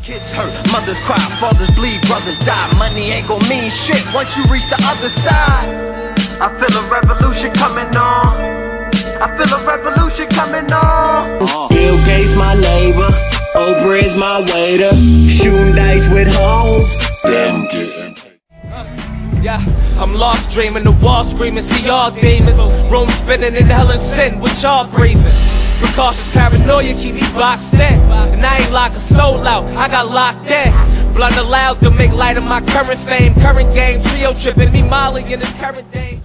Kids hurt, mothers cry, fathers bleed, brothers die. Money ain't gon' mean shit once you reach the other side. I feel a revolution coming on. I feel a revolution coming on. Bill Gates my neighbor, Oprah is my waiter. Shooting dice with hoes. Damn good. Yeah, I'm lost dreaming, the wall screaming, see all demons. Room spinning in hell and sin, with y'all breathing. Precautious paranoia keep me boxed in. And I ain't lock a soul out, I got locked in. Blunt allowed to make light of my current fame. Current game, trio tripping, me Molly in his current days.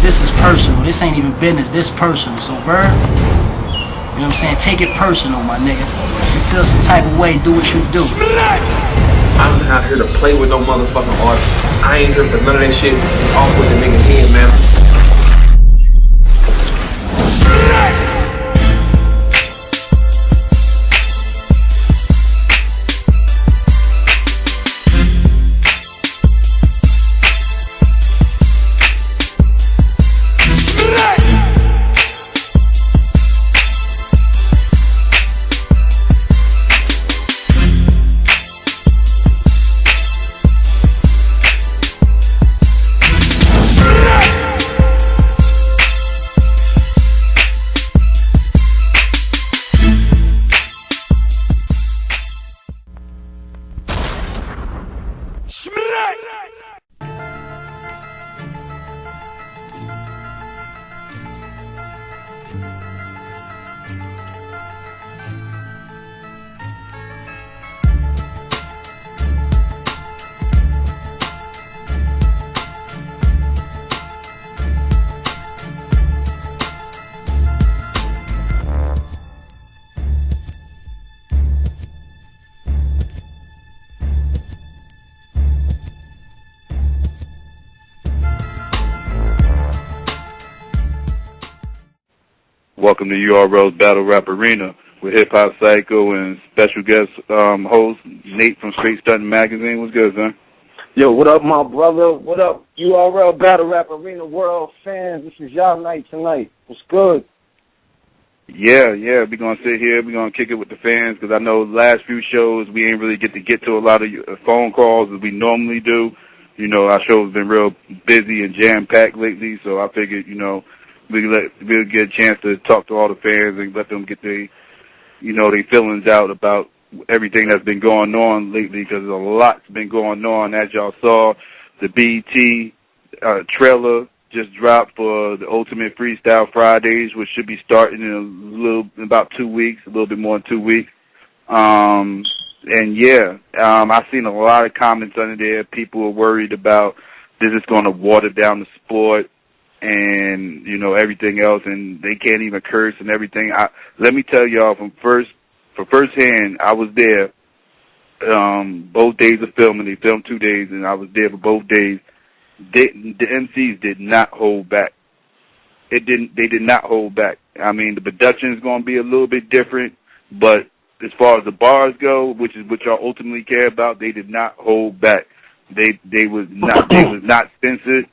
This is personal. This ain't even business. This personal. So Verb, you know what I'm saying? Take it personal, my nigga. If you feel some type of way, do what you do. I'm not here to play with no motherfucking artist. I ain't here for none of that shit. It's off with the nigga head, man. Welcome to URL's Battle Rap Arena with Hip Hop Psycho and special guest host Nate from Straight Stuntin' Magazine. What's good, son? Yo, what up, my brother? What up, URL Battle Rap Arena world fans? This is y'all night tonight. What's good? Yeah, we're going to sit here. We're going to kick it with the fans because I know the last few shows we ain't really get to a lot of phone calls as we normally do. You know, our show's been real busy and jam-packed lately, so I figured, you know, we'll get a chance to talk to all the fans and let them get their feelings out about everything that's been going on lately, because a lot's been going on. As y'all saw, the BET trailer just dropped for the Ultimate Freestyle Fridays, which should be starting in about 2 weeks, a little bit more than 2 weeks. I've seen a lot of comments under there. People are worried about this is going to water down the sport and, you know, everything else, and they can't even curse and everything. Let me tell y'all from firsthand, I was there both days of filming. They filmed 2 days, and I was there for both days. The MCs did not hold back. They did not hold back. I mean, the production is going to be a little bit different, but as far as the bars go, which is what y'all ultimately care about, they did not hold back. They was not censored.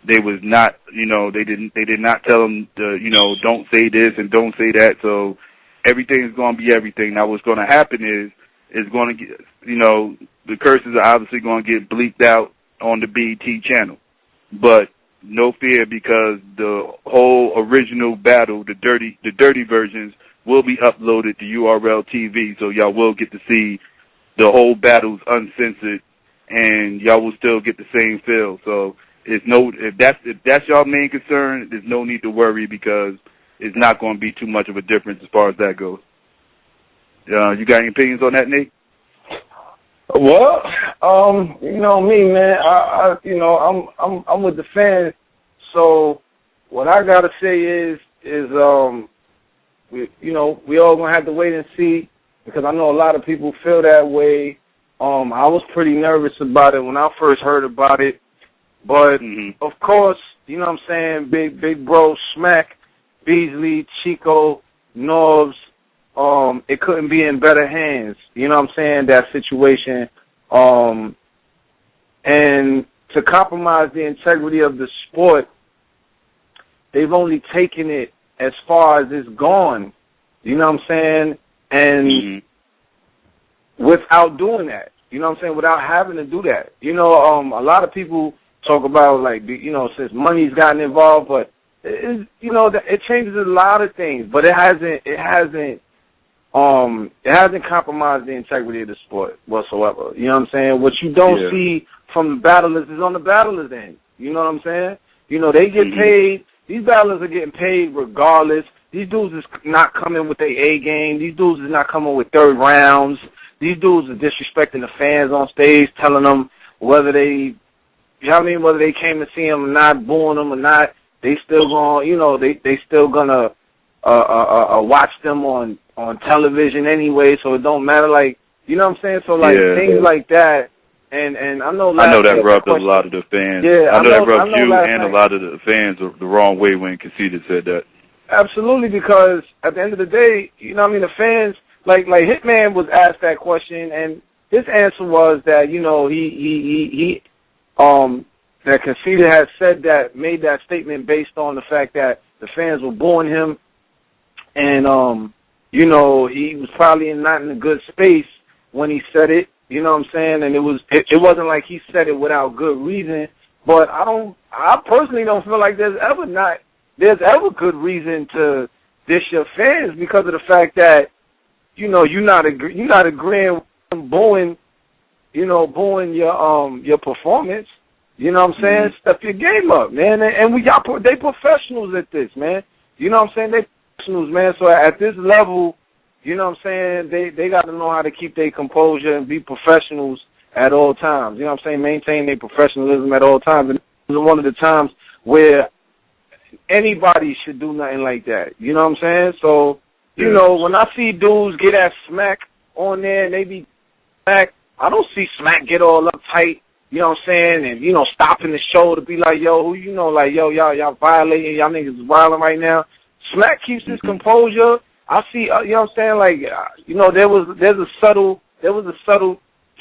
They was not, you know, they did not tell them, don't say this and don't say that. So everything is going to be everything. Now what's going to happen is going to get, you know, the curses are obviously going to get bleeped out on the BET channel. But no fear, because the whole original battle, the dirty versions, will be uploaded to URL TV. So y'all will get to see the whole battles uncensored, and y'all will still get the same feel. So if that's y'all main concern, there's no need to worry, because it's not going to be too much of a difference as far as that goes. You got any opinions on that, Nate? Well, you know me, man. I'm with the fans. So what I gotta say is we all gonna have to wait and see, because I know a lot of people feel that way. I was pretty nervous about it when I first heard about it, but of course, you know what I'm saying, big bro, Smack, Beasley, Chico, Norbs, it couldn't be in better hands. You know what I'm saying, that situation. And to compromise the integrity of the sport, they've only taken it as far as it's gone. You know what I'm saying? And without doing that, you know what I'm saying, without having to do that. You know, a lot of people talk about, like, you know, since money's gotten involved, but it changes a lot of things, but it hasn't compromised the integrity of the sport whatsoever. You know what I'm saying? What you don't see from the battlers is on the battlers' end. You know what I'm saying? You know, they get paid. These battlers are getting paid regardless. These dudes is not coming with their A game. These dudes is not coming with third rounds. These dudes are disrespecting the fans on stage, telling them whether they, whether they came to see them or not, booing them or not. They still gonna, you know, they still gonna watch them on television anyway. So it don't matter, like, you know what I'm saying. So like things like that. And I know that rubbed a lot of the fans. Yeah, I know that rubbed you and a lot of the fans the wrong way when Conceited said that. Absolutely, because at the end of the day, you know what I mean, the fans, like Hitman was asked that question, and his answer was that, you know, that Conceited had said that, made that statement based on the fact that the fans were booing him, and, you know, he was probably not in a good space when he said it. You know what I'm saying? And it wasn't like he said it without good reason. But I personally don't feel like there's ever good reason to dish your fans, because of the fact that, you know, you're not agreeing with booing your performance. You know what I'm saying? Step your game up, man. And they professionals at this, man. You know what I'm saying? They professionals, man. So at this level, you know what I'm saying, they got to know how to keep their composure and be professionals at all times. You know what I'm saying? Maintain their professionalism at all times. And this is one of the times where anybody should do nothing like that. You know what I'm saying? So, you know, when I see dudes get at Smack on there and they be Smack, I don't see Smack get all uptight, you know what I'm saying, and, you know, stopping the show to be like, yo, who you know, like, yo, y'all violating, y'all niggas is wilding right now. Smack keeps his composure. I see, you know what I'm saying, like, you know, there was a subtle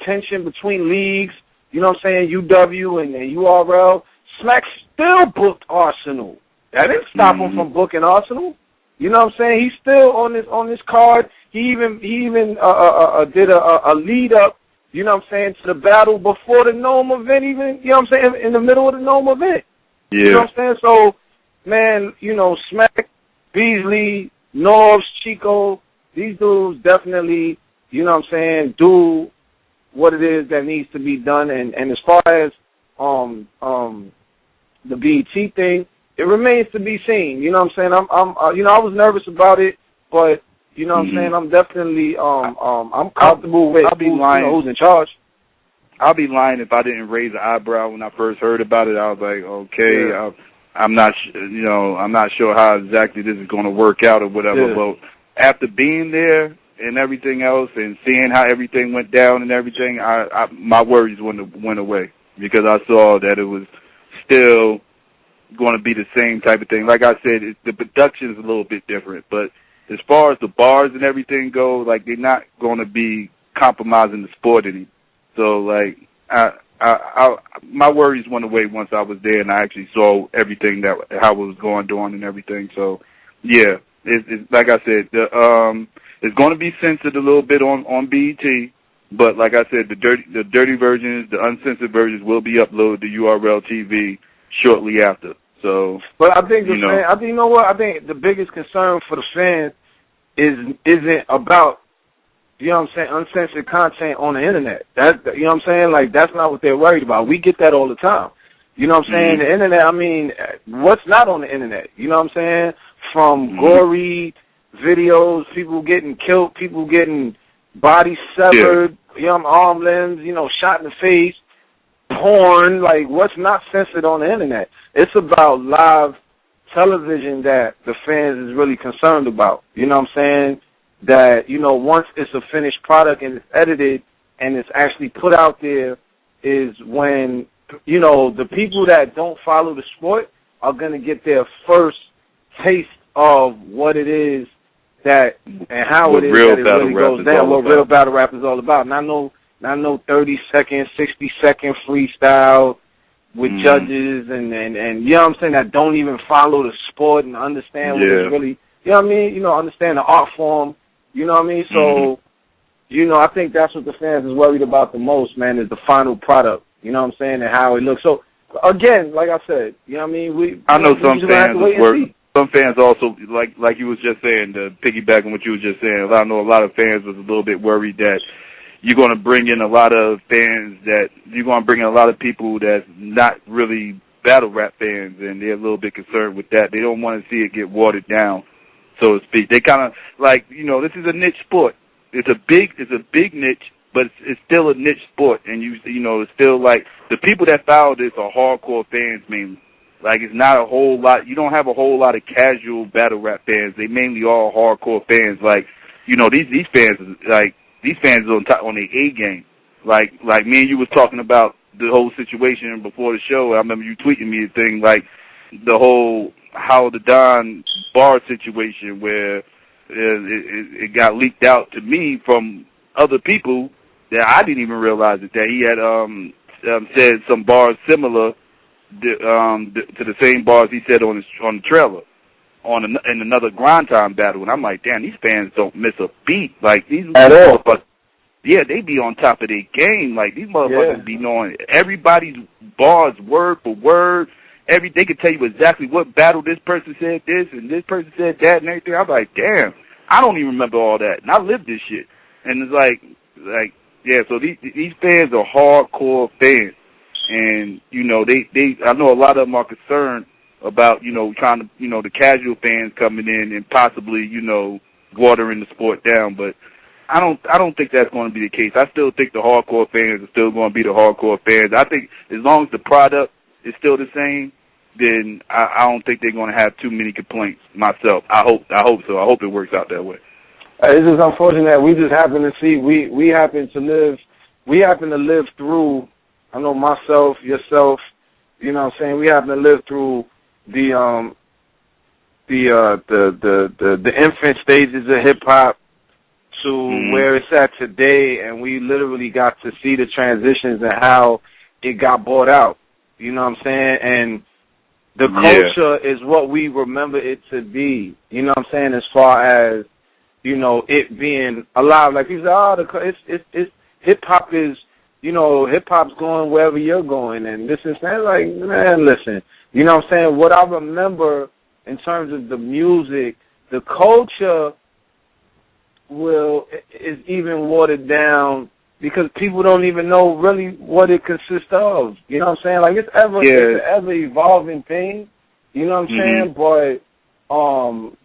tension between leagues, you know what I'm saying, UW and URL. Smack still booked Arsenal. That didn't stop him from booking Arsenal. You know what I'm saying? He's still on this card. He even did a lead up, you know what I'm saying, to the battle before the Gnome event, even, you know what I'm saying, in the middle of the Gnome event. Yeah. You know what I'm saying? So, man, you know, Smack, Beasley, Norbs, Chico, these dudes definitely, you know what I'm saying, do what it is that needs to be done. And as far as the BET thing, it remains to be seen. You know what I'm saying? You know, I was nervous about it, but you know what I'm saying, I'm definitely I'm comfortable with who's in charge. I'll be lying if I didn't raise an eyebrow when I first heard about it. I was like, okay, I'm not sure how exactly this is going to work out or whatever. Yeah. But after being there and everything else and seeing how everything went down and everything, my worries went away, because I saw that it was still going to be the same type of thing. Like I said, the production is a little bit different, but as far as the bars and everything go, like, they're not going to be compromising the sport any. So, like, my worries went away once I was there and I actually saw everything how it was going on and everything. So, yeah, it's like I said, it's going to be censored a little bit on BET, but like I said, the dirty versions, the uncensored versions will be uploaded to URL TV shortly after. So, but I think you know what? I think the biggest concern for the fans isn't about, you know what I'm saying, uncensored content on the internet. You know what I'm saying? Like, that's not what they're worried about. We get that all the time. You know what I'm saying? The internet, I mean, what's not on the internet? You know what I'm saying? From gory videos, people getting killed, people getting bodies severed, you know, arm limbs, you know, shot in the face, porn, like, what's not censored on the internet? It's about live television that the fans is really concerned about. You know what I'm saying? That, you know, once it's a finished product and it's edited and it's actually put out there is when, you know, the people that don't follow the sport are going to get their first taste of what it is that and how what it is that it really goes down, what real battle rap is all about. And I know 30-second, 60-second freestyle with judges and you know what I'm saying, that don't even follow the sport and understand what it's really, you know what I mean, you know, understand the art form, you know what I mean? So, you know, I think that's what the fans is worried about the most, man, is the final product, you know what I'm saying, and how it looks. So, again, like I said, you know what I mean, I know some fans work. Some fans also, like you was just saying, to piggyback on what you was just saying, I know a lot of fans was a little bit worried that you're going to bring in a lot of fans that you're going to bring in a lot of people that's not really battle rap fans, and they're a little bit concerned with that. They don't want to see it get watered down, so to speak. They kind of like, you know, this is a niche sport. It's a big niche, but it's still a niche sport, and you know, it's still like the people that follow this are hardcore fans mainly. Like, it's not a whole lot. You don't have a whole lot of casual battle rap fans. They mainly all hardcore fans. Like, you know, these fans, like, these fans are on their A game. Like me and you was talking about the whole situation before the show. I remember you tweeting me a thing, like, the whole How the Don bar situation where it got leaked out to me from other people that I didn't even realize it, that he had said some bars similar to the same bars he said on the trailer in another grind time battle, and I'm like, damn, these fans don't miss a beat. Like, these motherfuckers, yeah, they be on top of their game. Like, these motherfuckers be knowing everybody's bars word for word. They could tell you exactly what battle this person said this and this person said that and everything. I'm like, damn, I don't even remember all that, and I lived this shit. And it's like, yeah. So these fans are hardcore fans. And, you know, I know a lot of them are concerned about, you know, trying to, you know, the casual fans coming in and possibly, you know, watering the sport down. But I don't think that's going to be the case. I still think the hardcore fans are still going to be the hardcore fans. I think as long as the product is still the same, then I don't think they're going to have too many complaints myself. I hope so. I hope it works out that way. It's just unfortunate. We just happen to see, we happen to live through, I know myself, yourself, you know what I'm saying, we happen to live through the infant stages of hip hop to where it's at today, and we literally got to see the transitions and how it got bought out. You know what I'm saying? And the culture is what we remember it to be. You know what I'm saying? As far as, you know, it being alive. Like people say, it's hip hop is, you know, hip hop's going wherever you're going, and this is that. Like, man, listen, you know what I'm saying? What I remember in terms of the music, the culture is even watered down because people don't even know really what it consists of. You know what I'm saying? Like, it's an ever evolving thing. You know what I'm saying? But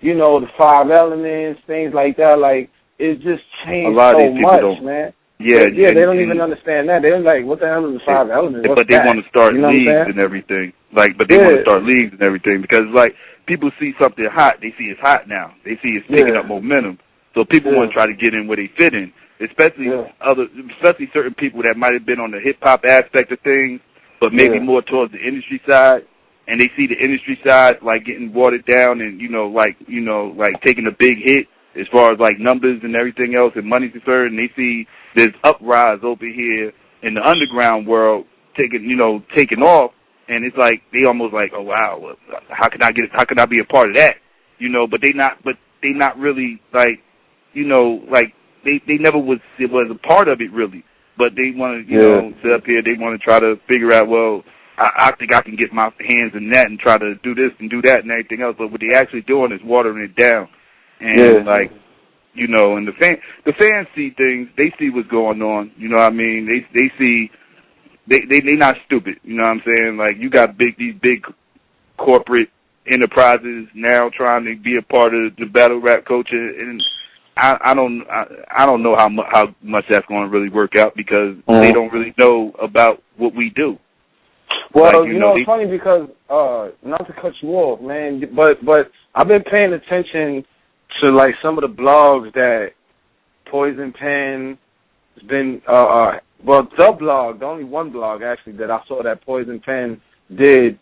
you know, the 5 elements, things like that, like, it just changed so much, man. Yeah, they don't even understand that. They're like, what the hell is the 5 elements? But they want to start leagues and everything. Like, but they want to start leagues and everything because, like, people see something hot. They see it's hot now. They see it's picking up momentum. So people want to try to get in where they fit in, especially certain people that might have been on the hip hop aspect of things, but maybe more towards the industry side. And they see the industry side like getting watered down and like taking a big hit as far as like numbers and everything else and money's concerned. And they see this uprise over here in the underground world taking off, and it's like they almost like, oh wow, how can I be a part of that? You know, but they not really like, you know, like they never was a part of it really. But they want to, you know, sit up here. They want to try to figure out, well, I think I can get my hands in that and try to do this and do that and everything else. But what they actually doing is watering it down. And like, you know, and the fans see things. They see what's going on. You know what I mean? They see. They not stupid. You know what I'm saying? Like, you got these big corporate enterprises now trying to be a part of the battle rap culture, and I don't know how much that's going to really work out because they don't really know about what we do. Well, like, you know, it's funny because, not to cut you off, man, but I've been paying attention to, like, some of the blogs that Poison Pen has been, well, the blog, the only one blog, actually, that I saw that Poison Pen did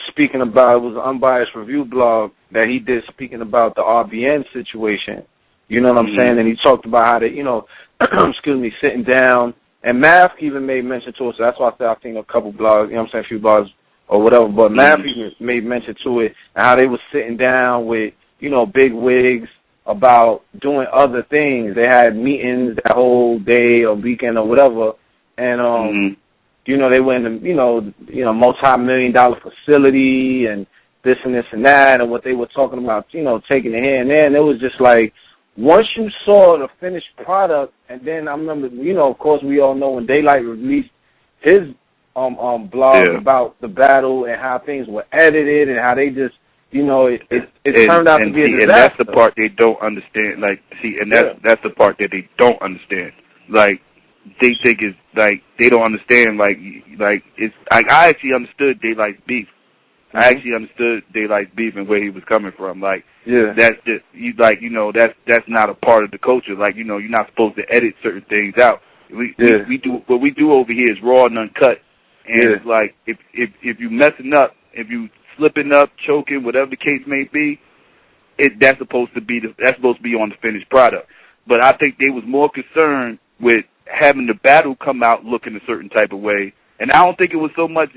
speaking about, it was an unbiased review blog that he did speaking about the RBN situation. You know what I'm saying? And he talked about how they, you know, excuse me, sitting down. And Math even made mention to it, so that's why I said I've seen a couple blogs, you know what I'm saying, a few blogs or whatever. But Math even made mention to it, and how they were sitting down with, you know, big wigs about doing other things. They had meetings that whole day or weekend or whatever. And, you know, they went in, you know, multi-million-dollar facility and this and this and that, and what they were talking about, you know, taking it here and there. And it was just like, once you saw the finished product, and then I remember, you know, of course, we all know when Daylight released his blog about the battle and how things were edited and how they just, you know, it turned out to be a disaster. And that's the part they don't understand. Like, see, and that's the part that they don't understand. Like, they think it's like they don't understand. Like it's like I actually understood Daylight's beef. I actually understood Daylight's beef and where he was coming from. Like, that's just, you know, that's not a part of the culture. Like, you know, you're not supposed to edit certain things out. We do what we do over here is raw and uncut. And it's like if you messing up, if you slipping up, choking, whatever the case may be, that's supposed to be on the finished product. But I think they was more concerned with having the battle come out looking a certain type of way. And I don't think it was so much.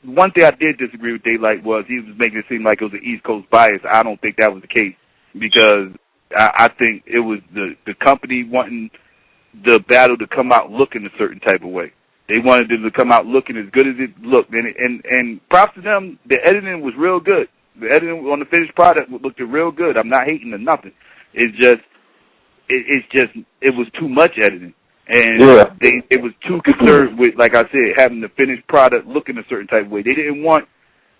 One thing I did disagree with Daylight was he was making it seem like it was an East Coast bias. I don't think that was the case, because I think it was the company wanting the battle to come out looking a certain type of way. They wanted it to come out looking as good as it looked. And props to them, the editing was real good. The editing on the finished product looked real good. I'm not hating or nothing. It's just it was too much editing. And it was too concerned with, like I said, having the finished product looking a certain type of way. They didn't want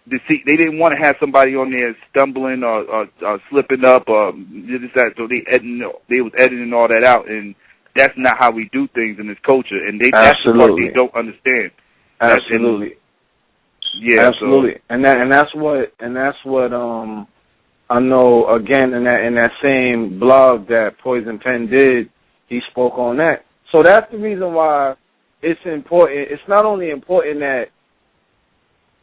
to have somebody on there stumbling or slipping up or this, that. So they was editing all that out, and that's not how we do things in this culture. And that's the part they don't understand. Absolutely. Absolutely. So. And that's what I know, again, in that same blog that Poison Pen did, he spoke on that. So that's the reason why it's important. It's not only important that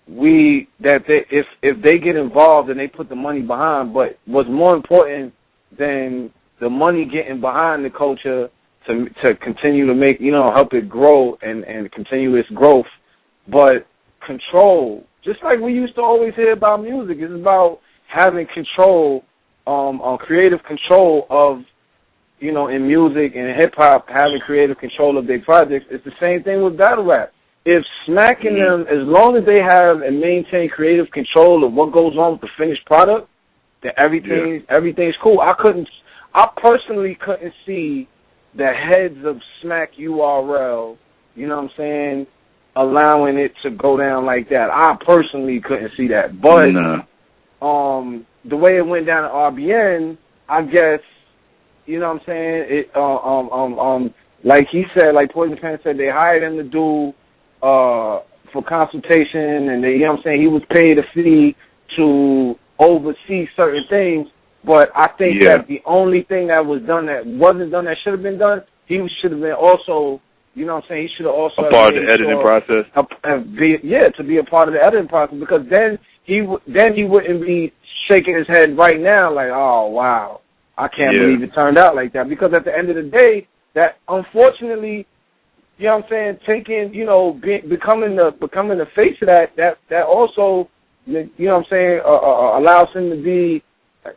if they get involved and they put the money behind, but what's more important than the money getting behind the culture to continue to make, you know, help it grow and continue its growth, but control. Just like we used to always hear about music, it's about having control, creative control of, you know, in music and hip-hop, having creative control of their projects. It's the same thing with battle rap. If smacking them, as long as they have and maintain creative control of what goes on with the finished product, then everything's cool. I personally couldn't see the heads of Smack URL, you know what I'm saying, allowing it to go down like that. I personally couldn't see that. But the way it went down at RBN, I guess, you know what I'm saying? Like he said, like Poison Pen said, they hired him to do for consultation, and you know what I'm saying? He was paid a fee to oversee certain things. But I think that the only thing that was done that wasn't done that should have been done, he should have been also, you know what I'm saying? He should have also a part of the editing process. To be a part of the editing process, because then he wouldn't be shaking his head right now like, oh wow, I can't believe it turned out like that. Because at the end of the day, that unfortunately, you know what I'm saying, taking, you know, becoming the face of that also, you know what I'm saying, allows him to be,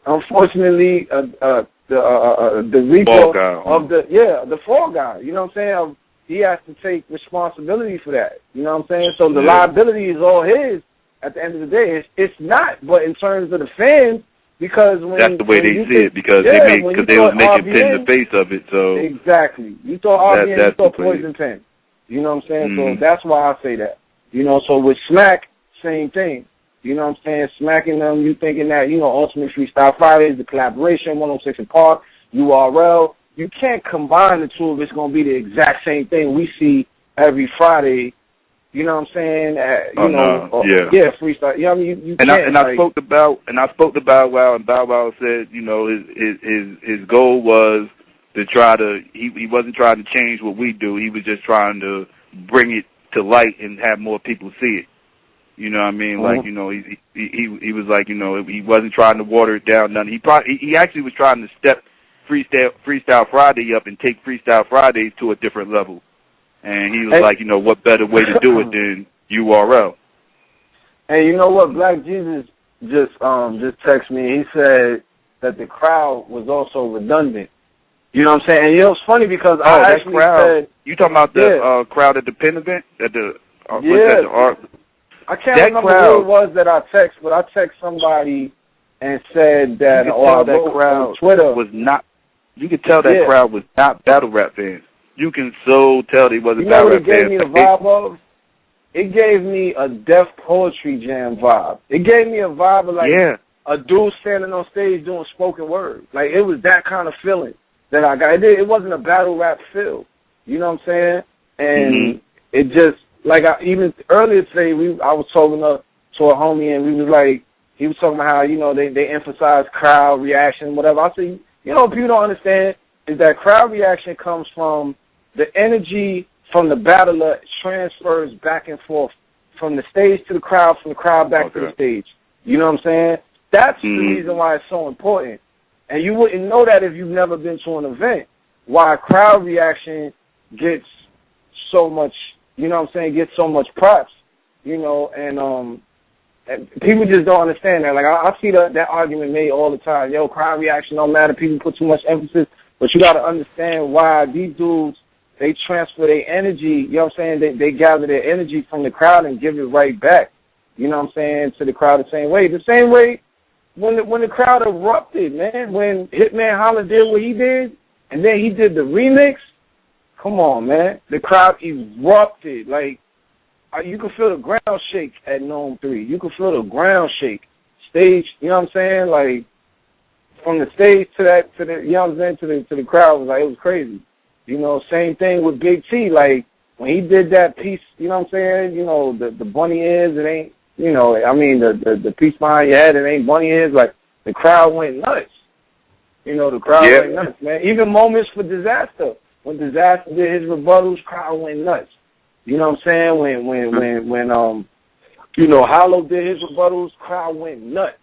unfortunately, the reaper of the fall guy. You know what I'm saying? He has to take responsibility for that. You know what I'm saying? So the liability is all his at the end of the day. It's not, but in terms of the fans, because that's the way they see it, because they was making Pen the face of it. So exactly, you thought RBN, you thought Poison Pen. You know what I'm saying? So that's why I say that. You know, so with Smack, same thing. You know what I'm saying? Smacking them, you thinking that, you know, Ultimate Freestyle Fridays, the collaboration, 106 in Park, URL. You can't combine the two if it's going to be the exact same thing we see every Friday You know what I'm saying? Yeah, freestyle. You know what I mean? You and can't, I spoke to Bow Wow, and Bow Wow said, you know, his goal was to try to. He wasn't trying to change what we do. He was just trying to bring it to light and have more people see it. You know what I mean? Like, you know, he was like, you know, he wasn't trying to water it down. None. He actually was trying to step Freestyle Friday up and take Freestyle Fridays to a different level. And he was like, you know, what better way to do it than URL? And you know what? Black Jesus just texted me. He said that the crowd was also redundant. You know what I'm saying? And you know, it's funny because I actually said... You talking about the crowd at the Penn event? At the, I can't remember who it was that I texted, but I texted somebody and said that, that crowd on Twitter was not... You could tell that crowd was not battle rap fans. You can so tell they wasn't battle rap fans. You know what it gave me the vibe of? It gave me a Def Poetry Jam vibe. It gave me a vibe of like a dude standing on stage doing spoken word. Like, it was that kind of feeling that I got. It wasn't a battle rap feel. You know what I'm saying? And it just, like, even earlier today, I was talking to a homie, and we was like, he was talking about how, you know, they emphasize crowd reaction, whatever. I said, you know, what people don't understand is that crowd reaction comes from the energy from the battler transfers back and forth from the stage to the crowd, from the crowd back to the stage. You know what I'm saying? That's the reason why it's so important. And you wouldn't know that if you've never been to an event, why crowd reaction gets so much, you know what I'm saying, gets so much props, you know, and people just don't understand that. Like, I see that argument made all the time. Yo, crowd reaction don't matter. People put too much emphasis. But you got to understand why these dudes, they transfer their energy, you know what I'm saying? They gather their energy from the crowd and give it right back, you know what I'm saying, to the crowd the same way. The same way when the crowd erupted, man, when Hitman Holla did what he did, and then he did the remix, come on, man. The crowd erupted. Like, you can feel the ground shake at Gnome 3. You can feel the ground shake. Stage, you know what I'm saying? Like, from the stage to the, you know what I'm saying, to the crowd was like, it was crazy. You know, same thing with Big T. Like, when he did that piece, you know what I'm saying, you know, the bunny ears, it ain't, you know, I mean, the piece behind your head, it ain't bunny ears. Like, the crowd went nuts. You know, the crowd went nuts, man. Even moments for Dizaster. When Dizaster did his rebuttals, crowd went nuts. You know what I'm saying? When you know, Hollow did his rebuttals, crowd went nuts.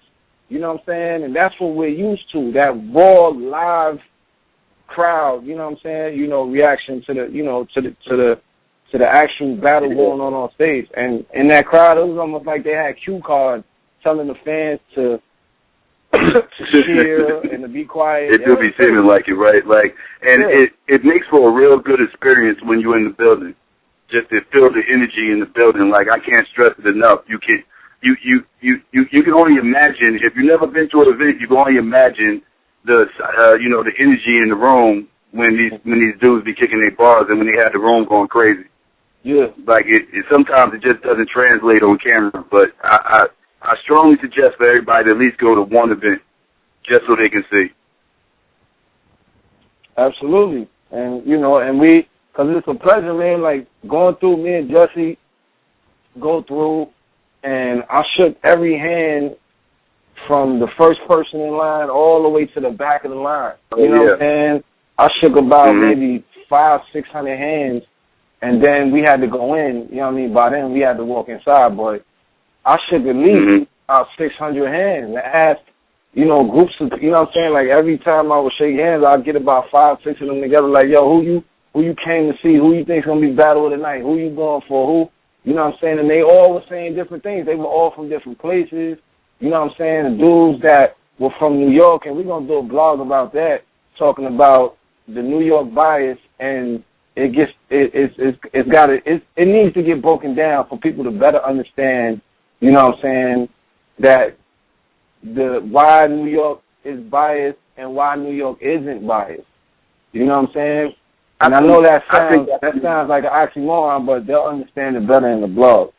You know what I'm saying? And that's what we're used to, that raw, live crowd, you know what I'm saying? You know, reaction to the, you know, to the actual battle going on stage. And in that crowd, it was almost like they had cue cards telling the fans to cheer and to be quiet. It do be seeming like it, right? Like, and it makes for a real good experience when you're in the building. Just to feel the energy in the building. Like, I can't stress it enough. You can only imagine, if you've never been to an event, you can only imagine the you know, the energy in the room when these dudes be kicking their bars and when they had the room going crazy. Yeah. Like, it sometimes it just doesn't translate on camera, but I strongly suggest for everybody to at least go to one event just so they can see. Absolutely. And, you know, and because it's a pleasure, man, like, going through, me and Jesse go through, and I shook every hand from the first person in line all the way to the back of the line. You know what I'm saying? I shook about maybe 500-600 hands, and then we had to go in, you know what I mean? By then, we had to walk inside, but I shook at least about 600 hands and asked, you know, groups of, you know what I'm saying? Like, every time I would shake hands, I'd get about 5-6 of them together, like, yo, who you came to see? Who you think's going to be battle of the night? Who you going for? Who? You know what I'm saying? And they all were saying different things. They were all from different places. You know what I'm saying? The dudes that were from New York, and we're going to do a blog about that, talking about the New York bias, and it needs to get broken down for people to better understand, you know what I'm saying, that why New York is biased and why New York isn't biased. You know what I'm saying? And I know that sounds like an oxymoron, but they'll understand it better in the blog.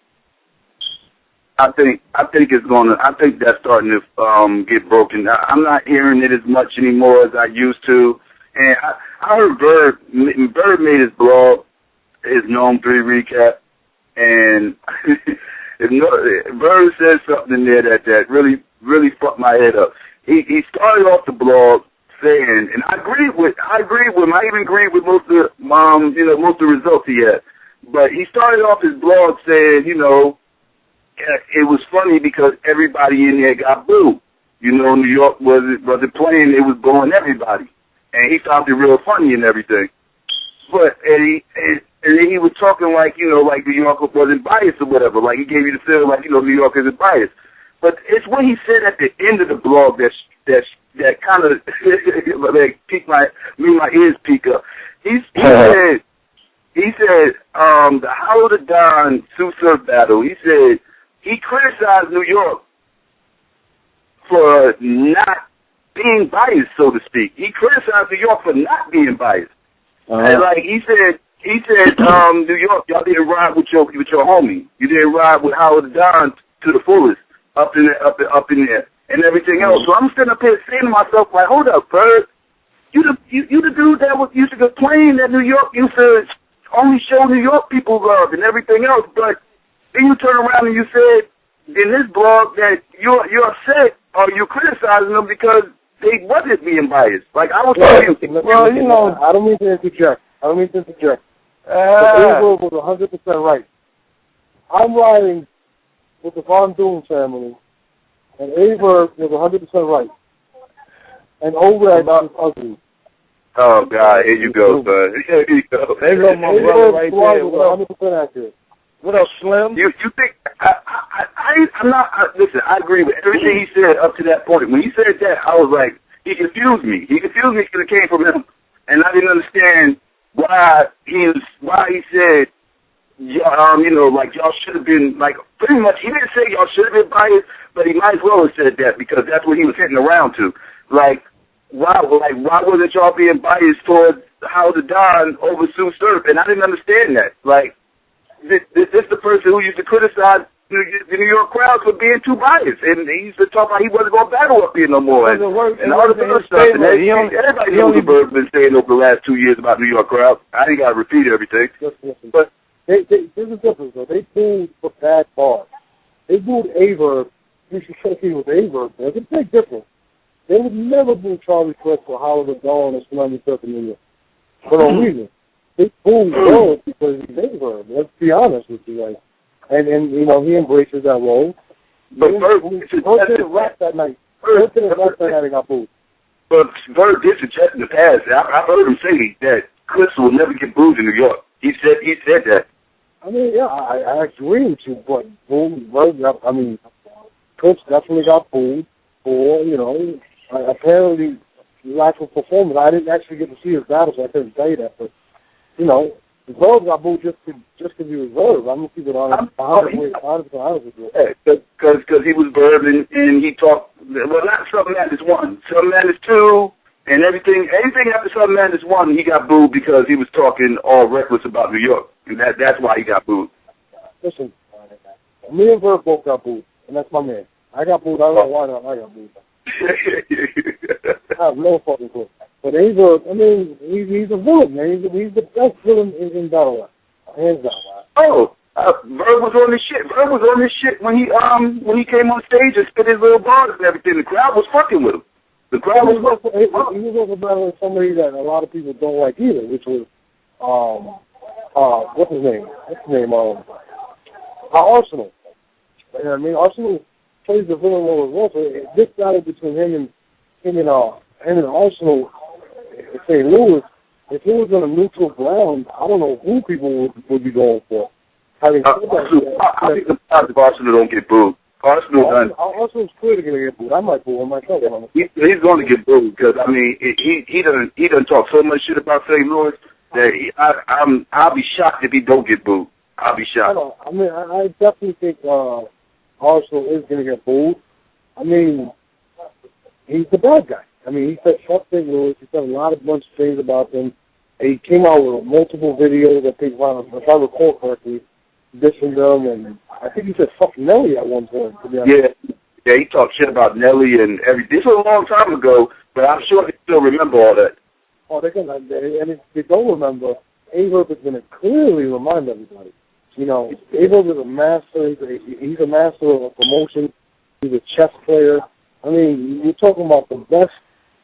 I think that's starting to get broken. I'm not hearing it as much anymore as I used to. And I heard Verb made his blog, his Gnome 3 recap, and Verb said something in there that really fucked my head up. He started off the blog saying, and I agree with him. I even agreed with most of the most of the results he had. But he started off his blog saying, it was funny because everybody in there got booed. New York wasn't playing; it was booing everybody, and he found it real funny and everything. But and he was talking like like New York wasn't biased or whatever. Like he gave you the feel like New York isn't biased. But it's what he said at the end of the blog that kind of like made my ears peak up. He said the Howard the Don Sue Surf battle. He said he criticized New York for not being biased, so to speak. He criticized New York for not being biased. And like he said, New York, y'all didn't ride with your homie. You didn't ride with Howard the Don to the fullest up in there and everything else. So I'm sitting up here saying to myself, like, hold up, Verb. You the dude that used to complain that New York used to only show New York people love and everything else, but then you turn around and you said in this blog that you're upset or you're criticizing them because they wasn't being biased. Like I was talking. Well, I don't mean to interject. But Avery was 100% right. I'm riding with the Von Doom family, and Avery was 100% right. And Overhead is ugly. Oh God, here you go, son. Here you go. There you go, my brother, right there. 100% accurate. What else, Slim? You think I'm not? Listen, I agree with everything he said up to that point. When he said that, I was like, he confused me. He confused me because it came from him, and I didn't understand why he said, like y'all should have been like pretty much. He didn't say y'all should have been biased, but he might as well have said that because that's what he was hitting around to. Like, why wasn't y'all being biased towards Howard the Don over Sue Surf? And I didn't understand that. Like, this the person who used to criticize the New York crowd for being too biased, and he used to talk about he wasn't going to battle up here no more, and all this other stuff. And everybody knows the Bird's been saying over the last 2 years about New York crowd. I ain't got to repeat everything. Listen. But there's a difference, though. They booed for bad bars. They booed Aver. You should check in with Aver. There's a big difference. They would never boo Charlie Cliff for Howard the Dawn or Tsunami Surf in New York. For no reason. They booed Verb because he's Aver. Let's be honest with you, like. And he embraces that role. But Verb didn't rap that night. Verb didn't rap that night and got booed. But Verb did suggest in the past. I've heard him say that Clips will never get booed in New York. He said that. I mean, yeah, I agree with you, but Verb, I mean, Clips definitely got booed for, apparently lack of performance. I didn't actually get to see his battle, so I couldn't say that, but, Verb got booed just because he was Verb. I'm going to keep it honest with you. Because he was Verb and he talked, well, not Something Madness 1. Something Madness 2 and everything after Something Madness 1, he got booed because he was talking all reckless about New York. And that's why he got booed. Listen, me and Verb both got booed, and that's my man. I got booed. I don't know why not. I got booed. I have no fucking clue. But he's a villain, man. He's the best villain in Dollaz. Hands down. Oh, Verb was on this shit. Verb was on this shit when he came on stage and spit his little bars and everything. The crowd was fucking with him. The crowd was fucking with him. He was also battling somebody that a lot of people don't like either, which was what's his name? Arsenal. You know what I mean? Arsenal plays the villain role as well. So this battle between him and Arsenal, St. Louis, if it was on a neutral ground, I don't know who people would be going for. Having said that, I think the Arsenal don't get booed. Arsenal's clearly going to get booed. I might boo him myself. He's going to get booed because he doesn't talk so much shit about St. Louis that I'll be shocked if he don't get booed. I'll be shocked. I definitely think Arsenal is going to get booed. I mean, he's the bad guy. I mean, he said fuck St. Louis. He said a bunch of things about them. He came out with multiple videos, I think, if I recall correctly, dissing them, and I think he said fuck Nelly at one point, to be honest. Yeah, he talked shit about Nelly and everything. This was a long time ago, but I'm sure they still remember all that. Oh, and if they don't remember, Averb is going to clearly remind everybody. You know, Abel is a master. He's a master of promotion. He's a chess player. I mean, you're talking about the best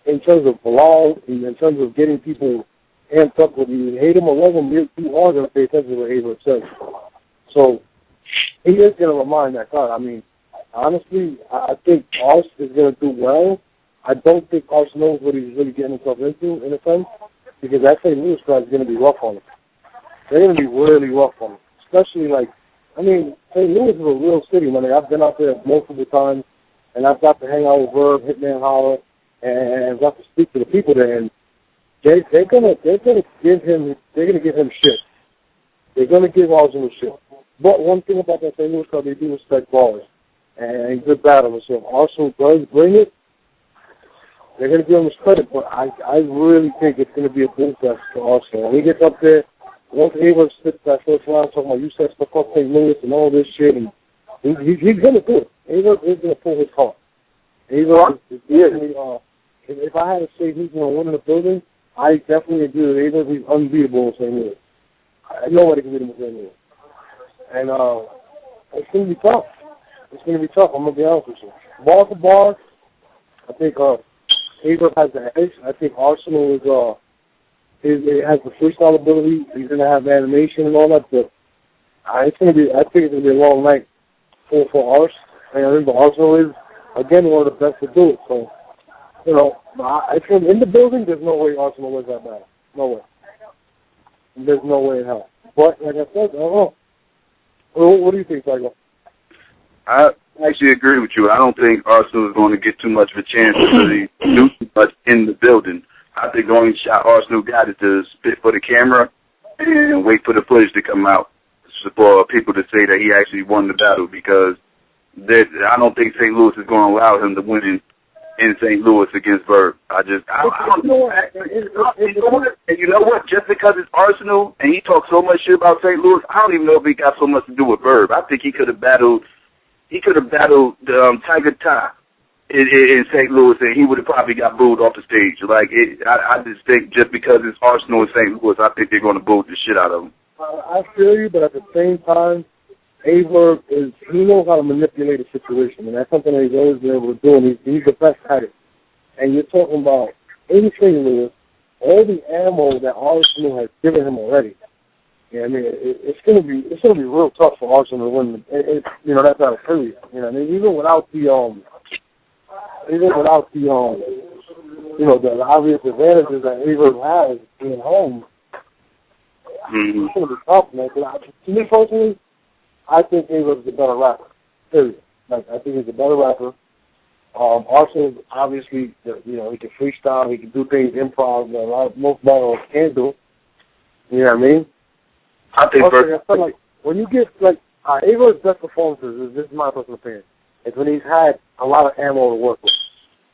in terms of blog, in terms of getting people amped up with you. Hate him or love him, you are going to pay attention to what Abel says. So he is going to remind that card. I mean, honestly, I think Ars is going to do well. I don't think Ars knows what he's really getting himself into, in a sense, because that St. Louis crowd is going to be rough on him. They're going to be really rough on him. Especially, like, I mean, St. Louis is a real city, man. I've been out there multiple times, and I've got to hang out with Verb, Hitman Holler, and got to speak to the people there, and they're gonna give him shit. They're gonna give Arsenal shit. But one thing about that St. Louis crowd, they do respect ballers and good battlers. So if Arsenal does bring it, they're gonna give him his credit. But I really think it's gonna be a bull fest for Arsenal. When he gets up there, once Ava spits that first round, talking about you said stuff up St. Louis and all this shit, and he's gonna do it. Ava is gonna pull his heart. Ava is definitely. If I had to say who's gonna win in the building, I definitely agree with Ava. He's unbeatable in St. Louis. Nobody can beat him in St. Louis. And it's going to be tough. It's going to be tough, I'm going to be honest with you. Bar for bar, I think Ava has the edge. I think Arsenal has the freestyle ability. He's going to have animation and all that. But I think it's going to be a long night for Ars. And I think Arsenal is, again, one of the best to do it. So, you know, I think in the building, there's no way Arsenal wins that battle. No way. There's no way in hell. But, like I said, I don't know. What do you think, Tiger? I actually agree with you. I don't think Arsenal is going to get too much of a chance to really do too much in the building. I think the only shot Arsenal got is to spit for the camera and wait for the footage to come out for people to say that he actually won the battle, because I don't think St. Louis is going to allow him to win in St. Louis against Verb. I don't know. And you know what? Just because it's Arsenal and he talks so much shit about St. Louis, I don't even know if he got so much to do with Verb. I think he could have battled Tiger Ty in St. Louis, and he would have probably got booed off the stage. Like, I just think just because it's Arsenal and St. Louis, I think they're going to boo the shit out of him. I feel you, but at the same time, Verb he knows how to manipulate a situation, and that's something that he's always been able to do, and he's the best at it. And you're talking about in St. Louis, all the ammo that Arsenal has given him already. Yeah, I mean, it's gonna be real tough for Arsenal to win. You know, that's not a serious. You know, I mean, even without the the obvious advantages that Verb has being home, it's gonna be tough, man. To me personally, I think Avery's the better rapper. Period. Like, I think he's a better rapper. Arsenal, obviously, you know, he can freestyle, he can do things improv that most battlers can't do. You know what I mean? I think I feel like when you get, like, Avery's best performances, this is my personal opinion, is when he's had a lot of ammo to work with.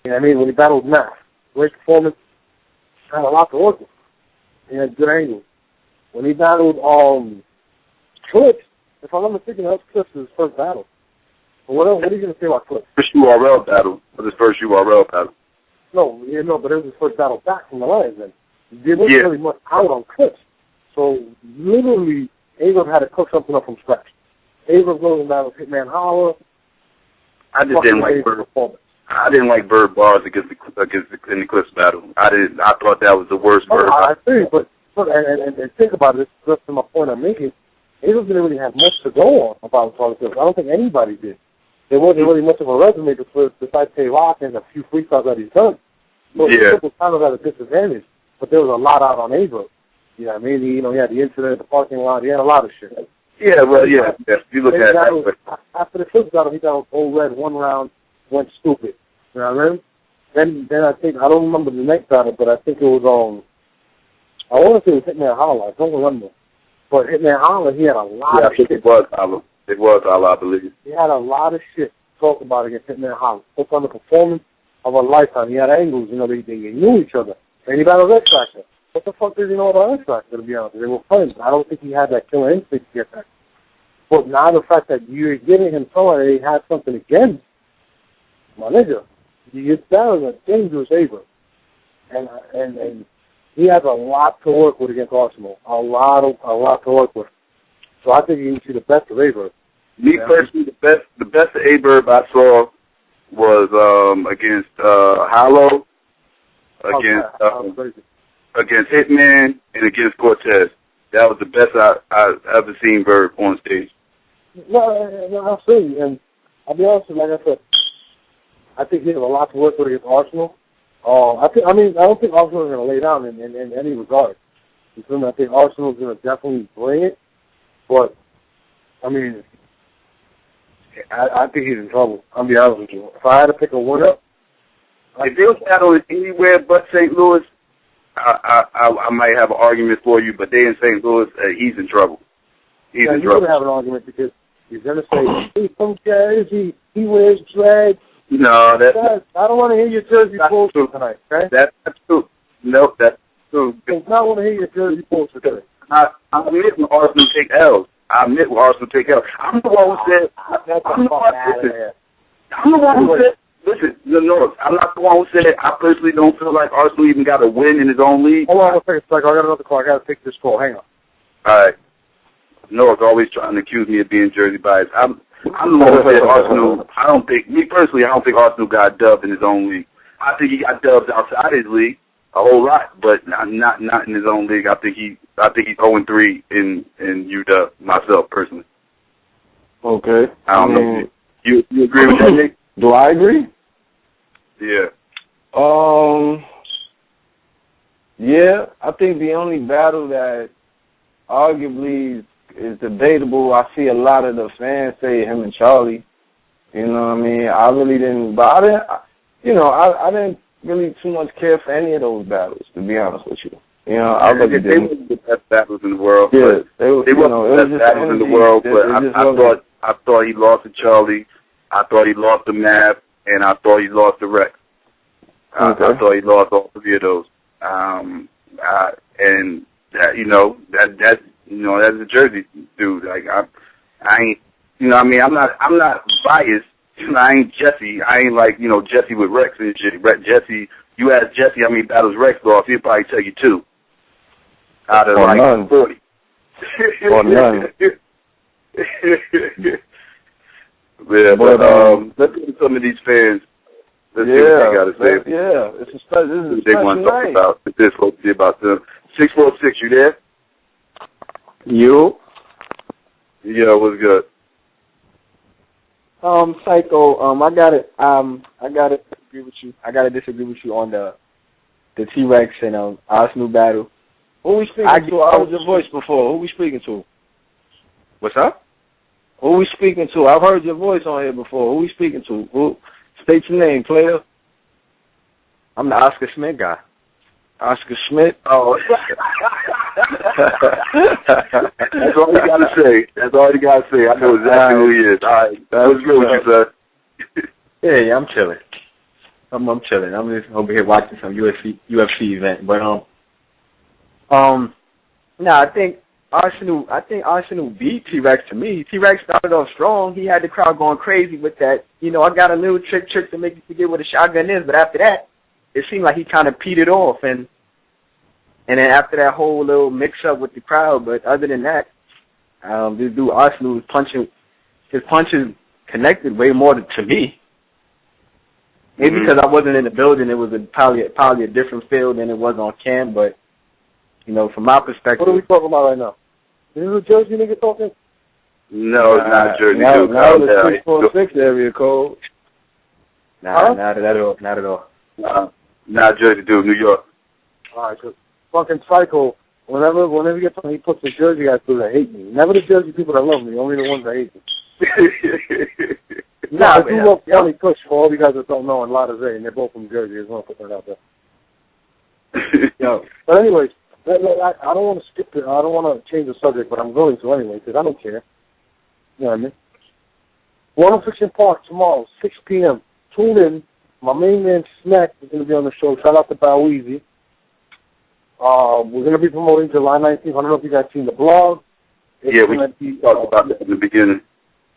You know what I mean? When he battled Math, great performance, had a lot to work with. He had good angles. When he battled Clips, if I'm not mistaken, that was Clips' his first battle. But what are you going to say about Clips? First URL battle. Or his first URL battle. No, but it was his first battle back from the Lions then. There wasn't really much out on Clips. So, literally, Abram had to cook something up from scratch. Abram goes and battles Hitman Holler. I just didn't like Verb. I didn't like Verb bars in the Clips battle. I thought that was the worst Verb. I see, but think about it, just to my point I'm making, Abram didn't really have much to go on about Clips. I don't think anybody did. There wasn't really much of a resume besides Tay Rock and a few freestyles that he's done. So Clips was kind of at a disadvantage, but there was a lot out on Abram. You know what I mean? He had the incident at the parking lot. He had a lot of shit. Yeah, well, yeah. You look at that. After the first battle, he got Old Red one round, went stupid. You know what I mean? Then I think, I don't remember the next battle, but I think it was, I want to say it was Hitman Holler. I don't remember. But Hitman Holler, he had a lot of shit. It was Holler. It was Holler, I believe. He had a lot of shit to talk about against Hitman Holler. Took on the performance of a lifetime. He had angles, they knew each other. And he battled X Factor. What the fuck does he know about X Factor, to be honest? They were friends. I don't think he had that killer instinct to get that. But now the fact that you're giving him someone that he has something against, my nigga, that was a dangerous Abram. And he has a lot to work with against Arsenal. A lot to work with. So I think you can see the best of A-Verb. Me personally, the best of A-Verb I saw was against Hollow, against Hitman, and against Cortez. That was the best I've ever seen Verb on stage. No, absolutely. And I'll be honest with you, like I said, I think he has a lot to work with against Arsenal. I don't think Arsenal is going to lay down in any regard. I think Arsenal is going to definitely bring it. But, I mean, I think he's in trouble. I'll be honest with you. If I had to pick a winner, if they was battling anywhere but St. Louis, I might have an argument for you. But they in St. Louis, he's in trouble. He's in trouble. You're going to have an argument because he's going to say, he's from Jersey, he wears drag. No, that's I don't want to hear your Jersey bullshit tonight, okay? That's true. Nope, that's true. I don't want to hear your Jersey bullshit tonight. I admit when Arsenal take L's. I'm the one who said, listen, no, I'm not the one who said, I personally don't feel like Arsenal even got a win in his own league. Hold on a second, I got another call. I got to take this call. Hang on. All right. Noah's always trying to accuse me of being Jersey biased. I'm the one who said Arsenal. I don't think Arsenal got dubbed in his own league. I think he got dubbed outside his league a whole lot, but not in his own league. I think he's 0-3 in UW myself personally. Okay. I don't know. You agree with that, Nick? Do I agree? Yeah. Yeah, I think the only battle that arguably is debatable, I see a lot of the fans say him and Charlie. You know what I mean? I really didn't, but I didn't really too much care for any of those battles, to be honest with you. You know, I really didn't. They weren't the best battles in the world. Yeah, they weren't the best battles in the world, but I thought he lost to Charlie. I thought he lost to Mav, and I thought he lost to Rex. I thought he lost all three of those. And that, that's a Jersey dude. Like I ain't, I mean, I'm not biased. I ain't Jesse. I ain't like, Jesse with Rex and shit. Jesse, you ask Jesse how many battles Rex lost, he'll probably tell you 2 out of like none. 40. Or none. Yeah, but let's get to some of these fans. Let's see what they got to say. Yeah, this is a they want to talk about this. Let's see about them. 646, you there? You? Yeah, what's good? Psycho, I gotta disagree with you. I gotta disagree with you on the T-Rex and Arsenal battle. Who we speaking to? I heard your voice before. Who we speaking to? What's up? Who we speaking to? I've heard your voice on here before. Who we speaking to? Who? State your name, player. I'm the Oscar Smith guy. Oscar Smith? Oh. That's all you got to say. That's all you got to say. I know exactly who he is. All right. What's good with you, sir? Yeah, I'm chilling. I'm chilling. I'm just over here watching some UFC event. But, I think Arsenal beat T-Rex to me. T-Rex started off strong. He had the crowd going crazy with that. I got a little trick to make you forget what a shotgun is. But after that, it seemed like he kind of petered off. And then after that whole little mix-up with the crowd, but other than that, this dude Arsenal was punching. His punches connected way more to me. Maybe because I wasn't in the building, it was probably a different feel than it was on cam. But from my perspective, what are we talking about right now? Is this a Jersey nigga talking? No, it's not a Jersey dude. Now the 646 area code. Not at all. Not Jersey dude, New York. All right, so fucking Psycho. Whenever he gets on, he puts the Jersey guys through that hate me. Never the Jersey people that love me, only the ones that hate me. I do love Kelly Kush for all you guys that don't know and Lotta Zay, and they're both from Jersey. I just want to put that out there. But anyways, I don't want to skip it. I don't want to change the subject, but I'm going to anyway because I don't care. You know what I mean? One Fiction Park tomorrow, 6 p.m. Tune in. My main man Snack is going to be on the show. Shout out to Boweezy. We're going to be promoting July 19th. I don't know if you guys seen the blog. We talked about that in the beginning.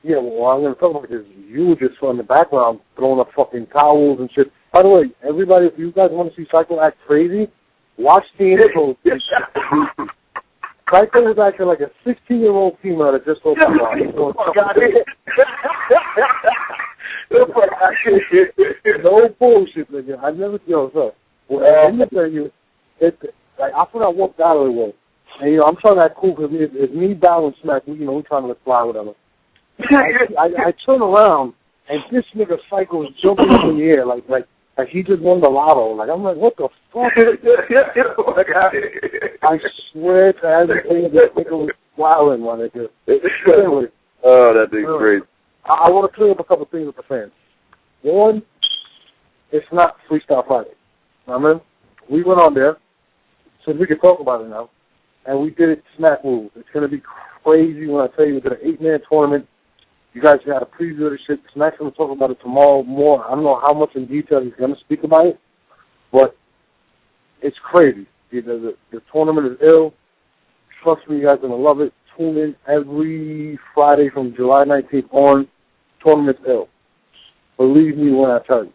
Yeah, well, I'm going to talk about this. You just in the background throwing up fucking towels and shit. By the way, everybody, if you guys want to see Psycho act crazy, watch the intro. Psycho was acting like a 16-year-old female that just opened up. No bullshit, nigga. I never, sir. Well, I'm telling you, like, I thought I walked out of the way. And, I'm trying to act cool because it's me, Bow, and Smack. We trying to fly, whatever. I turn around, and this nigga Psycho is jumping up in the air like he just won the lotto. Like, I'm like, what the fuck? I swear to everything, this nigga was wilding, my nigga. Anyway, that thing's crazy. I want to clear up a couple things with the fans. One, it's not Freestyle Friday. I mean, we went on there, so we can talk about it now, and we did it Smack rules. It's going to be crazy when I tell you we did an 8-man tournament. You guys got a preview of the shit. Smack's going to talk about it tomorrow more. I don't know how much in detail he's going to speak about it, but it's crazy. The tournament is ill. Trust me, you guys are going to love it. Tune in every Friday from July 19th on. Tournament's ill. Believe me when I tell you.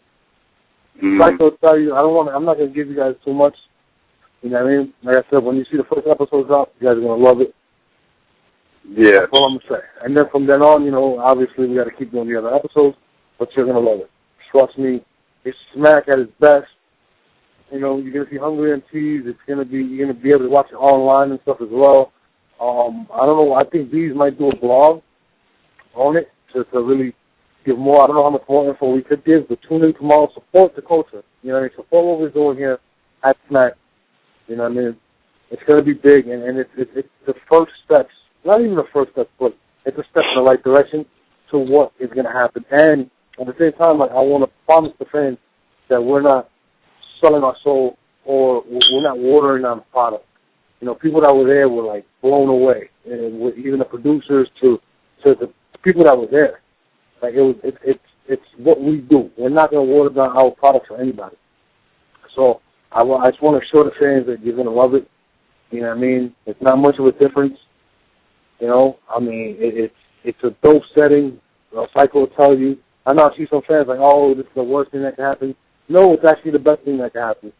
Psycho tell you, I'm not going to give you guys too much. You know what I mean? Like I said, when you see the first episode drop, you guys are going to love it. Yeah. That's all I'm going to say. And then from then on, obviously we got to keep doing the other episodes, but you're going to love it. Trust me. It's Smack at its best. You're going to see Hungry MCs. You're going to be able to watch it online and stuff as well. I don't know. I think these might do a blog on it to really give more. I don't know how much more info we could give, but tune in tomorrow. Support the culture. You know what I mean? Support what we're doing here at Smack. You know what I mean? It's going to be big, and it's the first steps. Not even the first step, but it's a step in the right direction to what is going to happen. And at the same time, like, I want to promise the fans that we're not selling our soul or we're not watering down the product. People that were there were, like, blown away, and even the producers to the people that were there. Like, it's what we do. We're not going to water down our product for anybody. So I just want to show the fans that you're going to love it. You know what I mean? It's not much of a difference. I mean, it's a dope setting. Psycho will tell you. I know I see some fans like, oh, this is the worst thing that can happen. No, it's actually the best thing that can happen.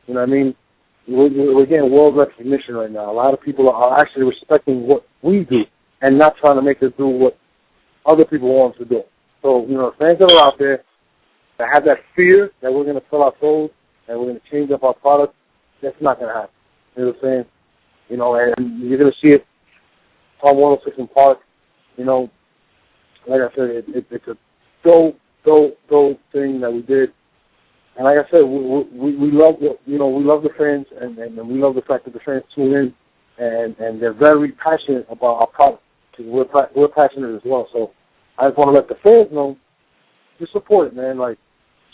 You know what I mean? We're getting world recognition right now. A lot of people are actually respecting what we do and not trying to make us do what other people want us to do. So, fans that are out there that have that fear that we're going to sell our souls and we're going to change up our product, that's not going to happen. You know what I'm saying? And you're going to see it on 106 in Park. Like I said, it's a dope thing that we did. And like I said, we love we love the fans, and we love the fact that the fans tune in, and they're very passionate about our product, because we're passionate as well. So I just want to let the fans know, just support it, man. Like,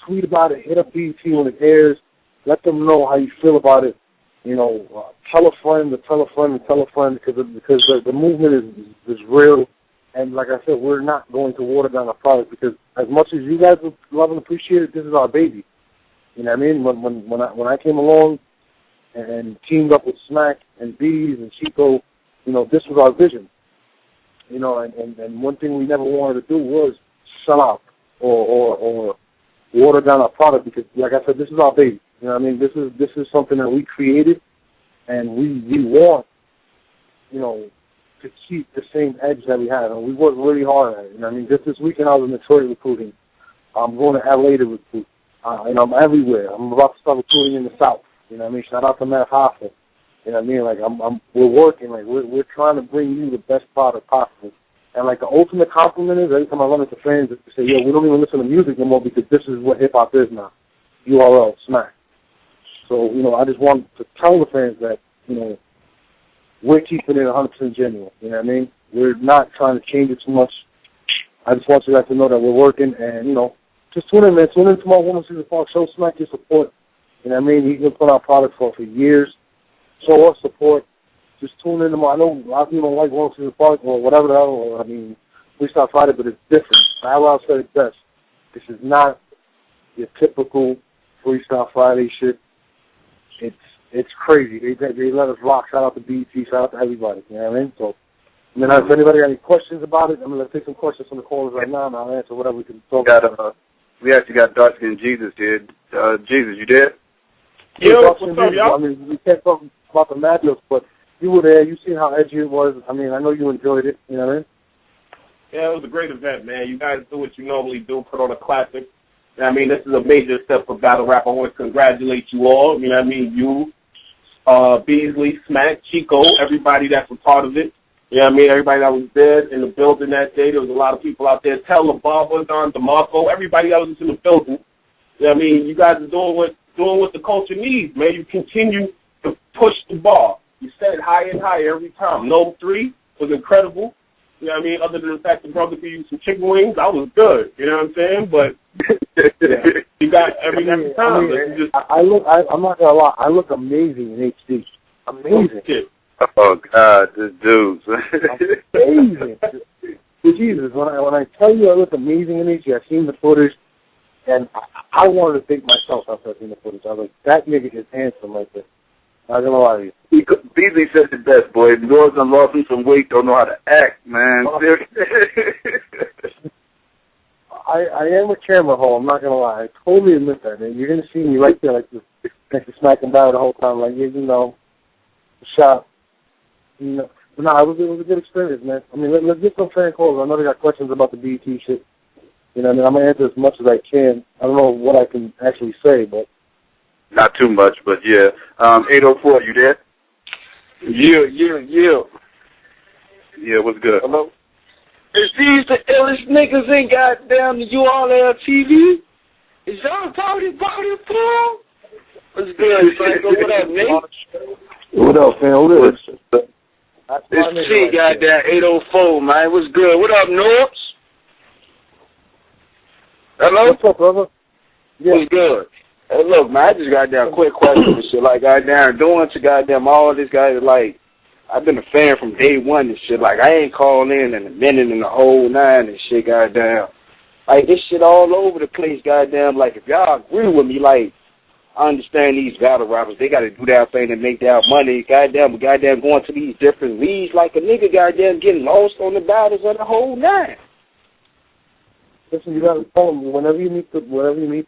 tweet about it, hit up BET when it airs, let them know how you feel about it. Tell a friend to tell a friend to tell a friend, because the movement is real. And like I said, we're not going to water down our product, because as much as you guys love and appreciate it, this is our baby. You know what I mean? When I came along and teamed up with Smack and Bees and Chico, this was our vision. And one thing we never wanted to do was sell out or water down our product, because, like I said, this is our baby. You know what I mean? This is something that we created, and we want, to keep the same edge that we had. And we worked really hard at it. You know what I mean? Just this weekend I was in Detroit recruiting. I'm going to LA to recruit. I'm everywhere. I'm about to start recruiting in the South. You know what I mean? Shout out to Matt Hoffa. You know what I mean? Like, we're working. Like, we're trying to bring you the best product possible. And, like, the ultimate compliment is, every time I run into fans, they say, yo, we don't even listen to music no more, because this is what hip-hop is now. URL, Smack. So, I just want to tell the fans that, we're keeping it 100% genuine. You know what I mean? We're not trying to change it too much. I just want you guys to know that we're working, and, just tune in, man. Tune in tomorrow, 106 in Park. Show Smack your support. You know what I mean? He's been putting out products for years. Show us support. Just tune in tomorrow. I know a lot of people don't like 106 in Park or whatever the hell. Freestyle Friday, but it's different. I said it best. This is not your typical Freestyle Friday shit. It's crazy. They let us rock. Shout out to BET. Shout out to everybody. You know what I mean? So, if anybody got any questions about it, I'm going to take some questions from the callers right now, and I'll answer whatever we can talk about. We actually got Dark Skin Jesus here. Jesus, you there? Yo, what's up, y'all? We can't talk about the matchups, but You were there. You seen how edgy it was. I mean, I know you enjoyed it. You know what I mean? Yeah, it was a great event, man. You guys do what you normally do, put on a classic. You know what I mean? This is a major step for battle rap. I want to congratulate you all. You know what I mean? You, Beasley, Smack, Chico, everybody that's a part of it. You know what I mean? Everybody that was there in the building that day. There was a lot of people out there. Tell Barber, Don DeMarco, everybody that was in the building. You know what I mean? You guys are doing what the culture needs, man. You continue to push the bar. You set it higher and higher every time. No 3 was incredible. You know what I mean? Other than the fact the brother could use some chicken wings, I was good. You know what I'm saying? But you got every time. I'm not gonna lie. I look amazing in HD. Amazing. Oh God, this dude. Amazing. Jesus, when I tell you I look amazing in HD, I've seen the footage, and I wanted to think myself after I've seen the footage. I was like, that nigga is handsome like this. Not gonna lie to you. Beasley said the best, boy. Boys done lost him some weight, don't know how to act, man. I am a camera hole, I'm not gonna lie. I totally admit that, man. You're gonna see me right there, like smacking down the whole time, like, you know, shot. You know. But no, it was a good experience, man. I mean, let's get some fan calls. I know they got questions about the BET shit. You know what I mean? I'm gonna answer as much as I can. I don't know what I can actually say, but. Not too much, but yeah. 804, you there? Yeah. Yeah, what's good? Hello? Is these the illest niggas in goddamn the URL TV? Is y'all party pool? What's good, Franco? What up, Nate? What up, man? Who is this? It's T, goddamn 804, man. What's good? What up, Norbs? Hello? What's up, brother? Yeah. What's good? Hey, look, man, I just got down quick question and shit. Like, goddamn, doing to goddamn all this guy, like, I've been a fan from day one and shit. Like, I ain't called in a minute and the whole 9 and shit, goddamn. Like, this shit all over the place, goddamn. Like, if y'all agree with me, like, I understand these battle rappers, they got to do their thing to make their money, goddamn, but goddamn going to these different leagues like a nigga, goddamn, getting lost on the battles of the whole 9. Listen, you got to tell them, whenever you meet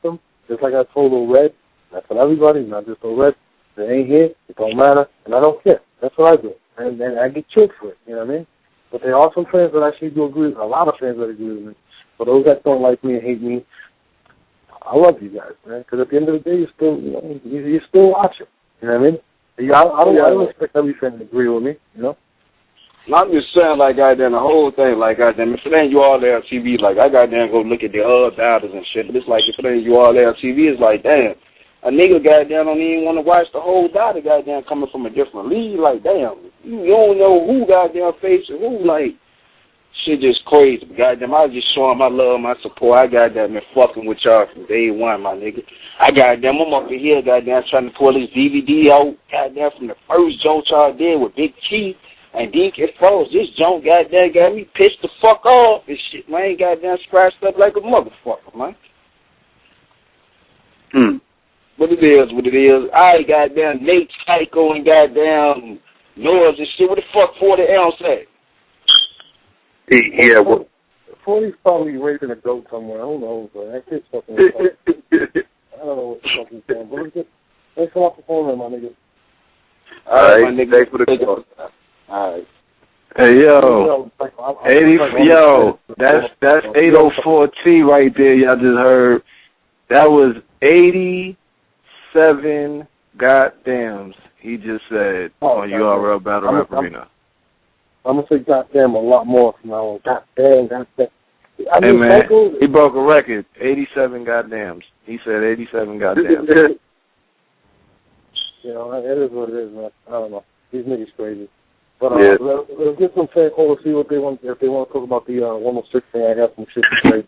them, just like I told Lil Red, that's for everybody, not just Lil Red. If they ain't here, it don't matter, and I don't care. That's what I do. And I get chilled for it, you know what I mean? But there are some fans that actually do agree, a lot of fans that agree with me. For those that don't like me and hate me, I love you guys, man, because at the end of the day, you're still, you know, you're still watching, you know what I mean? I don't expect every fan to agree with me, you know? I'm just saying, like, goddamn, the whole thing, like, goddamn, if it ain't you all there on TV, like, I goddamn go look at the other battles and shit, but it's like, if it ain't you all there on TV, it's like, damn, a nigga, goddamn, don't even want to watch the whole battle, goddamn, coming from a different league, like, damn, you don't know who, goddamn, facing who, like, shit just crazy, but goddamn, I was just showing my love, my support, I goddamn been fucking with y'all from day one, my nigga. I goddamn, I'm up in here, goddamn, trying to pull this DVD out, goddamn, from the first joke y'all did with Big Chief. And DK Froze, this junk goddamn got me pissed the fuck off and shit, man. Goddamn scratched up like a motherfucker, man. What it is. I goddamn Nate Psycho and goddamn Noise and shit. What the fuck 40 ounce at? Yeah, well. 40's probably raping a goat somewhere. I don't know, but that kid's fucking I don't know what the fuck he's saying. But it's thanks a lot for phoning, my nigga. All right, my nigga. Thanks for the call. All right. Hey, yo. That's 804T right there, y'all just heard. That was 87 goddams, he just said, on URL Battle Rap Arena. I'm going to say goddamn a lot more from now on. Goddamn. Hey, man, he broke a record, 87 goddams. He said 87 goddams. You know, it is what it is, man. I don't know. These niggas crazy. But let's get some fan calls to see what they want. If they want to talk about the 106 thing, I got some shit to say.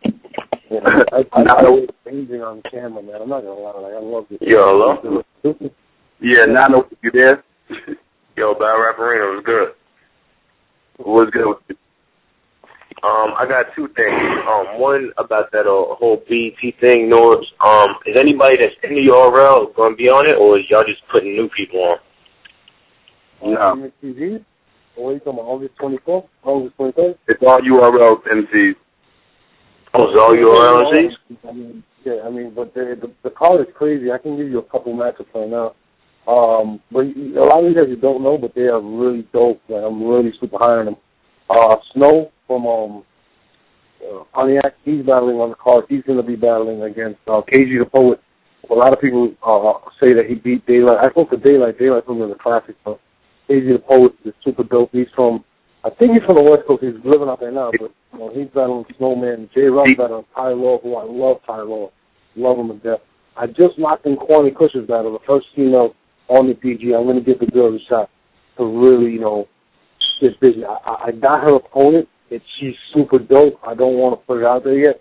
You know, I know it's amazing on camera, man. I'm not gonna lie, like, I love it. Yo, hello. Yeah, Nano, you there? Yo, Battle Rap Arena was good. What's good with you? I got two things. One about that whole BET thing, Norbs. Is anybody that's in the URL going to be on it, or is y'all just putting new people on? No. TV? Or you talking about August 24th? August 23rd? It's all URL MCs. Oh, it's all URL MCs? I mean, but the card is crazy. I can give you a couple matchups right now. But a lot of these guys you don't know, but they are really dope. Like, I'm really super high on them. Snow from Pontiac, he's battling on the card. He's going to be battling against KG the Poet. A lot of people say that he beat Daylight. I spoke to Daylight. Daylight from the classic. So KG the Poet is super dope. He's from, I think he's from the West Coast. He's living out there now, but he's battling Snowman. J. Ruff battling Ty Law, who I love Ty Law. Love him to death. I just locked in Kwame Cush's battle, the first female on the PG. I'm going to give the girl a shot to really, get busy. I got her opponent. She's super dope. I don't want to put it out there yet,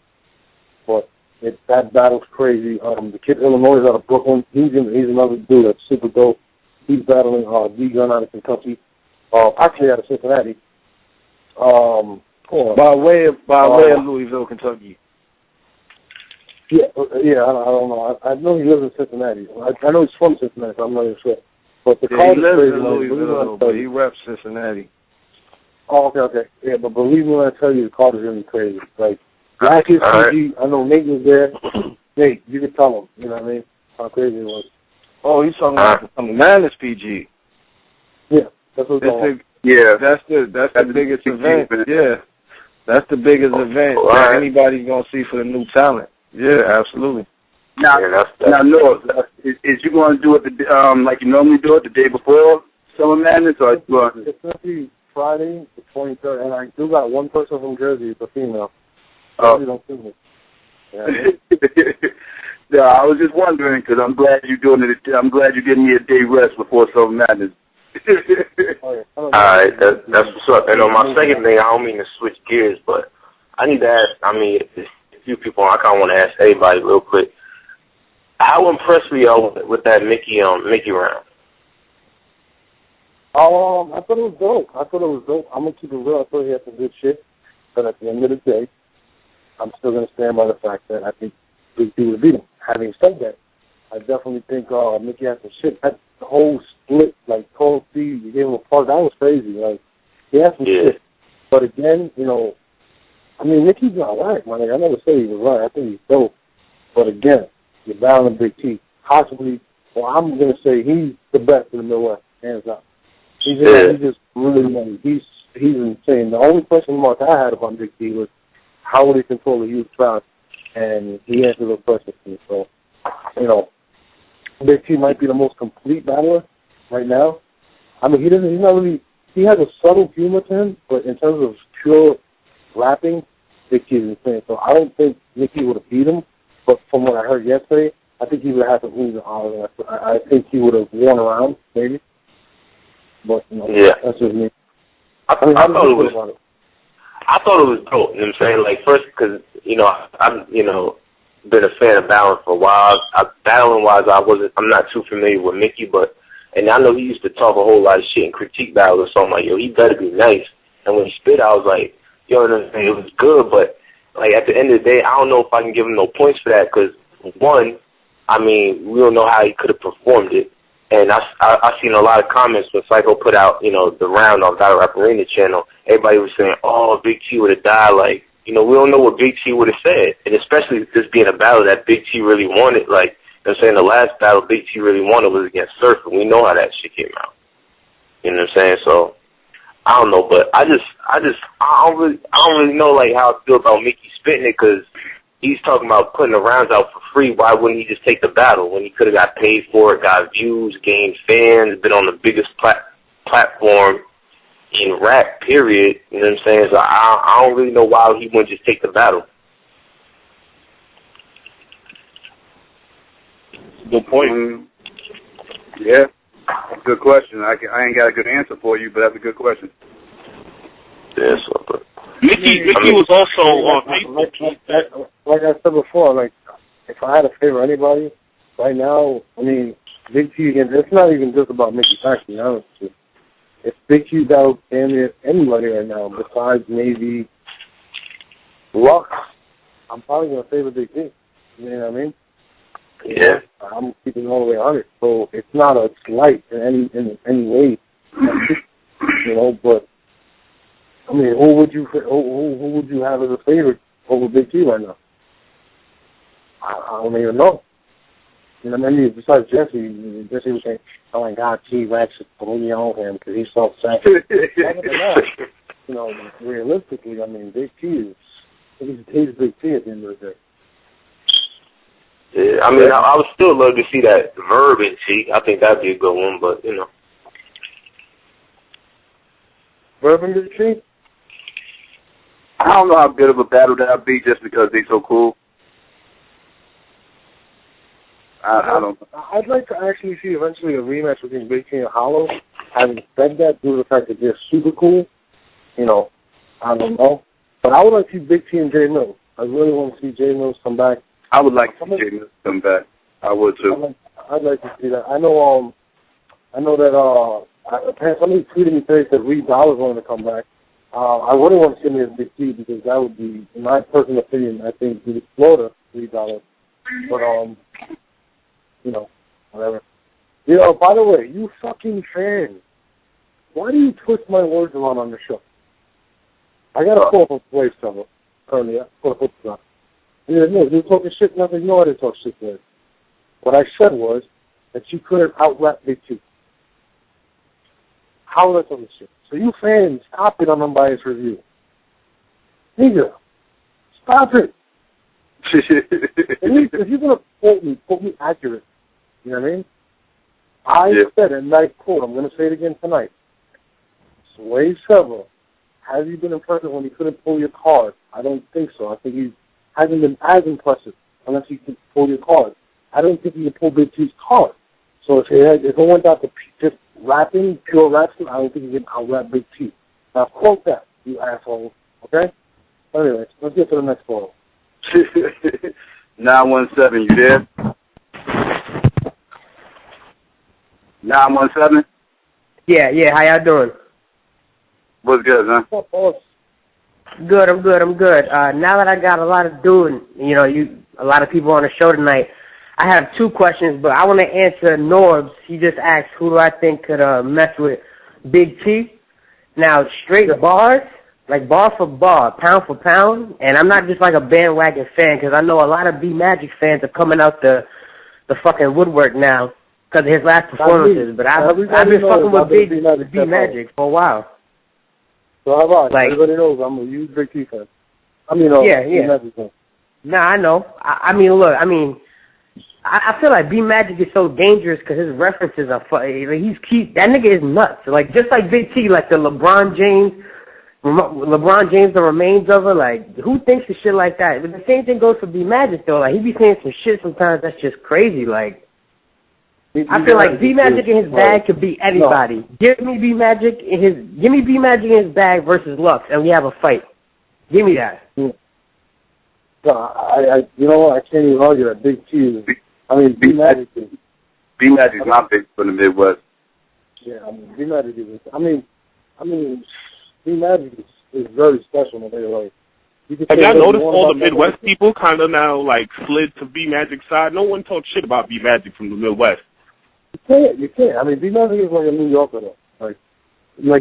but that battle's crazy. The kid Illinois is out of Brooklyn. He's another dude that's super dope. He's battling D-Gun out of Kentucky. Actually out of Cincinnati. By way of Louisville, Kentucky. Yeah, I don't know. I know he lives in Cincinnati. I know he's from Cincinnati, so I'm not even sure. But the card he is lives crazy. in Louisville, but he reps Cincinnati. Oh, okay. Yeah, but believe me when I tell you, the card is really crazy. Like, last year's PG, I know Nate was there. Nate, you can tell him, you know what I mean, how crazy it was. Oh, he's talking about the Madness PG. Yeah, that's what's going on. Yeah, that's the biggest event. Yeah, that's the biggest event that anybody's gonna see for the new talent. Yeah, absolutely. Now, Noah, is you going to do it like you normally do it the day before Summer Madness, or it's going to be Friday, the 23rd, and I do got one person from Jersey, it's a female. Don't see me. Yeah, I was just wondering because I'm glad you're doing it. I'm glad you're getting me a day rest before Summer Madness. All right, that's what's up. And on my second thing, I don't mean to switch gears, but I need to ask. I mean, a few people. I kind of want to ask everybody real quick. How impressed were y'all with that Mickey round? I thought it was dope. I'm gonna keep it real. I thought he had some good shit, but at the end of the day, I'm still gonna stand by the fact that I think Big T would beat him. Having said that, I definitely think Mickey had some shit. That whole split, like Cold C, you gave him a part. That was crazy. Like, he had some shit. But again, I mean, Mickey's not right, man. I never say he was right. I think he's dope. But again, you're battling Big T. Possibly, I'm going to say he's the best in the Midwest, hands down. He's just really money. He's insane. The only question mark I had about Big T was how would he control a huge crowd, and he answered those questions to me. So, Big T might be the most complete battler right now. I mean, he has a subtle humor to him, but in terms of pure rapping, Big T is insane. So I don't think Mickey would have beat him, but from what I heard yesterday, I think he would have had some wins. I think he would have won around, maybe. But, that's just me. I thought it was dope, you know what I'm saying? Like, first, because, I've, been a fan of battling for a while. Battling-wise, I'm not too familiar with Mickey, and I know he used to talk a whole lot of shit and critique battles, so I'm like, yo, he better be nice. And when he spit, I was like, yo, it was good, but, like, at the end of the day, I don't know if I can give him no points for that, because, one, I mean, we don't know how he could have performed it. And I seen a lot of comments when Psycho put out, the round on Battle Rap Arena channel. Everybody was saying, oh, Big T would have died. Like, we don't know what Big T would have said. And especially this being a battle that Big T really wanted. Like, I'm saying the last battle Big T really wanted was against Surf, and we know how that shit came out. You know what I'm saying? So, I don't know, but I don't really know, like, how I feel about Mickey spitting it, because he's talking about putting the rounds out for free. Why wouldn't he just take the battle when he could have got paid for it, got views, gained fans, been on the biggest platform in rap, period? You know what I'm saying? So I don't really know why he wouldn't just take the battle. Good point. Yeah, good question. I ain't got a good answer for you, but that's a good question. Yeah, so, Mickey was also like I said before, like, if I had to favor anybody right now, I mean, Big T again, it's not even just about Mickey Facts, to be honest with you. If Big T battles damn near anybody right now, besides maybe Lux, I'm probably going to favor Big T. You know what I mean? Yeah. I'm keeping all the way on it. So it's not a slight in any way. But I mean, who would you have as a favorite over Big T right now? I don't even know. You know what I mean? Besides Jesse was saying, "Oh my God, T-Rex is totally on him because he's so sexy." You know, realistically, I mean, Big T he's Big T at the end of the day. Yeah, I mean, I would still love to see that Verb in T. I think that'd be a good one, but you know. Verb and Big T? I don't know how good of a battle that'd be just because they so cool. I don't. I'd like to actually see eventually a rematch between Big T and Hollow. Having said that, due to the fact that they're super cool, you know, I don't know. But I would like to see Big T and J Mills. I really want to see J Mills come back. I would like to see J Mills come back. I would too. I'd like to see that. I know that somebody tweeted me today that Dollaz wanted to come back. I wouldn't want to see me as Big T because that would be, in my personal opinion, I think he would slaughter Dollaz. But you know, whatever. You know, by the way, you fucking fans, why do you twist my words around on the show? I got a call from Wave Server earlier. You're talking shit, nothing. No, I didn't talk shit there. What I said was that you couldn't out-rap Big T. How was I talking shit? So you fans, stop it on Unbiased Review. Nigga, stop it. If you're going to quote me accurate. You know what I mean? I said, and I quote, I'm going to say it again tonight. Sway Server, have you been impressed when he couldn't pull your card? I don't think so. I think he hasn't been as impressive unless he can pull your card. I don't think he can pull Big T's card. So if it went down to just rapping, pure rapping, I don't think he can out-rap Big T. Now quote that, you asshole. Okay? Anyways, let's get to the next photo. 917, you there? 917? Yeah, how y'all doing? What's good, man? What's up, Good, I'm good. Now that I got a lot of a lot of people on the show tonight, I have two questions, but I want to answer Norbs. He just asked who do I think could mess with Big T. Now, straight bars, like bar for bar, pound for pound, and I'm not just like a bandwagon fan because I know a lot of B Magic fans are coming out the fucking woodwork now because of his last performances. But I've been fucking with Big B Magic for a while. So how about everybody knows I'm a huge Big T fan. I mean, yeah. Nah, I know. I mean, look, I feel like B Magic is so dangerous because his references are funny. Like, that nigga is nuts. Like just like Big T, like the LeBron James, the remains of her. Like who thinks of shit like that? But the same thing goes for B Magic though. Like he be saying some shit sometimes that's just crazy. Like I feel like B Magic in his bag could beat anybody. No. Give me B Magic in his bag versus Lux, and we have a fight. Give me that. Yeah. No, you know what? I can't even argue that Big T is. I mean, B Magic is my pick from the Midwest. Yeah, I mean, B Magic is. I mean, B Magic is very special. Like, have y'all noticed all the Midwest people kind of now like slid to B Magic's side? No one talks shit about B Magic from the Midwest. You can't. I mean, B Magic is like a New Yorker though. Like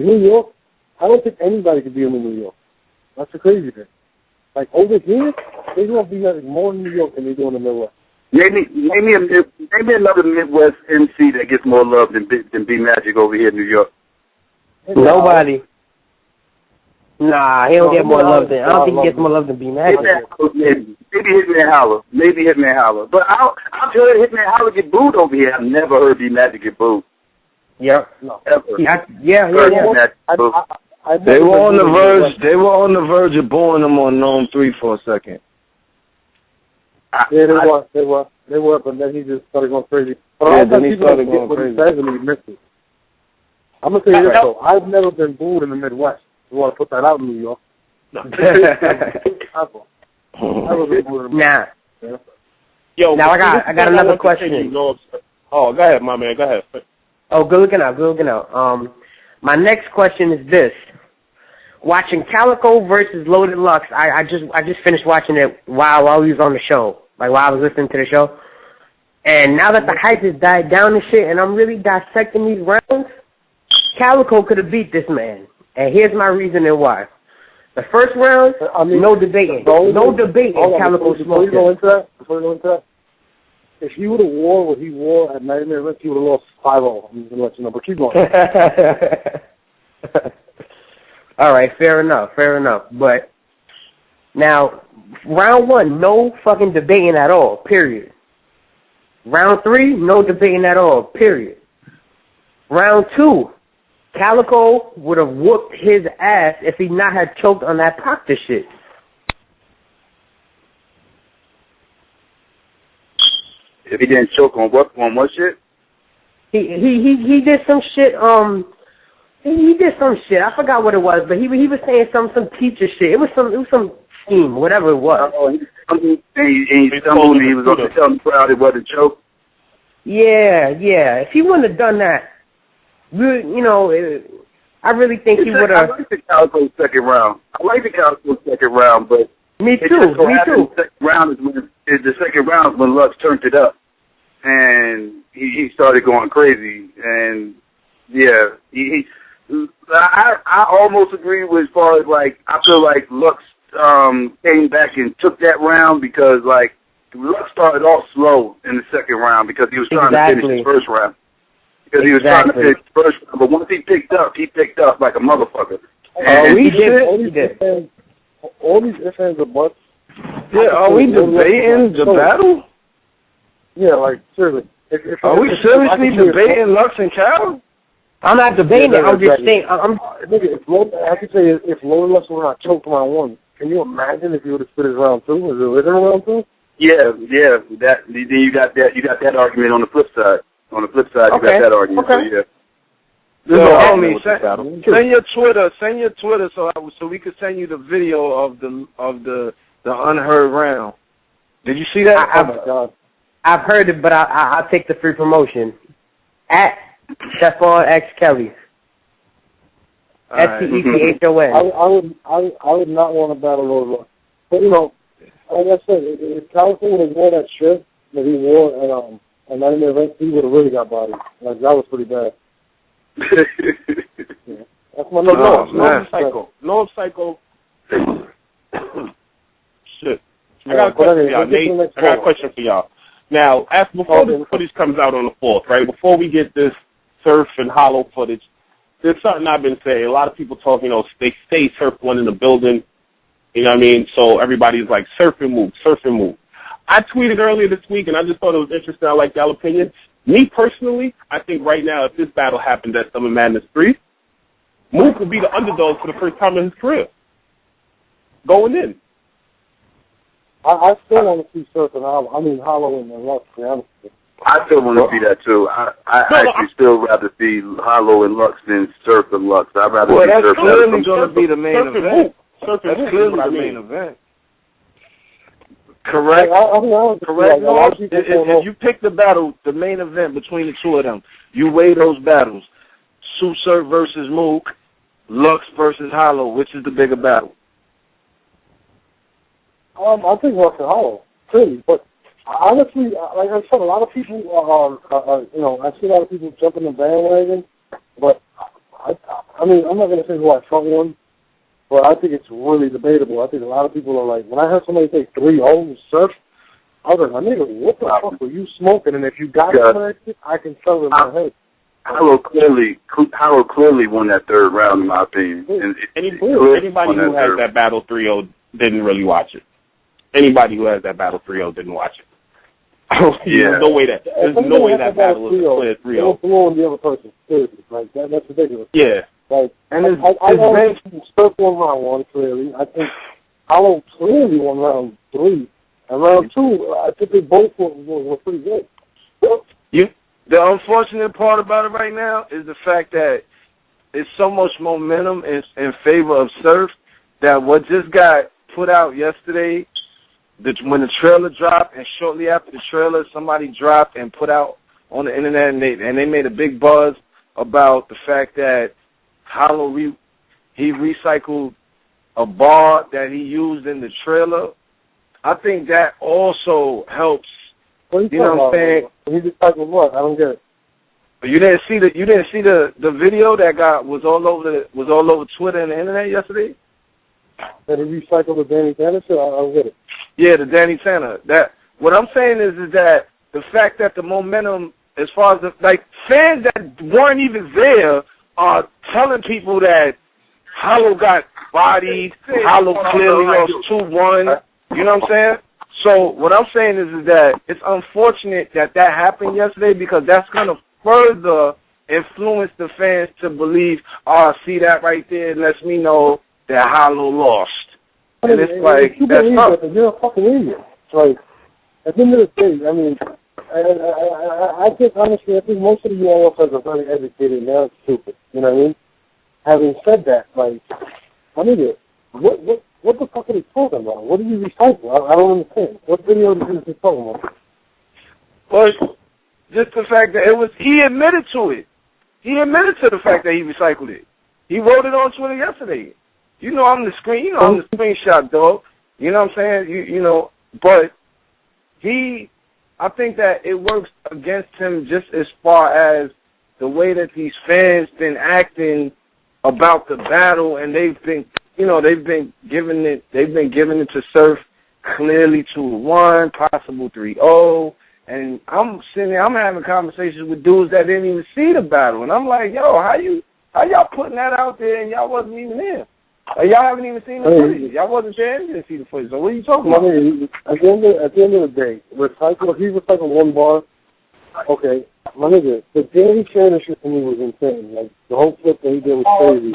New York, I don't think anybody could be in New York. That's the crazy thing. Like over here, they want B Magic more in New York than they do in the Midwest. Maybe another Midwest MC that gets more love than B Magic over here in New York. Nobody. Nah, he don't get more love than. I don't think he gets more love than B Magic. Maybe Hitman Holler. But I've heard Hitman Holler get booed over here. I've never heard B Magic get booed. Yeah. No. Ever. Yeah. They were on the verge. They were on the verge of booing him on Gnome 3 for a second. They were, but then he just started going crazy. But then he started going crazy. I'm gonna tell you this though. I've never been booed in the Midwest. You want to put that out in New York? No. Nah. Yo, now I got another question. Oh, go ahead, my man. Go ahead. Oh, good looking out. My next question is this: watching Calico versus Loaded Lux. I just finished watching it while we was on the show, like while I was listening to the show. And now that the hype has died down and shit, and I'm really dissecting these rounds, Calico could have beat this man. And here's my reasoning why. The first round, no debating. No debating. Calico smoked him. Before you go into that, if he would have wore what he wore at Nightmare Event, he would have lost 5-0. I'm just gonna let you know, but keep going. All right, fair enough. But now, round 1, no fucking debating at all. Period. Round 3, no debating at all. Period. Round 2, Calico would have whooped his ass if he not had choked on that Proctor shit. If he didn't choke on what shit? He did some shit. He did some shit. I forgot what it was, but he was saying some teacher shit. It was some scheme, whatever it was. He stumbled and he was going to tell the crowd it wasn't choke. Yeah. If he wouldn't have done that, I really think he would have. I like the Calico second round. But me too. The second round is when Lux turned it up, and he started going crazy. And yeah, I almost agree with as far as like I feel like Lux came back and took that round because like Lux started off slow in the second round because he was trying to finish the first round. Because he was trying to finish the first round, but once he picked up like a motherfucker. He did. All these ifs, ands, or buts. Yeah, are we debating the battle? Yeah, like, seriously. Are we seriously debating Lux and Cal? I'm not debating it. I'm just saying. I could say if Loaded Lux would not choked round 1, can you imagine if he would have spit his round 2? Was it original round 2? Yeah. Then you got that argument on the flip side. You got that argument. Okay. So yeah. Send your Twitter so we could send you the video of the unheard round. Did you see that? Oh my God. I've heard it, but I'll take the free promotion. At Stephon X Kelly. STEPHON. I would not want to battle Loaded Lux. But like I said, if Calico would have worn that shirt that he wore at Nightmare Event, he would have really got bodied. Like that was pretty bad. Yeah. That's my No psycho. Shit. I got a question for y'all, Nate. I got a question for y'all. Now, before this footage comes out on the 4th, right? Before we get this Surf and Hollow footage, there's something I've been saying. A lot of people talk, they say Surf went in the building. You know what I mean? So everybody's like, surf and move. I tweeted earlier this week, and I just thought it was interesting. I like y'all opinion. Me personally, I think right now, if this battle happened at Summer Madness 3, Mook would be the underdog for the first time in his career. Going in. I still want to see Surf and Hollow. I mean, Hollow and Lux, to be honest with you. I still want to see that too. I actually still rather see Hollow and Lux than Surf and Lux. I'd rather see Surf. That's clearly going to be the main event. That's clearly the main event. Correct. Correct. If you pick the main event between the two of them, you weigh those battles. Surf versus Mook, Lux versus Hollow. Which is the bigger battle? I think Lux and Hollow, clearly. But honestly, like I said, a lot of people I see a lot of people jumping the bandwagon. But I mean, I'm not going to say who I front one. But I think it's really debatable. I think a lot of people are like, when I heard somebody say 3-0 Surf, I was like, nigga, what the fuck were you smoking? And if you got some of that shit, I can tell in my head. Hollow clearly won that third round, in my opinion. And anybody who has that battle 3-0 didn't really watch it. Anybody who has that battle 3-0 didn't watch it. There's no way that battle is clear 3-0. It was below the other person. Seriously. Like, that's ridiculous. Yeah. Like, and I don't think Surf won round 1, clearly. I think Hollow clearly won round 3. And round 2, I think they both were pretty good. The unfortunate part about it right now is the fact that it's so much momentum in favor of Surf that what just got put out yesterday, when the trailer dropped, and shortly after the trailer, somebody dropped and put out on the internet, and they made a big buzz about the fact that Hollow, he recycled a bar that he used in the trailer. I think that also helps. What you know what I'm saying? He recycled what? I don't get it. You didn't see the video that was all over Twitter and the internet yesterday? That he recycled the Danny Tanner shit? I don't get it. Yeah, the Danny Tanner. What I'm saying is that the fact that the momentum, as far as like fans that weren't even there, are telling people that Hollow got bodied, Hollow clearly lost 2-1. You know what I'm saying? So what I'm saying is that it's unfortunate that happened yesterday, because that's going to further influence the fans to believe, oh, see that right there lets me know that Hollow lost. And it's like, that's tough. You're a fucking idiot. Like, at the end of the day, I mean, I think, honestly, I think most of the UFFs are very educated and they're stupid. You know what I mean? Having said that, like, I mean, what the fuck are they talking about? What do you recycle? I don't understand. What video is he talking about? Well, just the fact that he admitted to it. He admitted to the fact that he recycled it. He wrote it on Twitter yesterday. You know I'm the screenshot dog. You know what I'm saying? You know, but I think that it works against him just as far as the way that these fans been acting about the battle, and they've been giving it to Surf clearly 2-1, possible 3-0. And I'm sitting there, I'm having conversations with dudes that didn't even see the battle, and I'm like, yo, how y'all putting that out there and y'all wasn't even there? Y'all haven't even seen the footage. Y'all wasn't there and didn't see the footage. So what are you talking about? At the end of the day, he recycled one bar. Okay, my nigga, the Danny Shannon shit for me was insane. Like, the whole clip that he did was crazy.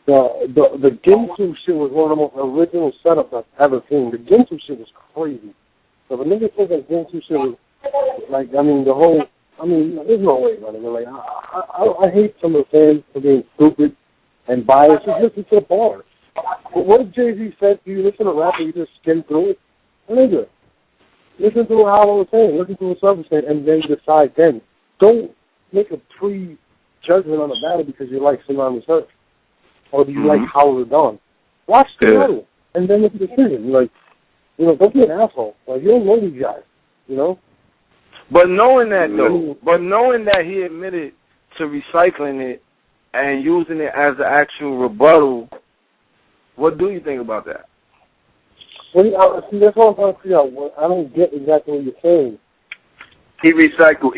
The Ginsu shit was one of the most original setups I've ever seen. The Ginsu shit was crazy. So the nigga said that Ginsu shit was, like, I mean, there's no way, my nigga. Like, I hate some of the fans for being stupid and biased. Just listen to the bars. But what if Jay-Z said, do you listen to rap and you just skim through it? Nigga, listen to what Hollow was saying, listen to what Surf was saying, and then decide then. Don't make a pre-judgment on a battle because you like Tsunami Surf. Or do you like Howard Dawn? Watch the battle, and then make a decision. Like, you know, don't be an asshole. Like, you don't know these guys, you know? But knowing that he admitted to recycling it and using it as an actual rebuttal, what do you think about that? Well, see, that's what I'm trying to figure out. I don't get exactly what you're saying. He recycled.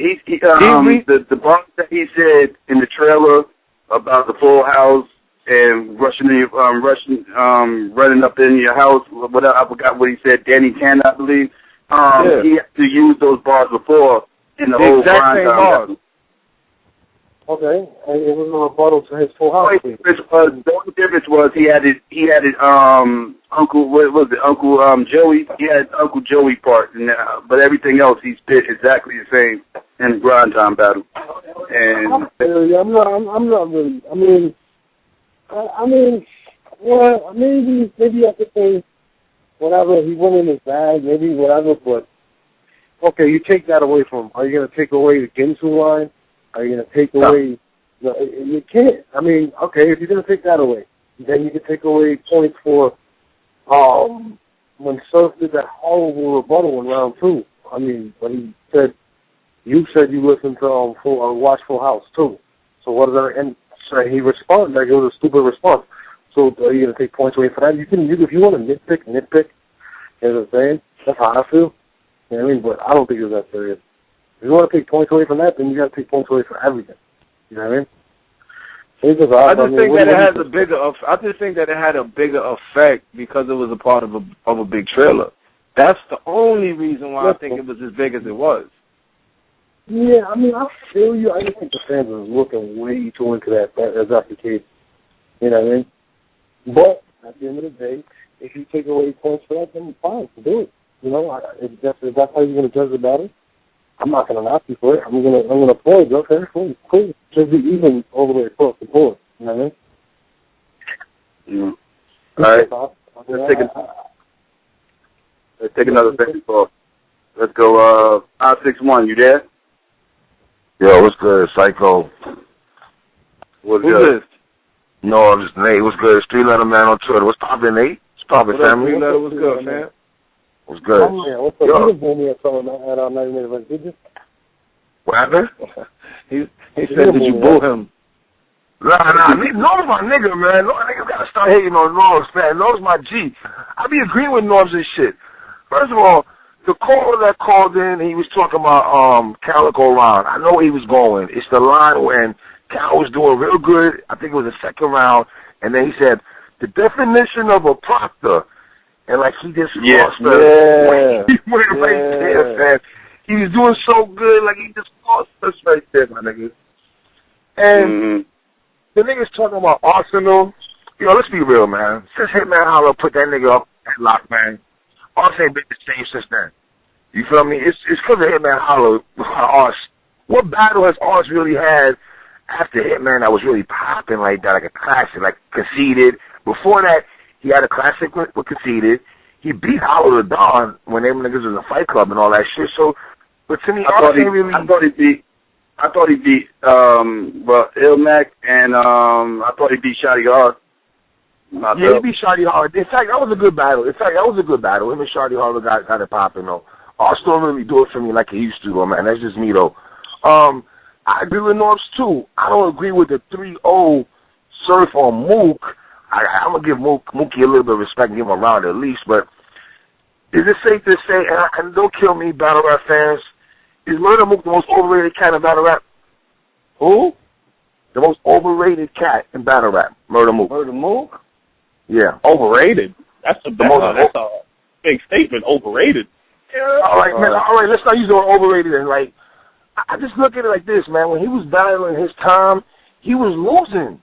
The part that he said in the trailer about the full house and running up in your house. I forgot what he said. Danny Tan, I believe. He had to use those bars before in the whole exact same bars. Okay, and it was a rebuttal to his full house. The only difference was he had Uncle Joey. He had Uncle Joey part, but everything else he spit exactly the same in the grind time battle. And I'm not really. I mean, well, maybe I could say whatever he went in his bag, maybe whatever. But okay, you take that away from him. Are you gonna take away the Ginsu line? Are you going to take away... No, you can't. I mean, okay, if you're going to take that away, then you can take away points for when Surf did that horrible rebuttal in round 2. I mean, when he said, you said you listened to watch Full House, too. So what is that? And so he responded like it was a stupid response. So are you going to take points away for that? You if you want to nitpick. You know what I'm saying? That's how I feel. You know what I mean? But I don't think it was that serious. If you want to take points away from that, then you got to take points away from everything. You know what I mean? I just think that it had a bigger effect because it was a part of a big trailer. That's the only reason why I think it was as big as it was. Yeah, I mean, I feel you. I just think the fans are looking way too into that as that's the case. You know what I mean? But at the end of the day, if you take away points for that, then fine, do it. You know, if that's how you're going to judge the battle, I'm not going to knock you for it. I'm going to applaud you. Okay, cool. Just be even all the way across the board. You know what I mean? Yeah. All right. Let's take another baseball. Let's go, 561. You there? Yo, what's good, Psycho? What's good? No, I'm just Nate. What's good? Street Letter Man on Twitter. What's poppin', Nate? What's poppin', family? Street Letter, what's good, man? What's good? Oh, yeah, what's up? You didn't boom me or something at our 90 minute event, did you? What happened? he said, did you boo him? Nah. Norm's my nigga, man. Niggas gotta start hating on Norms, man. Norm's my G. I be agreeing with Norms and shit. First of all, the caller that called in, he was talking about Calico round. I know where he was going. It's the line when Cal was doing real good. I think it was the second round, and then he said the definition of a proctor, and like he just lost the. He went right there, man. He was doing so good, like he just lost us right there, my nigga. And the niggas talking about Arsenal. You know, let's be real, man. Since Hitman Holla put that nigga up at lock, man, Arsenal ain't been the same since then. You feel me? It's because of Hitman Holla, Ars. What battle has Ars really had after Hitman that was really popping like that, like a classic, like Conceited? Before that, he had a classic with Conceited. He beat Holla the Dawn when them niggas was in the Fight Club and all that shit. So, but to me, I thought he beat Ilmac, and I thought he beat Shotty Hard. Yeah, he beat Shotty Hard. In fact, that was a good battle. Him and Shotty Hard got it popping, though. Arsenal don't really do it for me like he used to, though, man. That's just me, though. I agree with Norms, too. I don't agree with the 3-0 surf on Mook. I'm going to give Mookie a little bit of respect and give him a round at least, but is it safe to say, and don't kill me, battle rap fans, is Murder Mook the most overrated cat in battle rap? Who? The most overrated cat in battle rap. Murder Mook. Murder Mook? Yeah. Overrated? That's a big statement, overrated. Yeah. All right, man. All right, let's not use the word overrated. And, like, I just look at it like this, man. When he was battling his time, he was losing.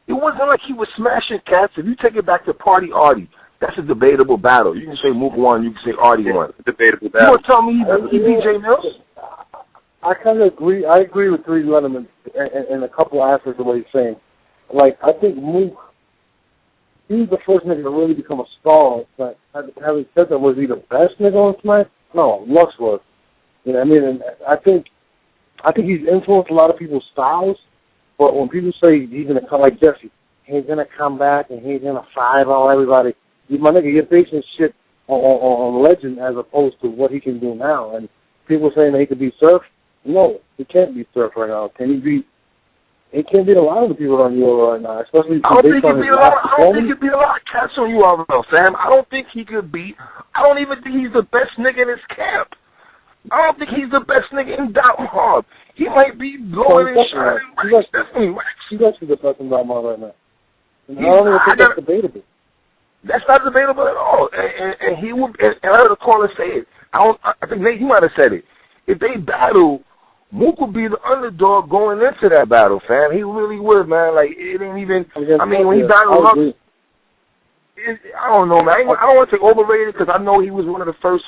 It wasn't like he was smashing cats. If you take it back to Party Artie, that's a debatable battle. You can say Mook won, you can say Artie won. Debatable battle. You want to tell me he beat J Mills? I kind of agree. I agree with 3 Letterman in a couple of aspects of what he's saying. Like, I think Mook, he's the first nigga to really become a star. But having said that, was he the best nigga on Smash? No, Lux was. You know what I mean? And I think he's influenced a lot of people's styles. But when people say he's going to come like Jesse, he's going to come back and he's going to 5-0 everybody, my nigga, you're basing shit on legend as opposed to what he can do now. And people saying that he could beat Surf, no, he can't beat Surf right now. Can he beat? He can't beat a lot of the people on URL right now, especially I don't think he beat a lot of cats on URL, Sam. I don't think he could beat. I don't even think he's the best nigga in his camp. I don't think he's the best nigga in Down Hard. He might be blowing and shining. He's actually the best in Down Hard right now. And I don't even think that's debatable. That's not debatable at all. And he would. And I heard a caller say it. I think Nate, he might have said it. If they battle, Mook would be the underdog going into that battle, fam. He really would, man. Like, it ain't even. I mean, when he battled Lux, I don't know, man. I don't want to say overrated because I know he was one of the first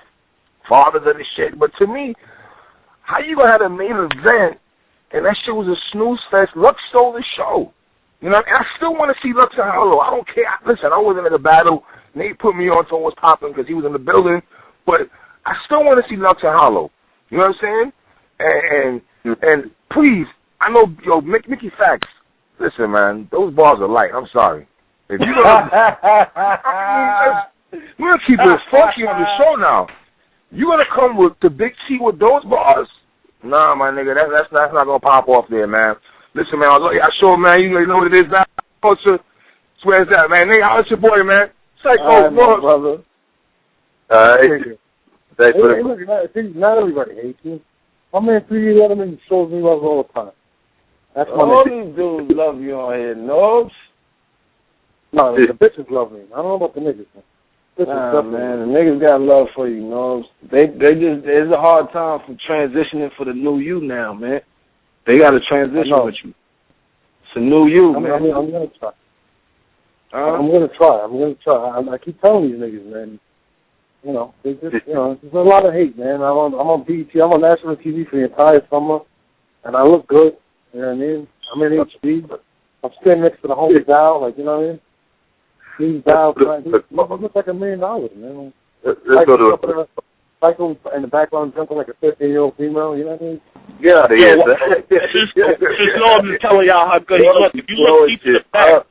fathers of this shit. But to me, how you gonna have a main event and that shit was a snooze fest? Lux stole the show. You know, and I still want to see Lux and Hollow. I don't care. Listen, I wasn't in the battle. Nate put me on so it was popping because he was in the building. But I still want to see Lux and Hollow. You know what I'm saying? And please, I know, yo, Mickey Facts. Listen, man, those bars are light. I'm sorry. If you we're gonna keep it funky on the show now. You gonna come with the big T with those bars? Nah, my nigga, that's not gonna pop off there, man. Listen, man, I show, man, you know what it is now. Swears that, man. Nigga, how's your boy, man? Psycho, brother. All right. Thanks for not everybody hates you. My man 3 Letterman shows me love all the time. That's my all these dudes love you on here, Nobs. No, the bitches love me. I don't know about the niggas, man. Nah, man, the niggas got love for you, Nobs. They just, it's a hard time for transitioning for the new you now, man. They got to transition with you. It's a new you, man. I'm going to try. I'm going to try. I keep telling these niggas, man. You know, there's a lot of hate, man. I'm on BET. I'm on national TV for the entire summer, and I look good. You know what I mean? I'm in HD, but I'm standing next to the homie Dow, like, you know what I mean? He's Dow, he looks like $1 million, man. Let's go to it. Psycho in the background jumping like a 15-year-old female, you know what I mean? Yeah, Since Norm is telling y'all how good he looks, if you look deep in the back,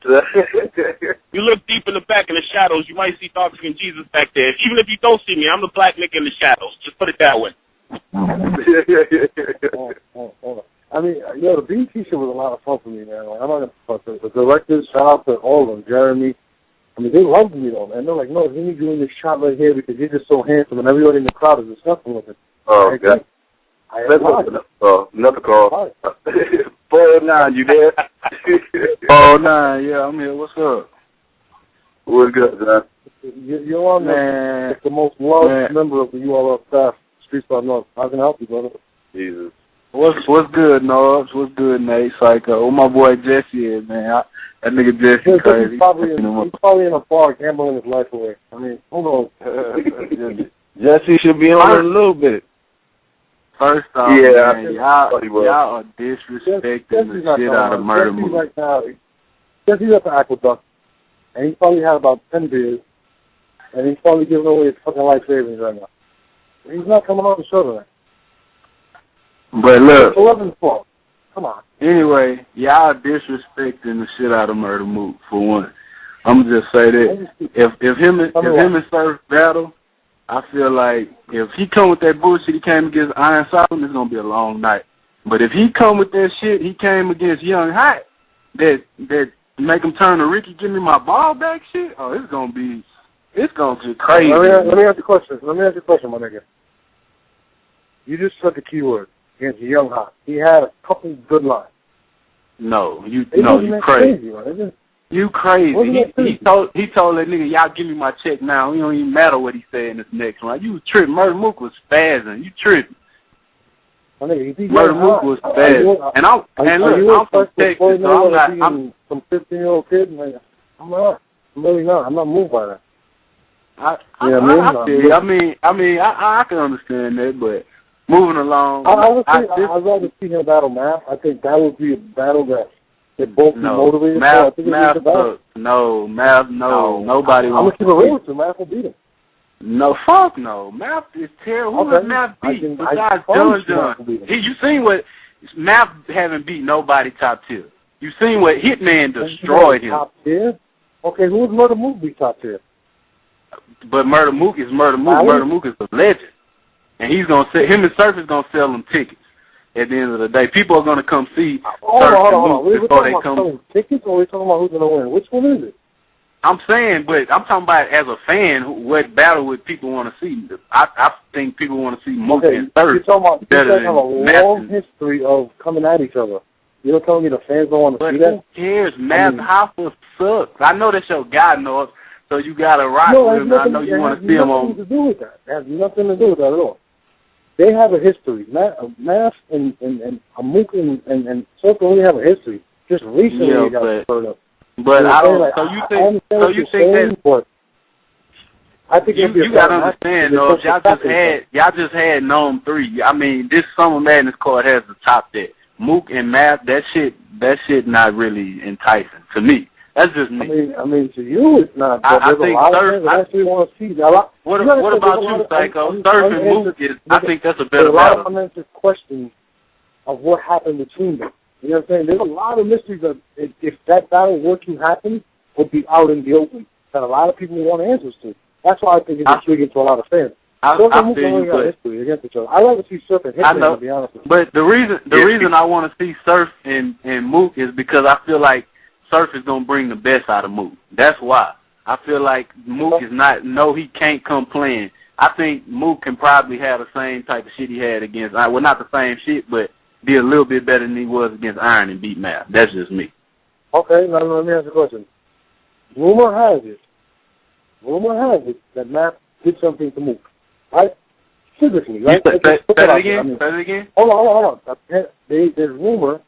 you look deep in the back in the shadows, you might see Dark Skin Jesus back there. Even if you don't see me, I'm the black nigga in the shadows. Just put it that way. I mean, the BET shit was a lot of fun for me, man. Like, I'm not gonna fuck it. The directors, shout out to all of them, Jeremy, I mean, they loved me, though, man. They're like, no, we need you in this shot right here because you're just so handsome, and everybody in the crowd is discussing with it. Oh, God. Another call. 409, you there? 409, yeah, I'm here. What's up? What's good, man? You're on the most loved member of the ULF staff, Freestyle North. How can I help you, brother? Jesus. What's good, Norbs? What's good, Nate? Psycho. Where my boy Jesse is, man. That nigga Jesse crazy. He's probably in a bar gambling his life away. I mean, hold on. Jesse should be on it a little bit. First off, man, y'all are disrespecting the shit out of Murder Mook. Right now, Jesse's at the Aqueduct, and he's probably had about 10 beers, and he's probably giving away his fucking life savings right now. He's not coming on the show tonight. But look, 11-4. Come on. Anyway, y'all disrespecting the shit out of Murder Mook for one. I'm gonna just say that if him and Surf battle, I feel like if he come with that bullshit he came against Iron Solomon, it's gonna be a long night. But if he come with that shit he came against Young Hot, that make him turn to Ricky, give me my ball back shit, oh, it's gonna get crazy. Let me ask you a question. My nigga. You just said the keyword against Young Hot. He had a couple good lines. No, you crazy. You crazy. He told that nigga, y'all give me my check now. It don't even matter what he said in this next one. You was tripping. Murder Mook was spazzing. You tripping. Murder Mook was spazzing. I'm from Texas, so I'm some 15-year-old kid. I'm really not. I'm not moved by that. I can understand that, but moving along. I'd rather see him battle Math. I think that would be a battle that both be motivated. Math, nobody I'm going to keep it real with you. Math will beat him. No, fuck no. Math is terrible. Who does Math beat besides Dun? You seen what Math haven't beat nobody top tier. You seen what Hitman destroyed him. Top tier? Okay, who was Murder Mook beat top tier? But Murder Mook is Murder Mook. Murder Mook is a legend. And he's going to sell, him and Surf is going to sell them tickets. At the end of the day, people are going to come see Surf and Mook before they come. Tickets, or are we talking about who's going to win? Which one is it? I'm saying, but I'm talking about as a fan, what battle would people want to see? I think people want to see Mook and Surf. You're talking about have a long history of coming at each other. You're telling me the fans don't want to see that? Who cares? Math Hoffa sucks. I know that's your guy, North, so you got to rock with him. I know you want to see him on. It has nothing to do with that. It has nothing to do with that at all. They have a history. Math and Mook and Surf only have a history. Just recently they got spurred up. But I don't. So you think that? But I think you got to understand, though. Y'all just had Gnome 3. I mean, this Summer Madness card has the top that. Mook and Math, that shit not really enticing to me. That's just me. I mean, to you it's not. But I think Surf. I actually want to see. What about you, Psycho? Surf and Mook is. I think that's a better battle. There's a lot of unanswered questions of what happened between them. You know what I'm saying? There's a lot of mysteries that if that battle were to happen, would be out in the open that a lot of people want answers to. That's why I think it's intriguing to a lot of fans. I feel you, but history against each other. I'd rather see Surf and Hitman, to be honest with you. But the reason I want to see Surf and Mook is because I feel like Surf is gonna bring the best out of Mook. That's why. I feel like Mook is not. No, he can't come playing. I think Mook can probably have the same type of shit he had against. Well, not the same shit, but be a little bit better than he was against Iron and beat Math. That's just me. Okay, now let me ask you a question. Rumor has it that Math did something to Mook. Right? Physically, right? Say that again? Hold on. There's rumor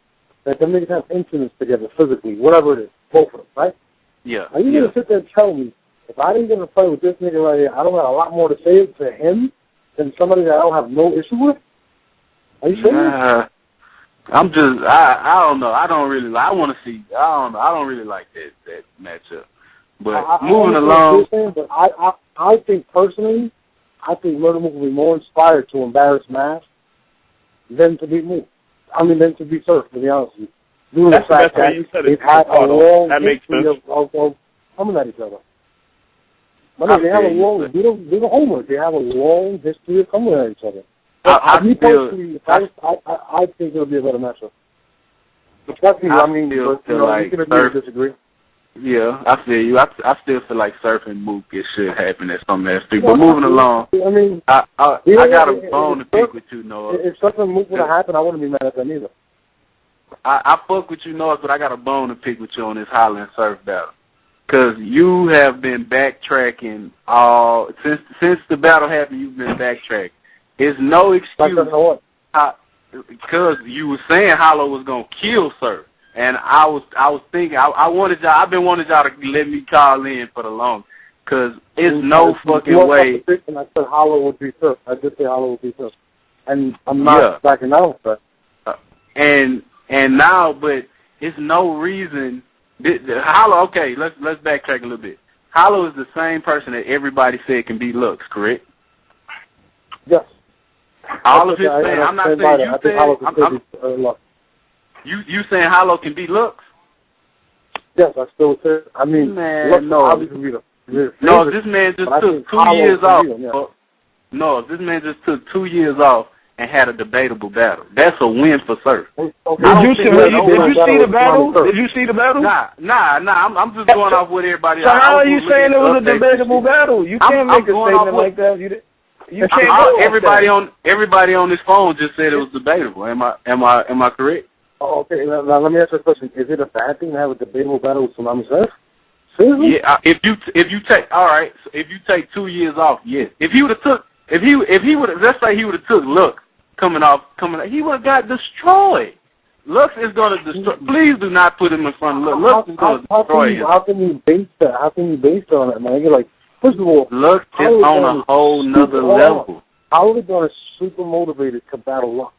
that the niggas have incidents together physically, whatever it is, both of them, right? Yeah. Are you going to sit there and tell me, if I didn't get in a fight with this nigga right here, I don't have a lot more to say to him than somebody that I don't have no issue with? Are you serious? I'm just, I don't know. I want to see, I don't know. I don't really like that matchup. But moving along. But I think personally, Murder Mook will be more inspired to embarrass Math than to beat Mook. Than to beat Surf, to be honest with you. That's the best way you said it. They've had a long history of coming at each other. They have a long, do the homework. They have a long history of coming at each other. I think it'll be a better matchup. Trust me, you can agree or disagree. Yeah, I feel you. I still feel like Surf and Mook, it should happen at some aspect. But moving along, I mean, I got a bone to pick with you, Noah. If Surf and Mook would have happened, I wouldn't be mad at that either. I fuck with you, Noah, but I got a bone to pick with you on this Holla and Surf battle. Because you have been backtracking since the battle happened, you've been backtracking. There's no excuse. Because you were saying Hollow was going to kill Surf. And I was thinking, I've been wanting y'all to let me call in for the long, because it's no fucking way. And I said Hollow would be Surf. I did say Hollow would be Surf. And I'm not backing out of that. And now, but it's no reason. Hollow, okay, let's backtrack a little bit. Hollow is the same person that everybody said can beat Lux, correct? Yes. All of his fans, I'm not saying you said, you saying Hollow can beat Lux? Yes, I still say. I mean, man, Lux no. obviously beat him. No, this man just took 2 years off. No, this man just took 2 years off and had a debatable battle. That's a win for Surf. Did you see the battle? Did you see the battle? Nah. I'm just going off what everybody. So how are you saying it was a debatable battle? You can't make a statement like that. You can't. Everybody on this phone just said it was debatable. Am I correct? Oh, okay. Now let me ask you a question. Is it a bad thing to have a debatable battle with Tsunami Surf? Seriously? Yeah. If you take, all right. So if you take 2 years off, yes. If he would have let's say he would have took Lux coming off, he would have got destroyed. Lux is going to destroy. Please do not put him in front of Lux. Lux is going to destroy him. How can you base that? How can you base that on that, man? You're like, first of all, Lux is on a whole nother level. How was Don super motivated to battle Lux?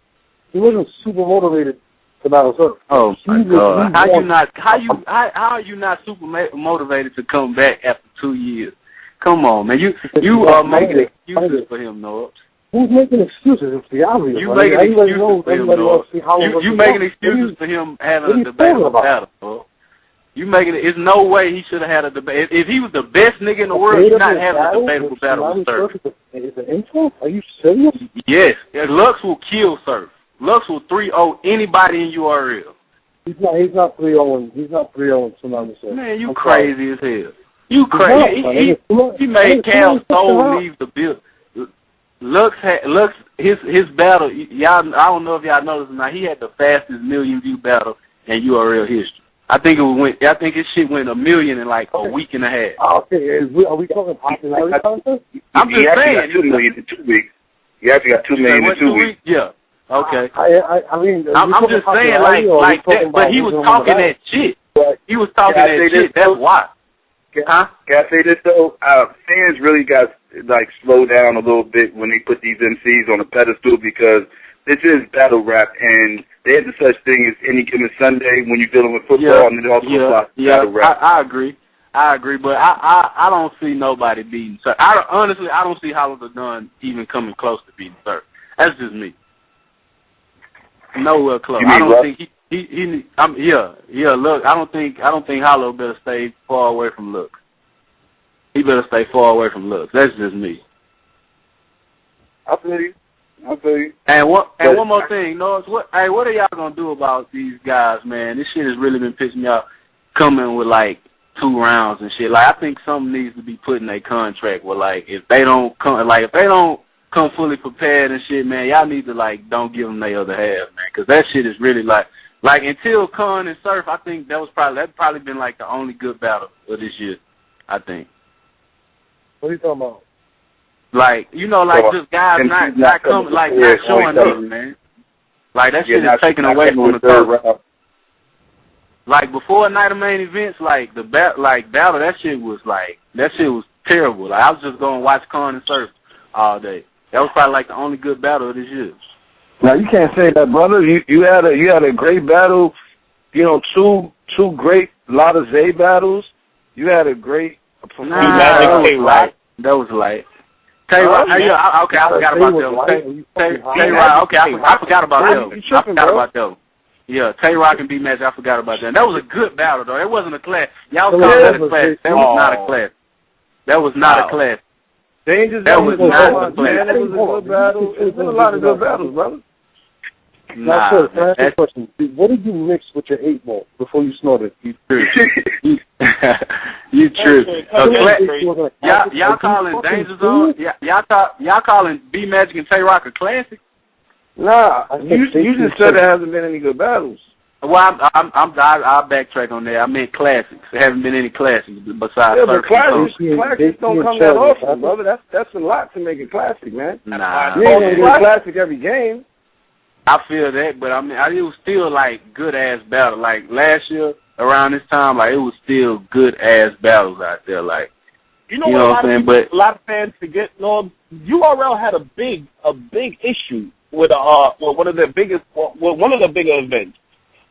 He wasn't super motivated to battle Surf. Oh my God! How are you not super motivated to come back after 2 years? Come on, man! You are making excuses for him, Noah. Who's making excuses? It's the obvious. You making excuses for him, Noah. You making excuses for him having a debatable battle, Noah. You making it? There's no way he should have had a debate. If he was the best nigga in the world, he's not having a debatable battle with Surf. Is it insult? Are you serious? Yes. Lux will kill Surf. Lux will 3-0 anybody in URL. He's not 3-0. He's not 3-0 Tsunami Surf. Man, you crazy as hell. You crazy. He made Cal Soul leave the build. Lux, his battle. Y'all, I don't know if y'all noticed or not. He had the fastest million view battle in URL history. I think his shit went 1 million in like a week and a half. Okay, are we talking popularity contest? I'm just saying. Got 2 million in 2 weeks. He actually got 2 million in 2 weeks. Yeah. Okay. I mean, I'm just saying like that, but he was talking that shit. He was talking that shit. That's why. Can I say this though? Fans really got like slow down a little bit when they put these MCs on a pedestal, because this is battle rap, and there isn't such thing as any given Sunday when you're dealing with football, and it also applies to battle rap. I agree, but I don't see nobody beating Surf. Honestly, I don't see Hollow the Gun even coming close to beating Surf. That's just me. Nowhere close. I don't think look, I don't think Hollow better stay far away from Lux. He better stay far away from Lux. That's just me. I feel you. And one more thing, Norris, what are y'all gonna do about these guys, man? This shit has really been pissing me off, coming with like 2 rounds and shit. Like, I think something needs to be put in their contract where, like, if they don't come fully prepared and shit, man, y'all need to, like, don't give them their other half, man, because that shit is really like until Con and Surf, I think that's probably been like the only good battle of this year, I think. What are you talking about? Like, you know, like just guys not coming, like not showing up, man. Like that shit is taken away from the third round. Like before Night of Main Events, like the battle, that shit was terrible. Like I was just going to watch Con and Surf all day. That was probably like the only good battle of this year. Now you can't say that, brother. You had a great battle. You know, two great Lotta Zay battles. You had a great that was light. Tay-Rock, okay, I forgot about them. Tay-Rock, okay, I forgot about them. Yeah, Tay-Rock and B-Magic, I forgot about that. That was a good battle, though. It wasn't a class. Y'all called that a class. That was not a class. That was not a class. That was not a class. It was a good battle. There's been a lot of good battles, brother. Now, sir, can I ask you a question? What did you mix with your 8 ball before you snorted? You tripping? Y'all calling Danger Zone? Y'all calling B Magic and Tay Rock a classic? Nah, you just said there hasn't been any good battles. Well, I'll backtrack on that. I meant classics. There haven't been any classics besides. Yeah, but classics don't come that often, brother. That's a lot to make a classic, man. Nah, you ain't gonna do a classic every game. I feel that, but I mean, it was still like good ass battle. Like last year around this time, like it was still good ass battles out there. Like you know what I'm saying? But a lot of fans forget. No, URL had a big issue with one of the bigger events,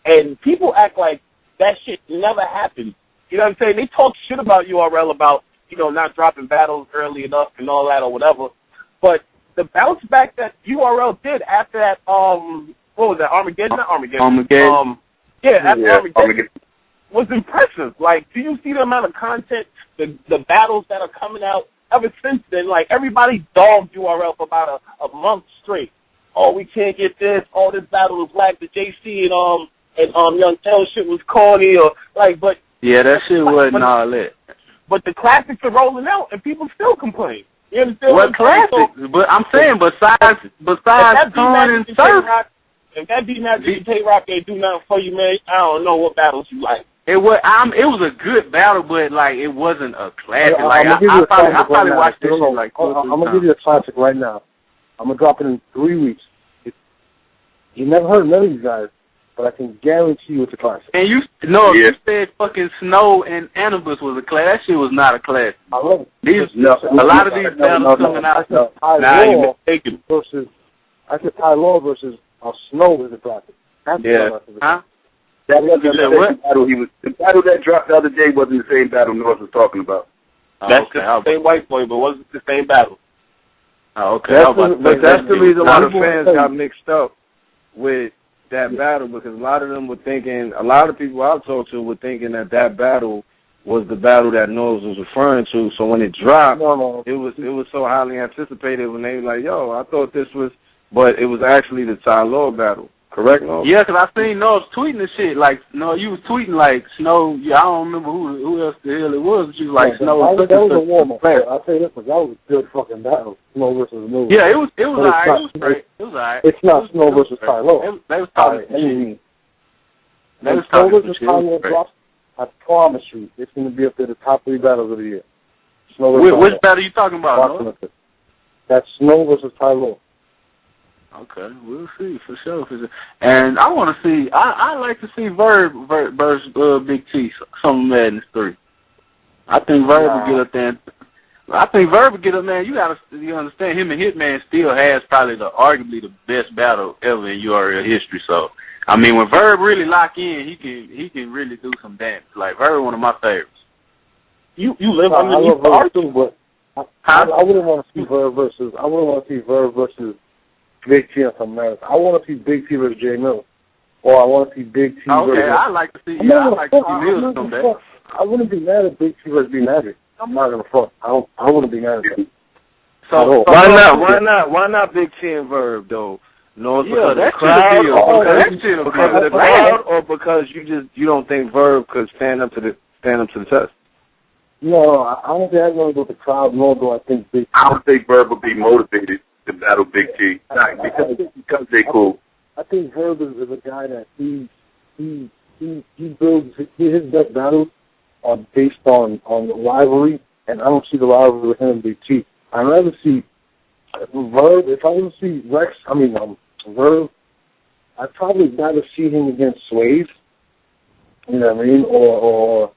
and people act like that shit never happened. You know what I'm saying? They talk shit about URL about not dropping battles early enough and all that or whatever, but the bounce back that URL did after that, what was that, Armageddon? Not Armageddon. After Armageddon was impressive. Like, do you see the amount of content, the battles that are coming out ever since then? Like, everybody dogged URL for about a month straight. Oh, we can't get this. Oh, this battle was whack. The JC and Young Tell shit was corny, or like, but yeah, that shit wasn't all that. But the classics are rolling out, and people still complain. You understand what classic? So, but I'm saying besides Tone and Surf, if that B Magic and Tay Rock ain't do nothing for you, man, I don't know what battles you like. It was a good battle, but like it wasn't a classic. Like I probably watched this shit like I'm gonna give you a classic right now. I'm gonna drop it in 3 weeks. You never heard none of these guys, but I can guarantee you it's a classic. And you said fucking Snow and Anubis was a classic. That shit was not a classic. I love it. A lot of these battles coming out. Now you mistaken. I said Ty Law versus Snow is a classic. That's huh? That wasn't the battle the battle that dropped the other day wasn't the same battle North was talking about. That's the same white boy, but wasn't the same battle. Oh, okay. That's the reason a lot of fans got mixed up with that battle, because a lot of them were thinking, a lot of people I've talked to were thinking that battle was the battle that North was referring to. So when it dropped, it was so highly anticipated when they were like, yo, I thought this was, but it was actually the Ty Law battle. Correct, North? Yeah, because I seen North tweeting this shit. Like, no, you was tweeting like Snow. Yeah, I don't remember who else the hell it was. But you was like Snow. That was a warm-up. I'll tell you this, that was a good fucking battle. Snow versus Mook. Yeah, it was alright. It was great. It was alright. It's not Snow versus Ty Law. They was talking Snow versus Ty Law drops, I promise you, it's going to be up there the top 3 battles of the year. Which battle are you talking about? That's Snow versus Ty Law. Okay, we'll see for sure. And I want to see. I like to see Verb versus Big T. Some Madness 3. I think Verb will get up there. I think Verb will get up there. You understand? Him and Hitman still has probably arguably the best battle ever in URL history. So I mean, when Verb really lock in, he can really do some damage. Like Verb, one of my favorites. You live underneath the art too, but I wouldn't want to see Verb versus. I wouldn't want to see Verb versus Big T on some matters. I want to see Big T versus J Mill, or I want to see Big T. Okay, I like to see. I like to see Mills come back. I wouldn't be mad at Big T versus B Magic. I'm not gonna front. I wouldn't be mad at that. So why not Big T and Verb though? No, because that's the crowd, or because you don't think Verb could stand up to the test. No, I don't think I'm going to go with the crowd, nor do I think Big T. I don't think Verb will be motivated to battle Big T. Because they cool. I think Verb is a guy that he builds his best battles are based on rivalry, and I don't see the rivalry with him and Big T. I'd rather see Verb. If I want to see Verb, I'd probably rather see him against Swave. You know what I mean, or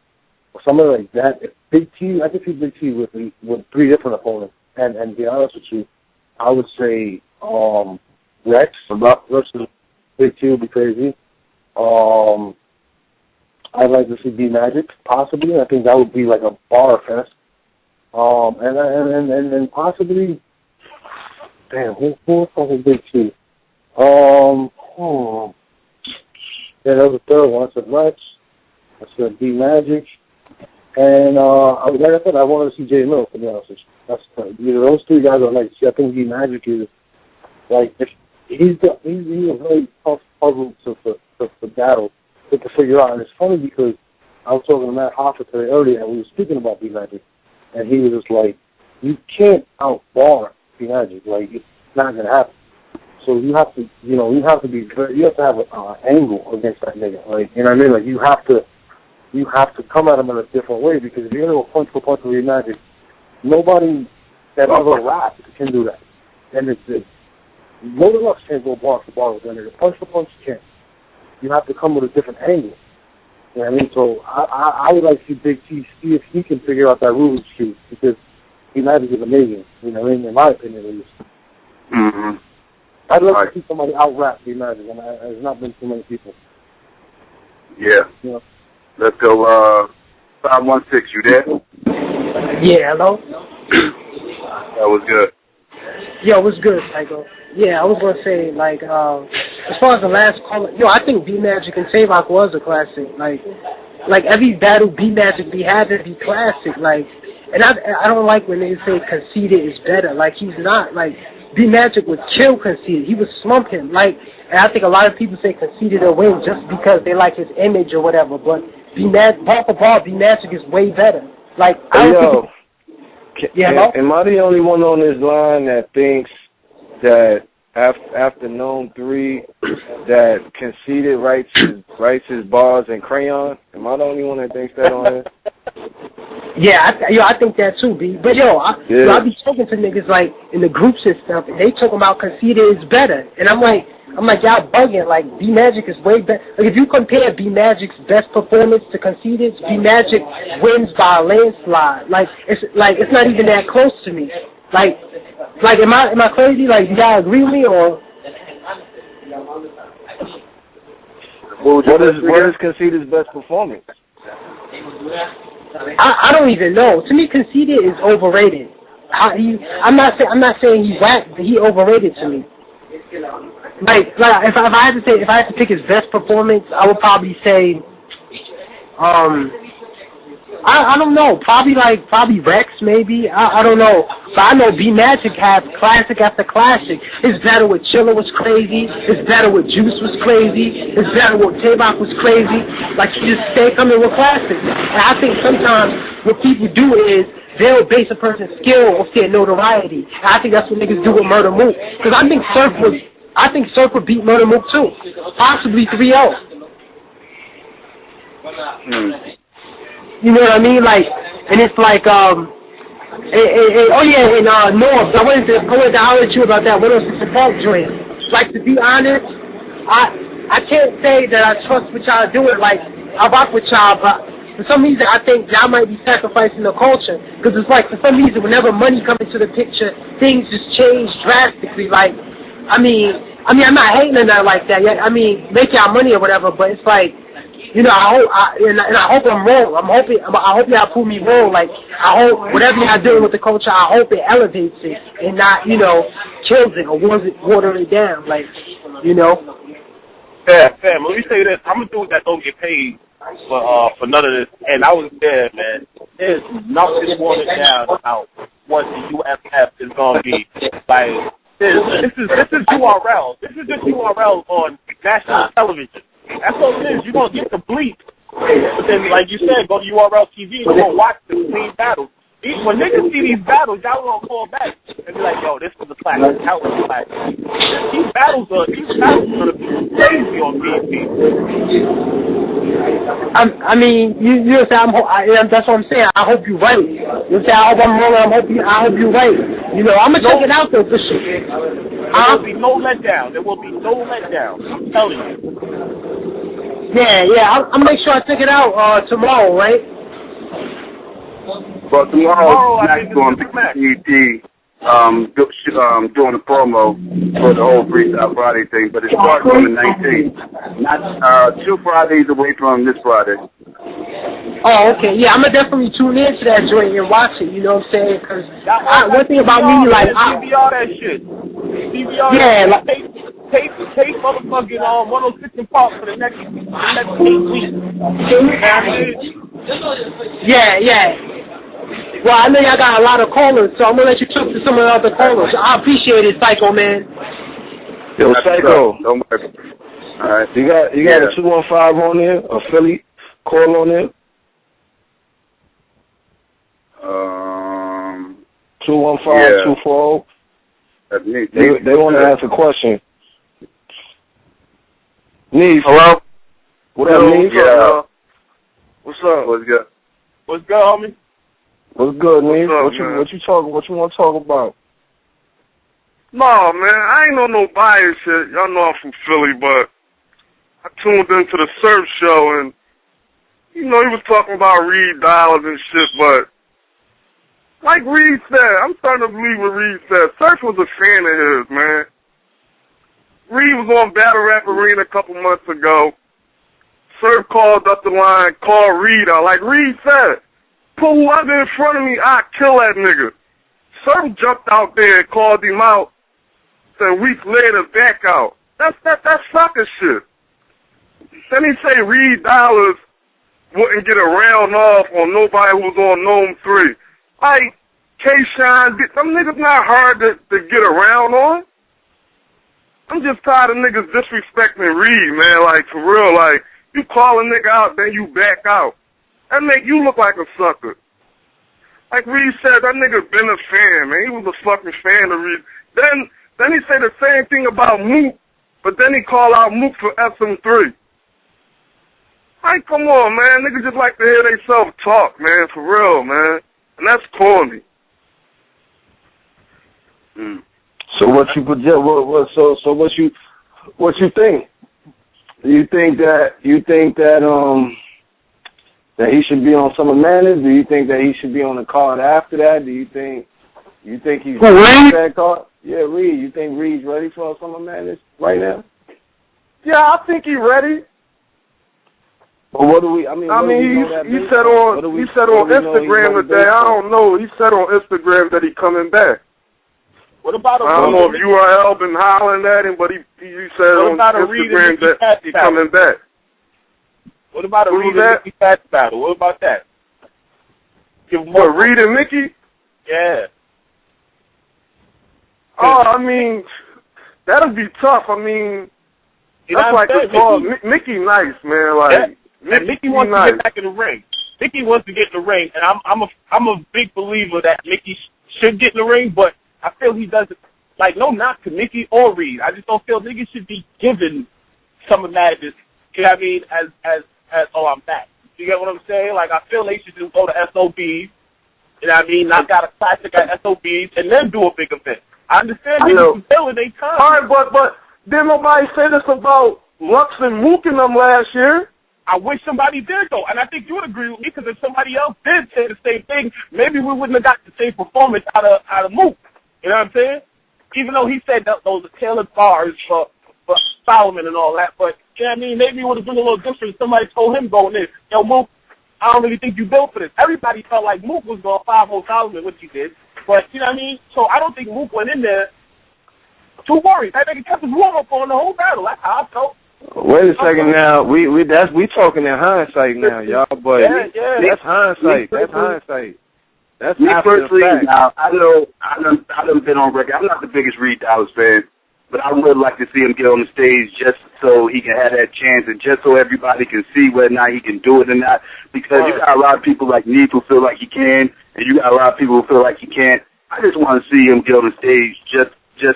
somebody like that. If Big T, I could see Big T with 3 different opponents, and to be honest with you, I would say Rex versus Big T would be crazy. I'd like to see B Magic possibly. I think that would be like a bar fest. And possibly, damn, who fucking Big T? Yeah, that was the third one. I said Rex. I said B Magic. And like I said, I wanted to see J Mill, to be honest with you. That's those 3 guys I like to see. I think B Magic is like he's a very tough puzzle to battle to figure out. And it's funny because I was talking to Matt Hoffa today earlier, and we were speaking about B-Magic, and he was just like, you can't outbar B-Magic. Like, it's not going to happen. So you have to, you have to have an angle against that nigga. Like, you know what I mean? Like, you have to come at him in a different way, because if you're going to go punch for punch with B-Magic, nobody that ever rapped can do that. And it's Loaded Lux can't go bar for bar with that nigga. Punch for punch, you can't. You have to come with a different angle. You know what I mean? So I would like to see Big T see if he can figure out that Rubik's Cube, because B-Magic is amazing, you know what I mean? In my opinion, at least. Mm-hmm. I'd love to see somebody out-rap B-Magic, and there's not been too many people. Yeah. You know? Let's go, 516, you there? Yeah, hello? That was good. Yo, what's good, Psycho? Yeah, I was going to say, like, as far as the last caller, I think B-Magic and Tavok was a classic. Like every battle B-Magic be having be classic. Like, and I don't like when they say Conceited is better. Like, he's not. Like, B-Magic would kill Conceited. He would slump him. Like, and I think a lot of people say Conceited will win just because they like his image or whatever. But B-Magic, bar for bar, B-Magic is way better. Like, I don't think... Am I the only one on this line that thinks that after Gnome 3 that Conceited writes his bars in crayon? Am I the only one that thinks that on here? Yeah, I think that too, B. But I be talking to niggas like in the groups and stuff, and they talking about Conceited is better, and I'm like y'all bugging. Like B-Magic is way better. Like if you compare B-Magic's best performance to Conceited's, B-Magic wins by a landslide. Like it's not even that close to me. Like am I crazy? Like do y'all agree with me or? What is Conceited's best performance? I don't even know. To me, Conceited is overrated. I'm not saying he's whack, but he overrated to me. Like if I had to pick his best performance, I would probably say, I don't know, probably Rex maybe. I don't know. But I know B-Magic had classic after classic. His battle with Chilla was crazy. His battle with Juice was crazy. His battle with Tavok was crazy. Like he just stay coming with classics. And I think sometimes what people do is they'll base a person's skill off their notoriety. And I think that's what niggas do with Murder Mook. Because I think Surf would beat Murder Mook too. Possibly 3-0. You know what I mean? Like, and it's like, Norbs, I wanted to holler at you about that 106 Park joint. Like, to be honest, I can't say that I trust what y'all doing. Like, I rock with y'all, but for some reason, I think y'all might be sacrificing the culture. Because it's like, for some reason, whenever money comes into the picture, things just change drastically. Like, I mean, I'm not hating or nothing like that. I mean, make y'all money or whatever, but it's like, you know, I hope I'm wrong. I hope y'all prove me wrong. Like, I hope whatever y'all doing with the culture, I hope it elevates it and not, kills it or water it down. Like, Yeah, fam, let me say this. I'm a dude that don't get paid for none of this. And I was there, man. There's nothing watered down about what the UFF is going to be. Like, this is URL. This is just URL on national television. That's what it is. You're going to get the bleep. But then, like you said, go to URL TV and you're going to watch the clean battles. When niggas see these battles, y'all going to call back and be like, yo, this was a classic. That was a classic. These battles are going to be crazy on BT. I mean, you know what I'm saying? That's what I'm saying. I hope you're right. You know what I'm saying? I hope I'm wrong. I hope you're right. I'm going to check it out, though, for sure. There will be no letdown. There will be no letdown. I'm telling you. Yeah. I'll make sure I check it out tomorrow, right? Well, tomorrow Max going to be doing a promo for the whole Freestyle Friday thing, but it starts on the 19th. Not 2 Fridays away from this Friday. Oh, okay. Yeah, I'm going to definitely tune in to that joint and watch it, you know what I'm saying? Because one thing about me, like... DVR that shit. DVR that shit. Tape motherfucking 106 in Park for the next 8 weeks. Yeah. Well, I know y'all got a lot of callers, so I'm going to let you talk to some of the other callers. I appreciate it, Psycho, man. Yo, Psycho. Don't worry. All right. You got a 215 on there, a Philly call on there? 215-240. That's me. They want to ask a question. Neef. Hello? What up, Neef? Yeah. What's up? What's good? What's good, homie? What's good, Neef? up, What you want to talk about? No, man, I ain't on no bias shit. Y'all know I'm from Philly, but I tuned into the Surf show, and, you know, he was talking about Reed Dollaz and shit, but like Reed said, I'm starting to believe what Reed said. Surf was a fan of his, man. Reed was on Battle Rap Arena a couple months ago. Surf called up the line, called Reed out. Like Reed said, put whoever in front of me, I'll kill that nigga. Surf jumped out there and called him out. Then weeks later, back out. That's sucker shit. Then he say Reed Dollaz wouldn't get a round off on nobody who was on Gnome 3. Like, K-Shine, some niggas not hard to get a round on. I'm just tired of niggas disrespecting Reed, man. Like, for real, like, you call a nigga out, then you back out. That make you look like a sucker. Like Reed said, that nigga been a fan, man. He was a fucking fan of Reed. Then he say the same thing about Mook, but then he call out Mook for SM3. Like, come on, man. Niggas just like to hear they self talk, man, for real, man. And that's corny. So what you project? So what you think? Do you think that that he should be on Summer Madness? Do you think that he should be on the card after that? Do you think he's ready for that card? Yeah, Reed. You think Reed's ready for Summer Madness right now? Yeah, I think he ready. But what do we? I mean, he said on Instagram today. I don't know. He said on Instagram that he coming back. What about I don't know if URL been hollering at him, but he said on Instagram that he coming back. What about a Reed and Mickey Fats battle? What about that? Give more Reed and Mickey? Yeah. Oh, I mean, that'll be tough. I mean, that's like a small Mickey nice, man. Like Mickey wants to get back in the ring. Mickey wants to get in the ring, and I'm a big believer that Mickey should get in the ring, but I feel he doesn't. Like, no knock to Mickey or Reed. I just don't feel niggas should be given Summer Madness. You know what I mean? As I'm back. You get what I'm saying? Like, I feel they should just go to SOBs. You know what I mean? Knock out a classic at SOBs and then do a big event. I understand niggas feeling they time. All right, but didn't nobody say this about Lux and Mook in them last year? I wish somebody did, though, and I think you would agree with me, because if somebody else did say the same thing, maybe we wouldn't have got the same performance out of Mook. You know what I'm saying? Even though he said that those are tailored bars for Solomon and all that, but, you know what I mean, maybe it would have been a little different if somebody told him going in, yo, Mook, I don't really think you built for this. Everybody felt like Mook was going 5-0 Solomon, which he did, but, you know what I mean? So I don't think Mook went in there too worried. I think he kept his warm-up on the whole battle. That's how I felt. Wait a second now. We talking in hindsight now, y'all. But that's hindsight. That's hindsight. That's me after personally. the fact. Now I done been on record. I'm not the biggest Reed Dollaz fan, but I would like to see him get on the stage just so he can have that chance and just so everybody can see whether or not he can do it or not. Because you got a lot of people like Neef who feel like he can, and you got a lot of people who feel like he can't. I just want to see him get on the stage just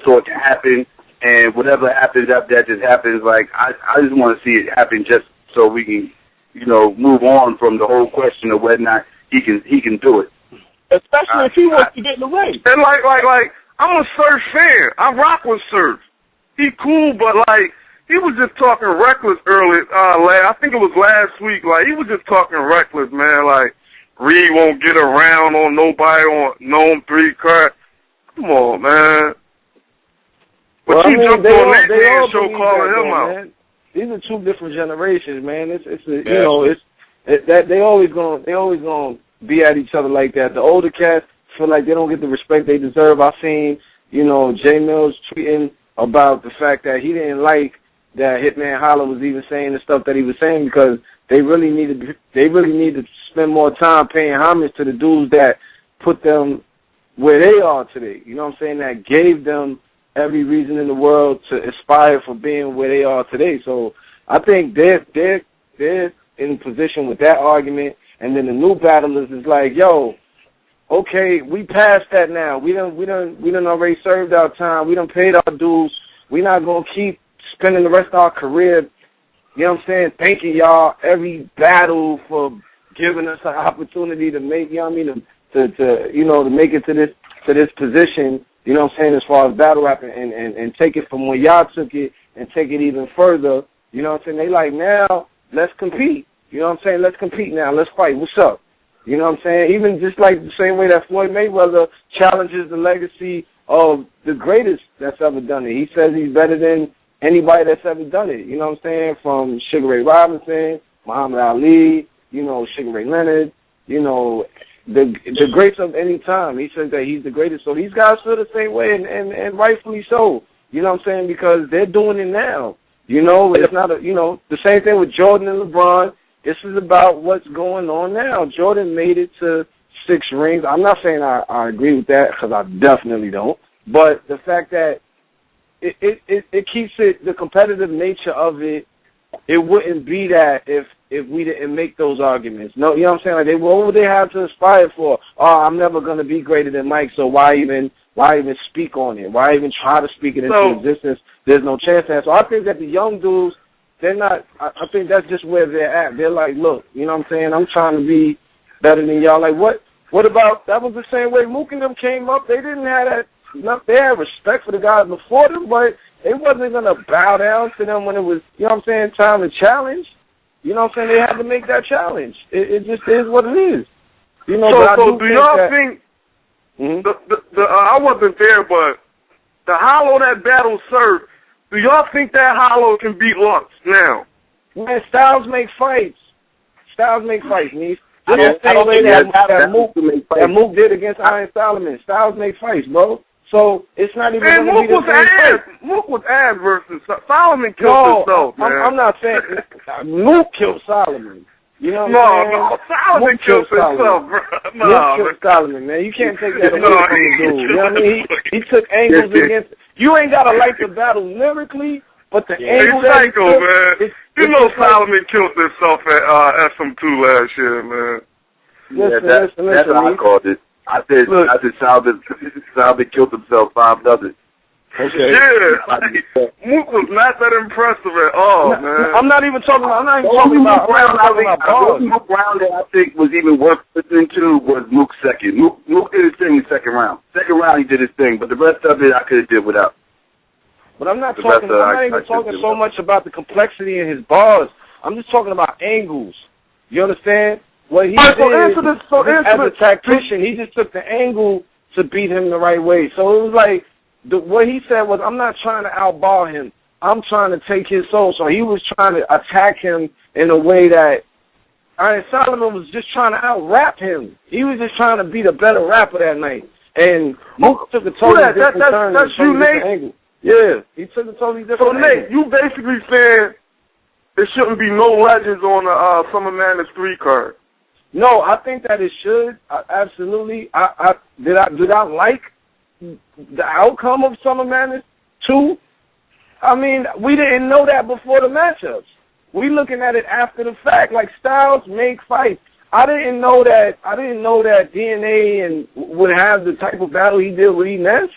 so it can happen. And whatever happens after that just happens. Like, I just want to see it happen just so we can, move on from the whole question of whether or not he can do it. Especially if he wants to get in the ring. And like, I'm a Surf fan. I rock with Surf. He cool, but like, he was just talking reckless earlier. I think it was last week. Like, he was just talking reckless, man. Like, Reed won't get around on nobody on Gnome 3 card. Come on, man. But you jumped on that man show calling him out. Man. These are two different generations, man. They always gonna be at each other like that. The older cats feel like they don't get the respect they deserve. I seen, Jay Mills tweeting about the fact that he didn't like that Hitman Holla was even saying the stuff that he was saying because they really needed to spend more time paying homage to the dudes that put them where they are today. You know what I'm saying? That gave them every reason in the world to aspire for being where they are today. So I think they're in position with that argument. And then the new battlers is like, yo, okay, we passed that now. We done already served our time. We done paid our dues. We not gonna keep spending the rest of our career, you know what I'm saying, thanking y'all every battle for giving us an opportunity to make, you know what I mean, to make it to this position, you know what I'm saying, as far as battle rapping and take it from where y'all took it and take it even further, you know what I'm saying? They like, now, let's compete. You know what I'm saying? Let's compete now. Let's fight. What's up? You know what I'm saying? Even just like the same way that Floyd Mayweather challenges the legacy of the greatest that's ever done it. He says he's better than anybody that's ever done it. You know what I'm saying? From Sugar Ray Robinson, Muhammad Ali, you know, Sugar Ray Leonard, you know, the greats of any time. He says that he's the greatest. So these guys feel the same way, and rightfully so. You know what I'm saying? Because they're doing it now. You know, it's not the same thing with Jordan and LeBron. This is about what's going on now. Jordan made it to 6 rings. I'm not saying I agree with that, because I definitely don't. But the fact that it keeps it, the competitive nature of it, it wouldn't be that if we didn't make those arguments. No, you know what I'm saying? Like, what would they have to aspire for? Oh, I'm never going to be greater than Mike, so why even speak on it? Why even try to speak it into existence? There's no chance of that. So I think that the young dudes, they're not, I think that's just where they're at. They're like, look, you know what I'm saying? I'm trying to be better than y'all. Like, what about, that was the same way Mook and them came up. They didn't have that, they had respect for the guys before them, but they wasn't going to bow down to them when it was, you know what I'm saying, time to challenge. You know what I'm saying? They had to make that challenge. It just is what it is. You know, so do y'all think, I wasn't there, but the hollow that battle served, do y'all think that hollow can beat Lux now? Man, Styles make fights. Styles make fights, Niece. I don't think that Mook did against Iron Solomon. Styles make fights, bro. So it's not even going to be the same fight. Mook was ass versus Solomon killed himself, man. I'm not saying Mook killed Solomon. You know what I'm saying? No, Solomon killed himself, bro. Mook killed Solomon, man. You can't take that away from the dude. You know what I mean? He took angles against. You ain't got to like the battle lyrically, but the angle that he took, man. You know Solomon killed himself at SM2 last year, man. Listen, that's how I called it. I said Solomon killed himself 5-0. Okay. Yeah, Mook was not that impressive at all, man. I'm not even talking about. The only Mook round that I think was even worth listening to was Mook's second. Mook did his thing in the second round. Second round he did his thing, but the rest of it I could have did without. But I'm not talking. I'm not even talking so much about the complexity in his bars. I'm just talking about angles. You understand? What he did as a tactician, he just took the angle to beat him the right way. So it was like, what he said was, I'm not trying to outbar him. I'm trying to take his soul. So he was trying to attack him in a way that Iron Solomon was just trying to out-rap him. He was just trying to be the better rapper that night. And Mook took a totally different turn. That's you, Nate? Yeah, he took a totally different angle. So, Nate, you basically said there shouldn't be no legends on the Summer Madness 3 card. No, I think that it should. Absolutely. Did I like the outcome of Summer Madness 2? I mean, we didn't know that before the matchups. We looking at it after the fact. Like, Styles make fights. I didn't know that DNA and would have the type of battle he did with E-Ness.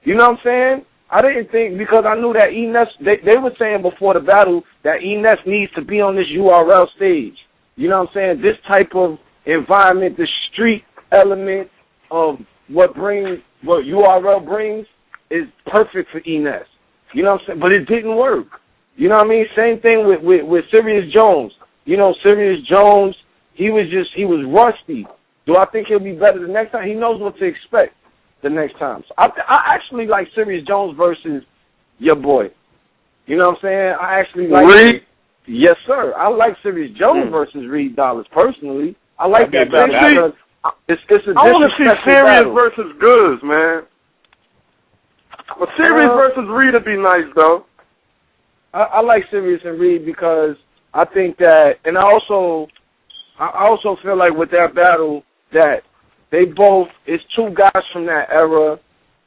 You know what I'm saying? I didn't think, because I knew that E-Ness, they were saying before the battle that E-Ness needs to be on this URL stage. You know what I'm saying? This type of environment, the street element of what URL brings is perfect for E-Ness. You know what I'm saying? But it didn't work. You know what I mean? Same thing with Sirius Jones. You know, Sirius Jones, he was rusty. Do I think he'll be better the next time? He knows what to expect the next time. So I actually like Sirius Jones versus your boy. You know what I'm saying? I actually like Reed? Yes, sir. I like Sirius Jones versus Reed Dollaz personally. I like that battle. It's a I want to see Sirius battle. versus Goods, man. But Sirius versus Reed would be nice, though. I like Sirius and Reed because I think that, and I also feel like with that battle that they both, it's two guys from that era.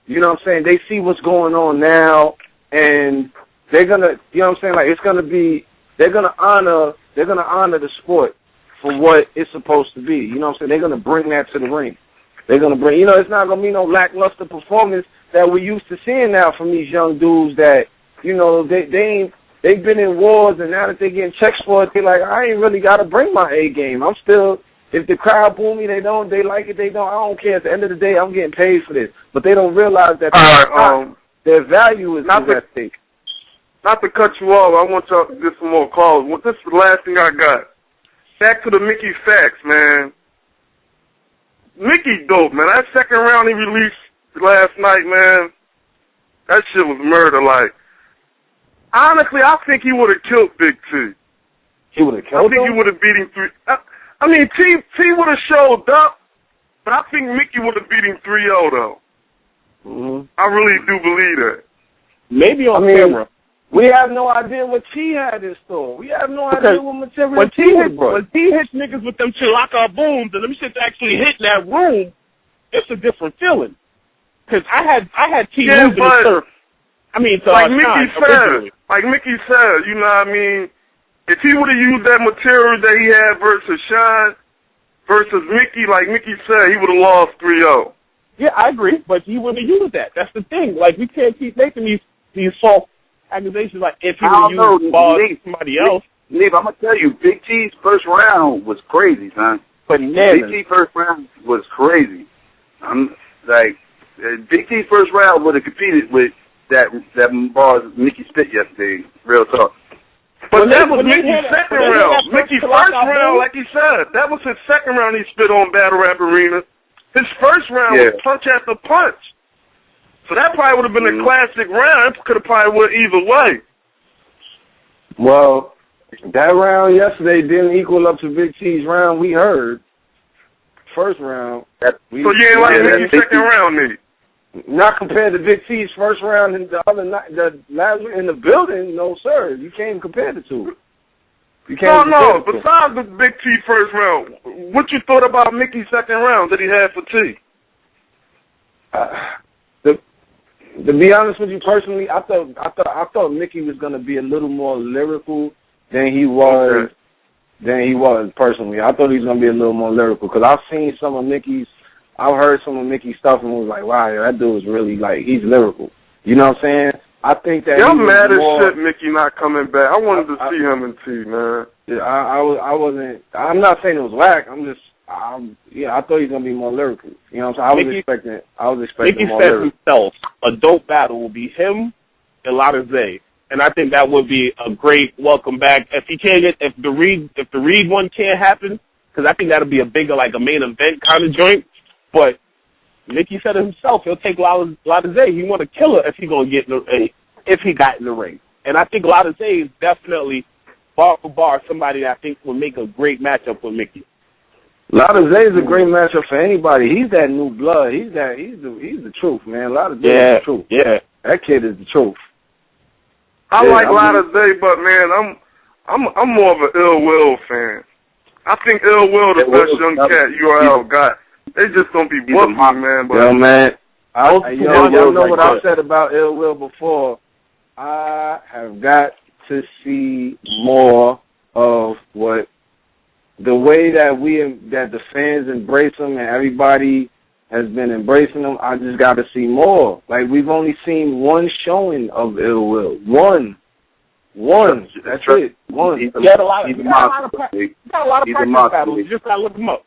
You know what I'm saying? They see what's going on now, and they're gonna, you know what I'm saying? Like, it's gonna be, they're gonna honor the sport for what it's supposed to be. You know what I'm saying? They're gonna bring that to the ring. They're gonna bring, it's not gonna be no lackluster performance that we used to seeing now from these young dudes that, they've been in wars, and now that they're getting checks for it, they're like, I ain't really gotta bring my A game. I'm still, if the crowd boo me, they like it, they don't. I don't care. At the end of the day, I'm getting paid for this. But they don't realize that their value is at stake. Not to cut you off, I want y'all to get some more calls. Well, this is the last thing I got. Back to the Mickey facts, man. Mickey dope, man. That second round he released last night, man, that shit was murder. Like, honestly, I think he would have killed Big T. He would have killed him? I think he would have beat him 3. I mean, T would have showed up, but I think Mickey would have beat him 3-0, though. Mm-hmm. I really do believe that. Maybe on camera. We have no idea what T had in store. We have no idea what material when T hits niggas with them chilaka booms and them shits actually hit that room, it's a different feeling. Cause I had T losing the surf. I mean, like Mickey said, you know what I mean? If he would have used that material that he had versus Shine, versus Mickey, like Mickey said, he would have lost 3-0. Yeah, I agree, but he wouldn't have used that. That's the thing. Like, we can't keep making these false accusations. Like, if he would have used balls to somebody else. Nigga, I'm gonna tell you, Big T's first round was crazy, son. Bananas. Big T's first round was crazy. I'm like, Big T's first round would have competed with that bars Mickey spit yesterday. Real talk. But that was Mickey's second round. Mickey's first round, like he said, that was his second round he spit on Battle Rap Arena. His first round was punch after punch. So that probably would have been a classic round. It could have probably went either way. Well, that round yesterday didn't equal up to Big T's round we heard. First round. So you ain't like Mickey's second round, nigga? Not compared to Big T's first round and the other night, the last in the building. No, sir. You can't compare the two. No. Besides the Big T first round, what you thought about Mickey's second round that he had for T? To be honest with you personally, I thought Mickey was gonna be a little more lyrical than he was. Okay. Than he was personally. I thought he was gonna be a little more lyrical because I've heard some of Mickey's stuff and was like, wow, that dude is really like he's lyrical. You know what I'm saying? I think that I'm mad as shit Mickey not coming back. I wanted to see him in T, man. Yeah, I wasn't. I'm not saying it was whack. I thought he was gonna be more lyrical. You know what I'm saying? I was expecting more lyrical. Mickey said himself, a dope battle will be him and Dollaz. And I think that would be a great welcome back. If the Reed one can't happen, because I think that'll be a bigger, like a main event kind of joint. But Mickey said it himself, he'll take Dollaz. He want to kill her if he got in the ring. And I think Dollaz is definitely bar for bar somebody that I think will make a great matchup with Mickey. Dollaz is a great matchup for anybody. He's that new blood. He's the truth, man. Dollaz is the truth. Yeah. That kid is the truth. I like Dollaz, but man, I'm more of an Ill Will fan. I think Ill Will the best young cat URL got. They just don't be booking, man. But yo, man, y'all know what I said about Ill Will before. I have got to see more of what the way that the fans embrace him and everybody has been embracing him. I just got to see more. Like, we've only seen one showing of Ill Will. One. That's it. One. He got a lot of practice battles. You just got to look him up.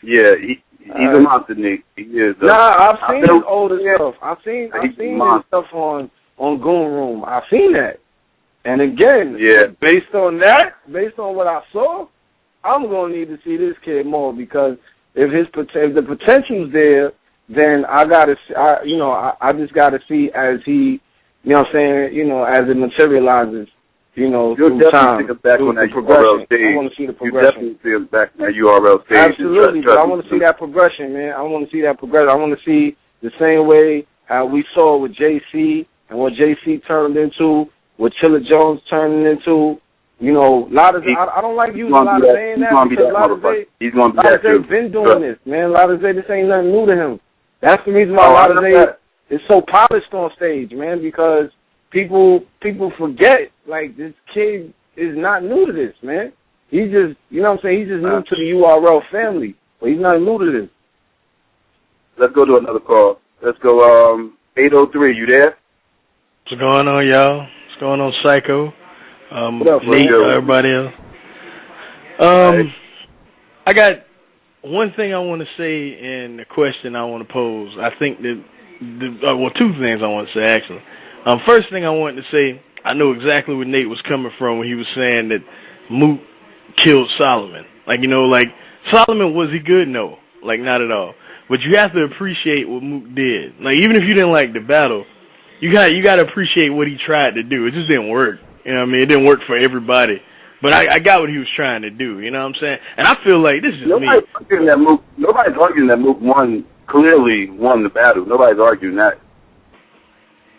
Yeah, he's a monster, Nick. He is. I've seen his older stuff. I've seen his stuff on Goon Room. I've seen that. And again, based on what I saw, I'm going to need to see this kid more because if the potential's there, then I just got to see as he, you know what I'm saying, as it materializes, through time, back on that URL stage. I want to see the progression. You definitely see back on that URL stage. Absolutely, but I want to see that progression, man. I want to see that progression. I want to see the same way how we saw with JC and what JC turned into, what Chilla Jones turned into. I don't like using Dollaz saying that because Dollaz been doing this, man. Dollaz, this ain't nothing new to him. That's the reason why Dollaz is so polished on stage, man, because people forget, like, this kid is not new to this, man. He's just, he's just new to the URL family, but he's not new to this. Let's go to another call. Let's go 803. You there? What's going on, y'all? What's going on, Psycho? What up, Nate, bro? everybody else. I got one thing I want to say and a question I want to pose. I think that, well, two things I want to say, actually. First thing I wanted to say, I know exactly where Nate was coming from when he was saying that Mook killed Solomon. Like, you know, like, Solomon, was he good? No. Like, not at all. But you have to appreciate what Mook did. Like, even if you didn't like the battle, you got to appreciate what he tried to do. It just didn't work. You know what I mean? It didn't work for everybody. But I got what he was trying to do. You know what I'm saying? And I feel like this is Nobody's arguing that Mook clearly won the battle. Nobody's arguing that.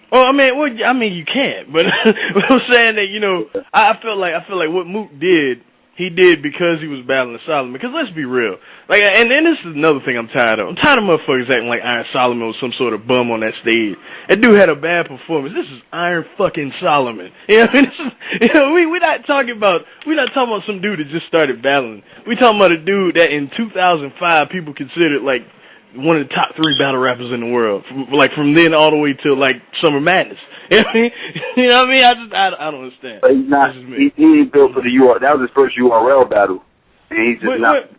Well, I mean, you can't. But I'm saying that, you know, I feel like what Mook did, he did because he was battling Solomon. Because let's be real. Like, and this is another thing I'm tired of. I'm tired of motherfuckers acting like Iron Solomon was some sort of bum on that stage. That dude had a bad performance. This is Iron fucking Solomon. You know what I mean? You know, we're not talking about some dude that just started battling. We talking about a dude that in 2005 people considered like one of the top 3 battle rappers in the world. From then all the way till like Summer Madness. You know what I mean? You know what I mean? I don't understand. But he's not. He ain't built for the URL. That was his first URL battle, and he's just not.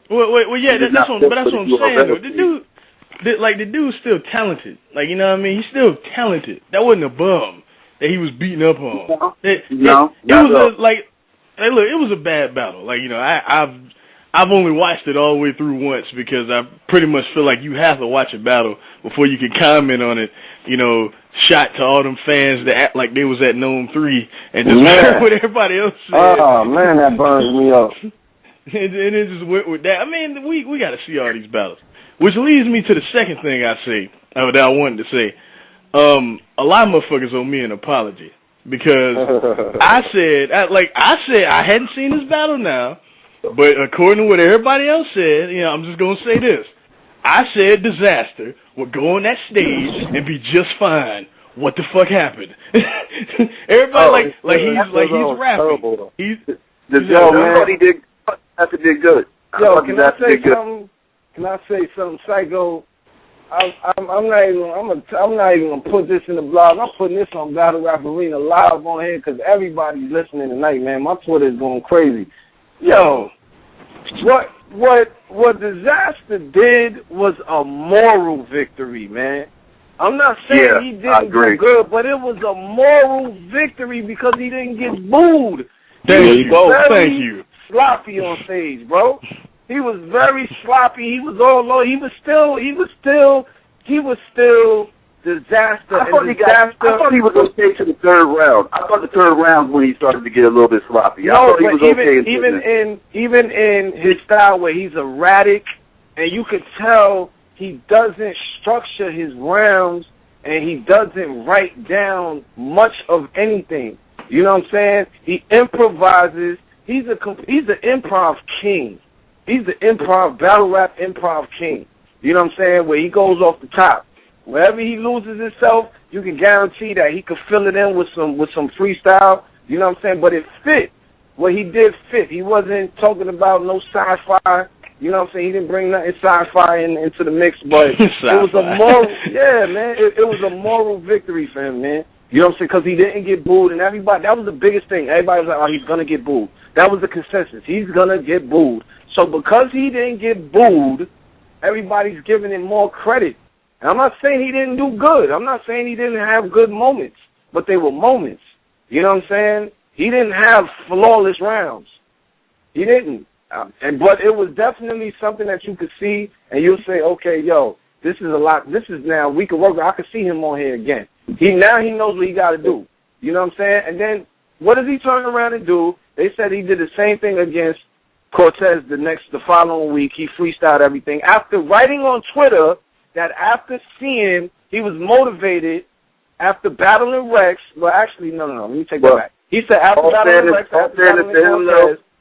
Well, yeah, that's what I'm saying. Though. The dude's still talented. Like, you know what I mean? He's still talented. That wasn't a bum that he was beating up on. It was a bad battle. Like, you know, I've only watched it all the way through once because I pretty much feel like you have to watch a battle before you can comment on it. You know, shot to all them fans that act like they was at Gnome 3 and just heard what everybody else said. Oh, man, that burns me up. and it just went with that. I mean, we got to see all these battles. Which leads me to the second thing that I wanted to say. A lot of motherfuckers owe me an apology because I said I hadn't seen this battle now. But according to what everybody else said, you know, I'm just going to say this. I said Dizaster would go on that stage and be just fine. What the fuck happened? Everybody he's rapping. I thought he did. Dizaster did good. Yo, can I say something? Can I say something, Psycho? I'm not even gonna put this in the blog. I'm putting this on Battle Rap Arena live on here because everybody's listening tonight, man. My Twitter is going crazy. Yo, what Dizaster did was a moral victory, man. I'm not saying he didn't do good, but it was a moral victory because he didn't get booed. Thank you. Sloppy on stage, bro. He was very sloppy. He was all low. He was still Dizaster. I thought he was okay to the third round. I thought the third round when he started to get a little bit sloppy. No, I thought he but was even in his style where he's erratic, and you could tell he doesn't structure his rounds, and he doesn't write down much of anything. You know what I'm saying? He improvises. He's an improv king. He's the battle rap improv king. You know what I'm saying? Where he goes off the top. Wherever he loses himself, you can guarantee that he could fill it in with some freestyle. You know what I'm saying? But it fit. What he did fit. He wasn't talking about no sci-fi. You know what I'm saying? He didn't bring nothing sci-fi into the mix, but it was a moral. Yeah, man. It was a moral victory for him, man. You know what I'm saying? Because he didn't get booed, and everybody. That was the biggest thing. Everybody was like, "Oh, he's gonna get booed." That was the consensus. He's gonna get booed. So because he didn't get booed, everybody's giving him more credit. And I'm not saying he didn't do good. I'm not saying he didn't have good moments, but they were moments. You know what I'm saying? He didn't have flawless rounds. He didn't. But it was definitely something that you could see, and you'll say, okay, yo, this is a lot. This is now, we can work. I can see him on here again. Now he knows what he got to do. You know what I'm saying? And then what does he turn around and do? They said he did the same thing against Cortez the following week. He freestyled everything. After writing on Twitter that after seeing he was motivated after battling Rex, well, actually, no, let me take that back. He said after battling Rex,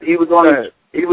he was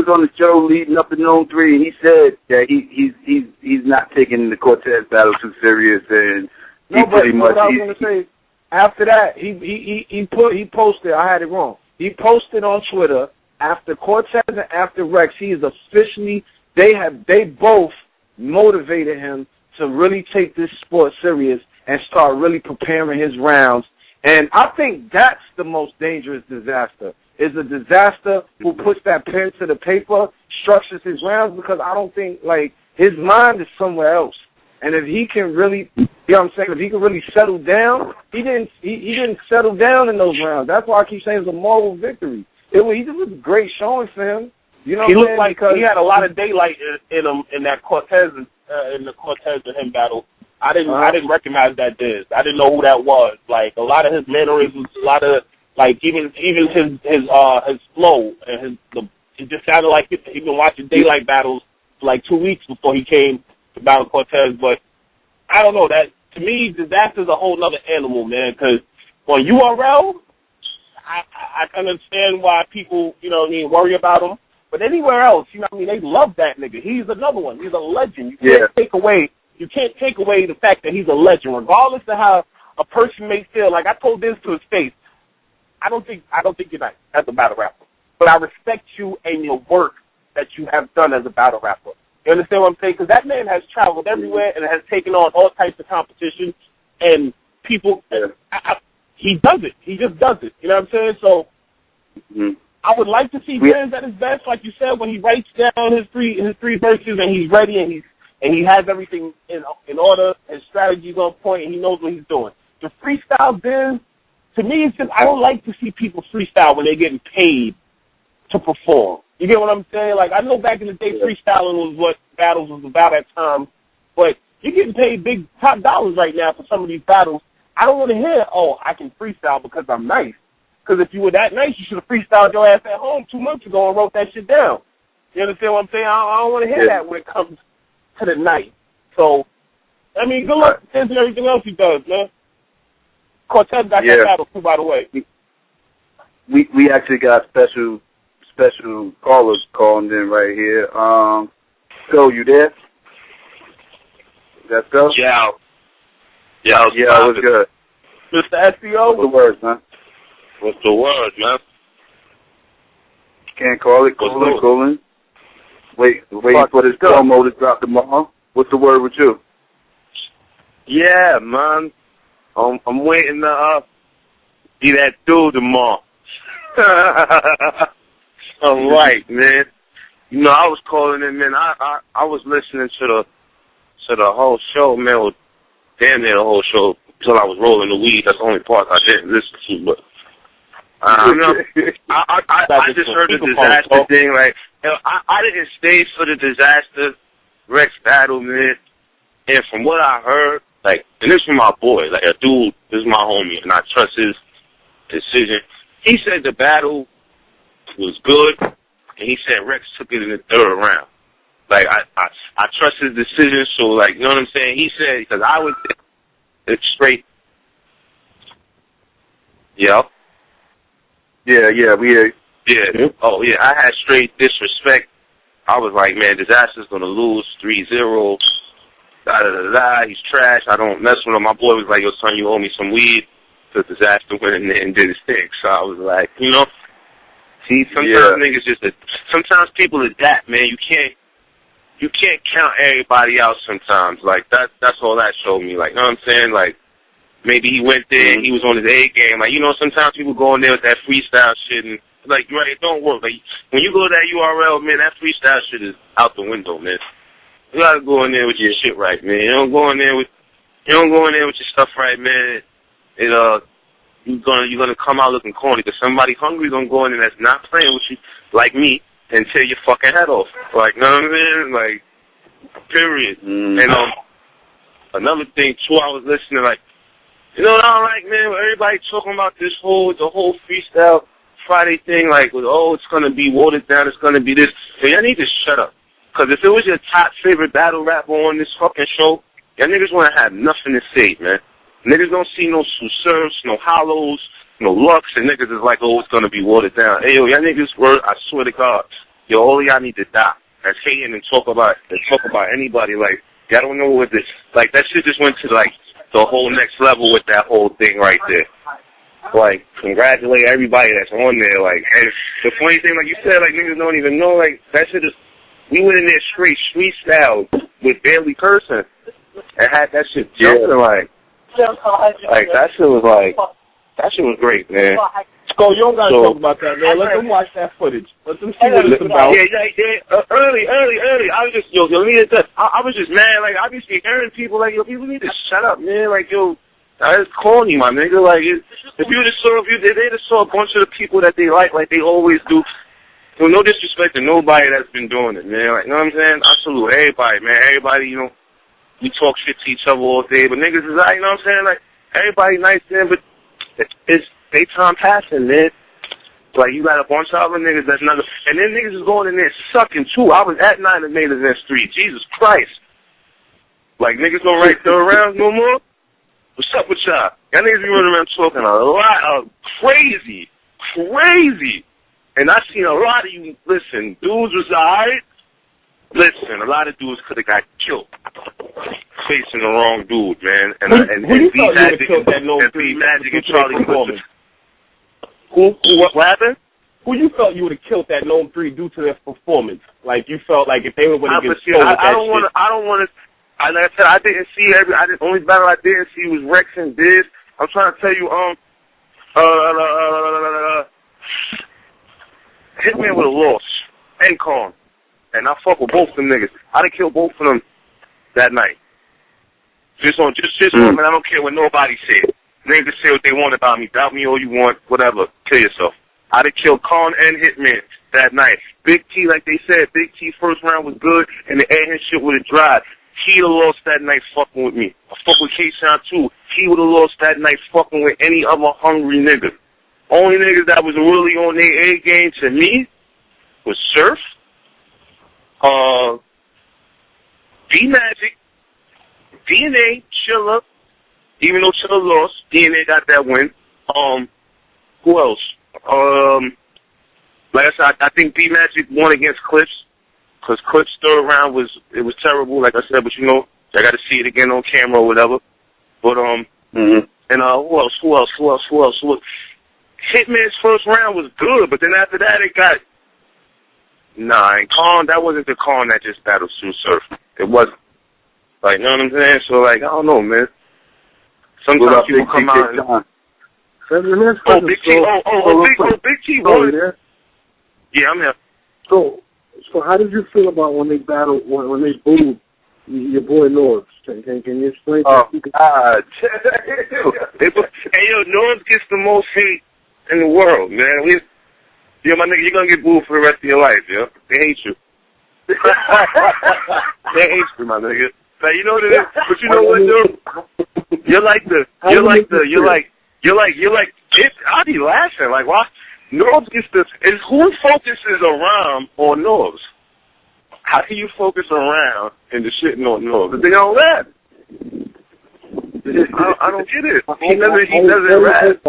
on the show leading up to Gnome 3, and he said that he's not taking the Cortez battle too serious, and what I was going to say, after that, he posted, I had it wrong. He posted on Twitter after Cortez and after Rex, he is officially, they both motivated him to really take this sport serious and start really preparing his rounds. And I think that's the most dangerous Dizaster, is a Dizaster who puts that pen to the paper, structures his rounds, because I don't think, like, his mind is somewhere else. And if he can really, you know what I'm saying, if he can really settle down, he didn't settle down in those rounds. That's why I keep saying it's a moral victory. He was a great showing for him. You know, he looked like he had a lot of daylight in him in that Cortez in the Cortez and him battle. I didn't recognize that Diz. I didn't know who that was. Like a lot of his mannerisms, a lot of like even his flow and it just sounded like he'd been watching daylight battles for like 2 weeks before he came to battle Cortez. But I don't know, that to me Dizaster's a whole nother animal, man. Because on URL, I can understand why people, you know what I mean, worry about him. But anywhere else, you know what I mean, they love that nigga. He's another one. He's a legend. You can't take away the fact that he's a legend, regardless of how a person may feel. Like I told this to his face, I don't think you're nice as a battle rapper. But I respect you and your work that you have done as a battle rapper. You understand what I'm saying? Because that man has traveled everywhere and has taken on all types of competition. And people, he does it. He just does it. You know what I'm saying? So I would like to see Diz at his best, like you said, when he writes down his three verses and he's ready and he has everything in order, his strategy's on point, and he knows what he's doing. The freestyle Diz, to me, it's just, I don't like to see people freestyle when they're getting paid to perform. You get what I'm saying? Like, I know back in the day, freestyling was what battles was about at times, but you're getting paid big top dollars right now for some of these battles. I don't want to hear, oh, I can freestyle because I'm nice. Because if you were that nice, you should have freestyled your ass at home 2 months ago and wrote that shit down. You understand what I'm saying? I don't want to hear that when it comes to the night. So, I mean, good luck to Diz and everything else he does, man. Cortez got that battle too, by the way. We actually got special callers calling in right here. Phil, you there? Let's go. Yeah, what's good? Mr. SEO? What's the words, man? What's the word, man? Can't call it. Calling. Wait for this promo to drop tomorrow. What's the word with you? Yeah, man. I'm waiting to be that dude tomorrow. I'm right, man. You know, I was calling in, man. I was listening to the whole show, man. Well, damn near the whole show until I was rolling the weed. That's the only part I didn't listen to, but. I just heard the Dizaster thing. Like, I didn't stay for the Dizaster Rex battle, man. And from what I heard, like, and this is my boy, like a dude, this is my homie, and I trust his decision. He said the battle was good, and he said Rex took it in the 3rd round. Like, I trust his decision, so, like, you know what I'm saying? He said, because I would think it's straight. Yeah. Yeah, we hear you. Oh, yeah, I had straight disrespect. I was like, man, Dizaster's going to lose 3-0. Da-da-da-da, he's trash. I don't mess with him. My boy was like, yo, son, you owe me some weed. So Dizaster went in there and did his thing. So I was like, you know, see, sometimes niggas just, sometimes people adapt, man. You can't count everybody out sometimes. Like, that's all that showed me. Like, you know what I'm saying? Like, maybe he went there and he was on his A game. Like, you know, sometimes people go in there with that freestyle shit and, like, right, it don't work. Like, when you go to that URL, man, that freestyle shit is out the window, man. You gotta go in there with your shit right, man. You don't go in there with your stuff right, man. You're gonna come out looking corny because somebody hungry gonna go in there that's not playing with you, like me, and tear your fucking head off. Like, you know what I mean? Like, period. And, another thing, too, I was listening, like, you know what I don't like, man? Everybody talking about the whole Freestyle Friday thing, like, oh, it's gonna be watered down, it's gonna be this. So y'all need to shut up. Because if it was your top favorite battle rapper on this fucking show, y'all niggas want to have nothing to say, man. Niggas don't see no Susurfs, no Hollows, no Lux, and niggas is like, oh, it's going to be watered down. Hey, yo, y'all niggas were, I swear to God, yo, all y'all need to die. That's hating and talk about anybody. Like, y'all don't know what this, like, that shit just went to, like, the whole next level with that whole thing right there. Like, congratulate everybody that's on there. Like, and the funny thing, like you said, like, niggas don't even know, like, that shit is, we went in there straight street style, with barely cursing and had that shit jumping like that shit was like, that shit was great, man. So you don't gotta talk about that, man. Let them watch that footage. Let them see what it's about. Yeah. Early. I was just, yo, let me get that. I was just mad. Like, I just be hearing people like, yo, people need to shut up, man. Like, yo, I just calling you, my nigga. Like, if they just saw a bunch of the people that they like they always do. So no disrespect to nobody that's been doing it, man. Like, you know what I'm saying? I salute everybody, man. Everybody, you know, we talk shit to each other all day, but niggas is like, you know what I'm saying? Like, everybody nice then, but it's daytime passing, man. Like, you got a bunch of other niggas that's not, and then niggas is going in there sucking too. I was at 9 and made it in street. Jesus Christ. Like, niggas don't write third rounds no more? What's up with y'all? Y'all niggas be running around talking a lot of crazy. And I seen a lot of you, listen, dudes was alright. Listen, a lot of dudes could have got killed. Facing the wrong dude, man. And B-Magic and Charlie Foreman. What happened? Who you felt you would have killed that Gnome 3 due to their performance? Like, you felt like if they would have been killed I don't want to, like I said, I didn't see the only battle I didn't see was Rex and Diz. I'm trying to tell you, Hitman would have lost. And Khan. And I fuck with both of them niggas. I'd have killed both of them that night. Just man, I don't care what nobody said. Niggas say what they want about me. Doubt me all you want. Whatever. Kill yourself. I'd have killed Khan and Hitman that night. Big T, like they said, Big T first round was good, and the air shit would have dried. He'd have lost that night fucking with me. I fuck with K-Shine too. He would have lost that night fucking with any other hungry nigga. Only niggas that was really on their A game to me was Surf, D-Magic, DNA, Chilla, even though Chilla lost, DNA got that win. Who else? Like I said, I think D-Magic won against Clips, because Clips' third round was terrible, like I said, but you know, I got to see it again on camera or whatever. But, and, who else? Hitman's first round was good, but then after that it got, and Khan, that wasn't the Khan that just battled Sue Surf. It wasn't. Like, you know what I'm saying? So, like, I don't know, man. Sometimes people come out and... Big T won. Yeah, I'm here. So how did you feel about when they battled, when they booed your boy Norbs? Can you explain that? Oh, God. Hey, yo, Norbs gets the most hate in the world, man. Yo, my nigga, you're gonna get booed for the rest of your life, yo. They hate you. They hate you, my nigga. Like, you know what it is? But you know what, dude? You're like, I'll be laughing. Like, why? Norbs gets this, who focuses around on Norbs? How can you focus around and the shitting on Norbs? They don't rap. I don't get it. He doesn't rap.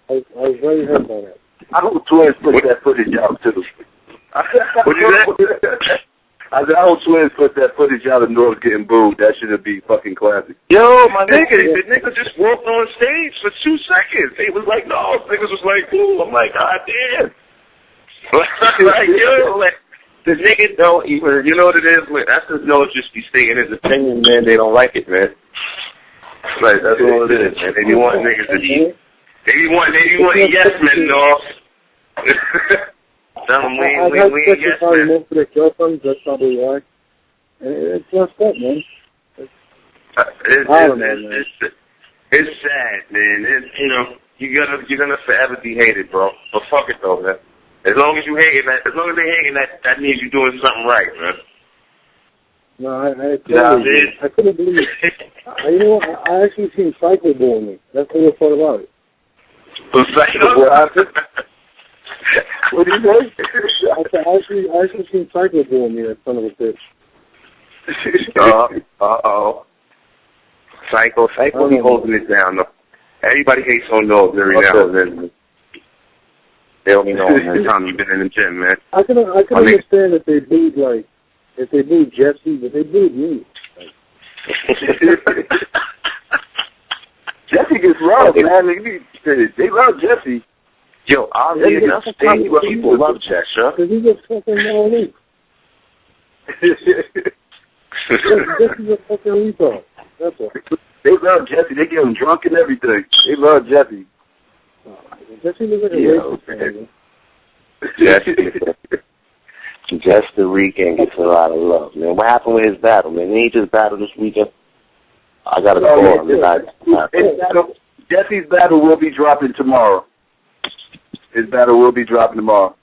I was very hurt by that. I hope Twins put that footage out too. What you say? I said, I hope Twins put that footage out of North getting booed. That should be fucking classic. Yo, my nigga, the nigga just walked on stage for 2 seconds. He was like, no, niggas was like, ooh. I'm like, God damn. Like, yo, like, the nigga don't even, you know what it is? That's just just be stating his opinion, man. They don't like it, man. Like, that's all it is, man. They be wanting niggas to be, they be wanting yes men, dog. I've had yes men. Most of their girlfriends, that's probably why. It's just that, man. It's sad, man. You know, you're gonna forever be hated, bro. But fuck it though, man. As long as you hating that, as long as they hating that means you're doing something right, man. No, I couldn't believe it. You know what? I actually seen Psycho doing me. That's the worst part about it. What happened? What do you say? I actually seen Psycho doing me, that son of a bitch. Uh-oh. Psycho be holding it down, though. Everybody hates on Norbs every now and then. They don't even know how many times you've been in the gym, man. I can understand if they booed, like, if they booed Jesse, but they booed me. Jesse gets loved, man. They love Jesse. Yo, obviously enough people love Jesse, huh? Because he gets fucking money. Jesse's a fucking retard. That's all. They love Jesse. They get him drunk and everything. They love Jesse. Jesse looks like a racist. Jesse the weekend gets a lot of love, man. What happened with his battle, man? He just battled this weekend. I gotta call him. Jesse's battle will be dropping tomorrow. His battle will be dropping tomorrow.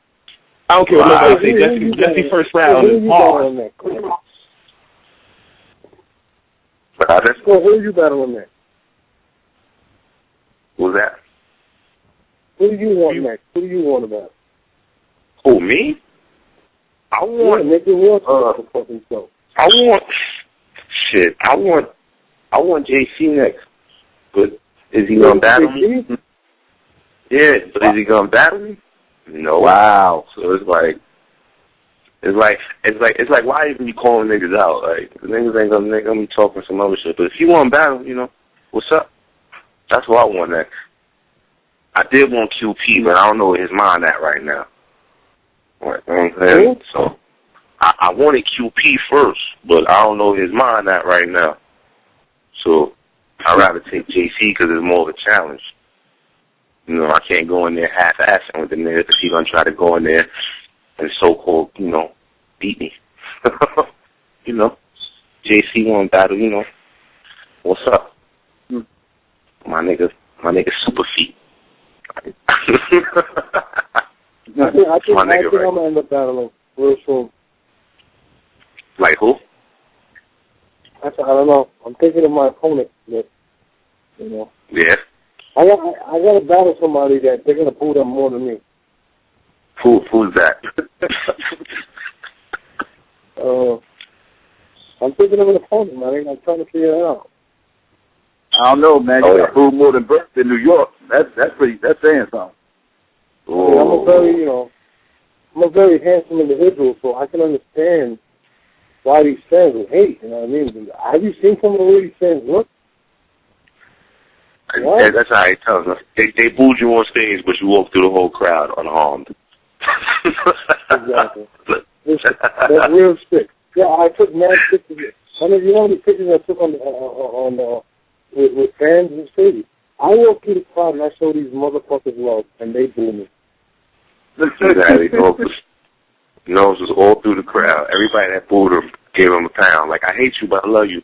I don't care what nobody say. Jesse first round. Hard. Well, who are you battling next? Who's that? Who do you want next? Who do you want about? Who, me? I want. Yeah, make it work for fucking show. I want JC next. But is he gonna battle me? Yeah, but is he gonna battle me? No. Wow. So it's like, why even be calling niggas out? Like, the niggas ain't gonna be talking some other shit. But if you want to battle, you know, what's up? That's what I want next. I did want QP, but I don't know where his mind at right now. Right, you know what I'm saying? So, I wanted QP first, but I don't know where his mind at right now. So, I'd rather take JC because it's more of a challenge. You know, I can't go in there half-assing with the nigga because he's going to try to go in there and so-called, you know, beat me. You know, JC won battle, you know. What's up? My nigga super feet. I think I'm going to end up battling real soon. Like who? I don't know. I'm thinking of my opponent, but, you know. Yeah. I got to battle somebody that they're going to pull them more than me. Who's that? I'm thinking of an opponent, man. I'm trying to figure it out. I don't know, man. You got food more than birth in New York. That's saying something. I mean, I'm a very handsome individual, so I can understand why these fans would hate. You know what I mean? Have you seen some of the way these fans look? That's how I tell them. They booed you on stage, but you walked through the whole crowd unharmed. Exactly. That's real shit. Yeah, I took mad pictures. I mean, you know how many pictures I took with fans and cities? I walked through the crowd and I showed these motherfuckers love, and they booed me. Exactly. Nose was all through the crowd. Everybody that booed him gave him a pound. Like, I hate you, but I love you.